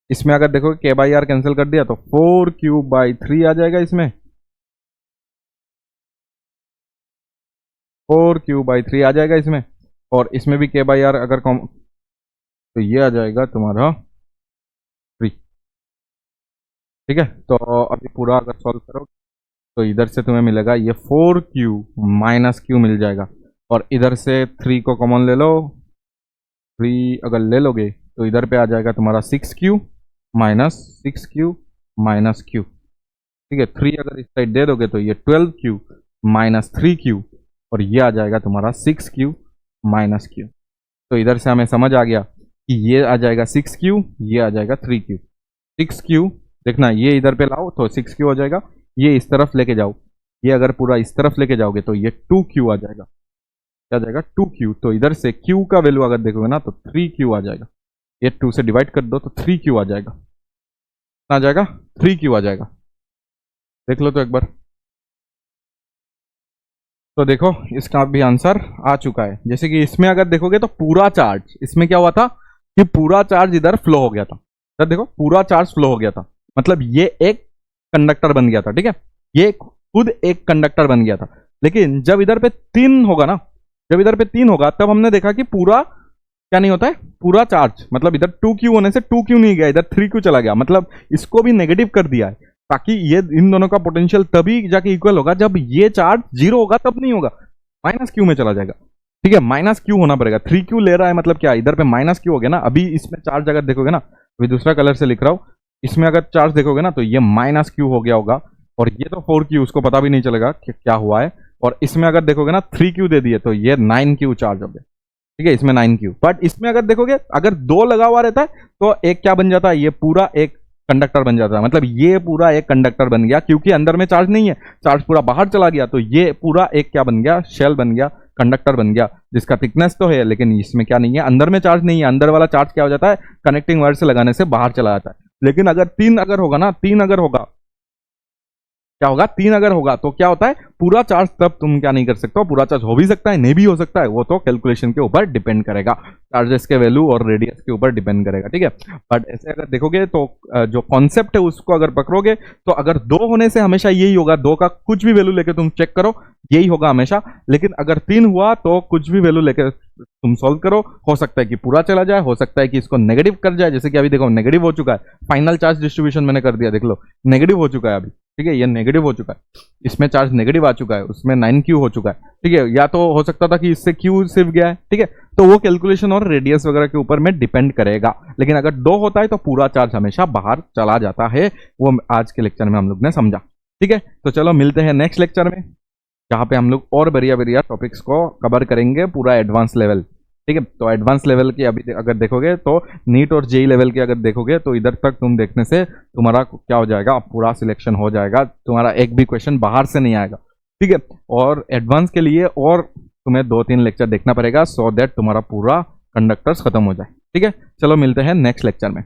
इसमें अगर देखो K/R कैंसिल कर दिया तो 4Q/3 आ जाएगा इसमें, 4Q/3 आ जाएगा इसमें। और इसमें भी K/R अगर कॉम, तो ये आ जाएगा तुम्हारा 3, ठीक है। तो अभी पूरा अगर सॉल्व करो तो इधर से तुम्हें मिलेगा ये 4Q - Q मिल जाएगा और इधर से 3 को कॉमन ले लो, 3 अगर ले लोगे तो इधर पे आ जाएगा तुम्हारा 6Q - 6Q - Q, ठीक है। 3 अगर इस साइड दे दोगे तो ये 12Q - 3Q और ये आ जाएगा तुम्हारा 6Q माइनस Q। तो इधर से हमें समझ आ गया कि ये आ जाएगा 6Q, ये आ जाएगा 3Q। 6Q देखना, ये इधर पे लाओ तो 6Q हो जाएगा, ये इस तरफ लेके जाओ, ये अगर पूरा इस तरफ लेके जाओगे तो ये 2Q आ जाएगा। क्या आ जाएगा? 2Q। तो इधर से Q का वैल्यू अगर देखोगे ना तो 3Q आ जाएगा। ये 2 से डिवाइड कर दो तो 3Q आ जाएगा। आ जाएगा 3Q आ जाएगा। देख लो तो एक बार। तो देखो इसका भी आंसर आ चुका है। जैसे कि इसमें अगर देखोगे तो पूरा चार्ज, इसमें क्या हुआ था कि पूरा चार्ज इधर फ्लो हो गया था। इधर देखो पूरा चार्ज फ्लो हो गया था, मतलब ये एक कंडक्टर बन गया था। ठीक है, ये खुद एक कंडक्टर बन गया था। लेकिन जब इधर पे 3 होगा ना, जब इधर पे 3 होगा तब हमने देखा कि पूरा क्या नहीं होता है, पूरा चार्ज, मतलब इधर 2Q होने से 2Q नहीं गया, इधर 3Q चला गया, मतलब इसको भी नेगेटिव कर दिया है, ताकि ये इन दोनों का पोटेंशियल तभी जाके इक्वल होगा जब ये चार्ज 0 होगा, तब नहीं होगा, माइनस क्यू में चला जाएगा। ठीक है, माइनस क्यू होना पड़ेगा। 3Q ले रहा है मतलब क्या, इधर पे माइनस क्यू हो गया ना। अभी इसमें चार्ज अगर देखोगे ना, अभी दूसरा कलर से लिख रहा हूं, इसमें अगर चार्ज देखोगे ना तो ये माइनस क्यू हो गया होगा, और ये तो 4Q, उसको पता भी नहीं चलेगा कि क्या हुआ है। और इसमें अगर देखोगे ना 3Q दे दिए तो ये 9Q चार्ज हो गया। ठीक है, इसमें 9Q। बट इसमें अगर देखोगे, अगर 2 लगा हुआ रहता है तो एक क्या बन जाता है, ये पूरा एक कंडक्टर बन जाता है, मतलब ये पूरा एक कंडक्टर बन गया, क्योंकि अंदर में चार्ज नहीं है, चार्ज पूरा बाहर चला गया, तो ये पूरा एक क्या बन गया, शेल बन गया, कंडक्टर बन गया, जिसका थिकनेस तो है लेकिन इसमें क्या नहीं है, अंदर में चार्ज नहीं है। अंदर वाला चार्ज क्या हो जाता है, कनेक्टिंग वायर से लगाने से बाहर चला जाता है। लेकिन अगर 3 अगर होगा ना, 3 अगर होगा, क्या होगा, 3 अगर होगा तो क्या होता है, पूरा चार्ज तब तुम क्या नहीं कर सकते हो, पूरा चार्ज हो भी सकता है, नहीं भी हो सकता है, वो तो कैलकुलेशन के ऊपर डिपेंड करेगा, चार्जेस के वैल्यू और रेडियस के ऊपर डिपेंड करेगा। ठीक है, बट ऐसे अगर देखोगे तो जो कॉन्सेप्ट है उसको अगर पकड़ोगे तो अगर 2 होने से हमेशा यही होगा, 2 का कुछ भी वैल्यू लेके तुम चेक करो यही होगा हमेशा। लेकिन अगर 3 हुआ तो कुछ भी वैल्यू लेके तुम सॉल्व करो, हो सकता है कि पूरा चला जाए, हो सकता है कि इसको नेगेटिव कर जाए, जैसे कि अभी देखो नेगेटिव हो चुका है, फाइनल चार्ज डिस्ट्रीब्यूशन मैंने कर दिया, देख लो नेगेटिव हो चुका है अभी। ठीक है, ये नेगेटिव हो चुका है, इसमें चार्ज नेगेटिव आ चुका है, उसमें 9Q हो चुका है। ठीक है, या तो हो सकता था कि इससे Q सिर्फ गया है। ठीक है, तो वो कैलकुलेशन और रेडियस वगैरह के ऊपर में डिपेंड करेगा। लेकिन अगर 2 होता है तो पूरा चार्ज हमेशा बाहर चला जाता है, वो आज के लेक्चर में हम लोग ने समझा। ठीक है, तो चलो मिलते हैं नेक्स्ट लेक्चर में, जहां पे हम लोग और बढ़िया बढ़िया टॉपिक्स को कवर करेंगे, पूरा एडवांस लेवल। ठीक है, तो एडवांस लेवल की अभी अगर देखोगे तो नीट और जेई लेवल की अगर देखोगे तो इधर तक तुम देखने से तुम्हारा क्या हो जाएगा, पूरा सिलेक्शन हो जाएगा, तुम्हारा एक भी क्वेश्चन बाहर से नहीं आएगा। ठीक है, और एडवांस के लिए और तुम्हें 2-3 लेक्चर देखना पड़ेगा, सो दैट तुम्हारा पूरा कंडक्टर्स खत्म हो जाए। ठीक है, चलो मिलते हैं नेक्स्ट लेक्चर में।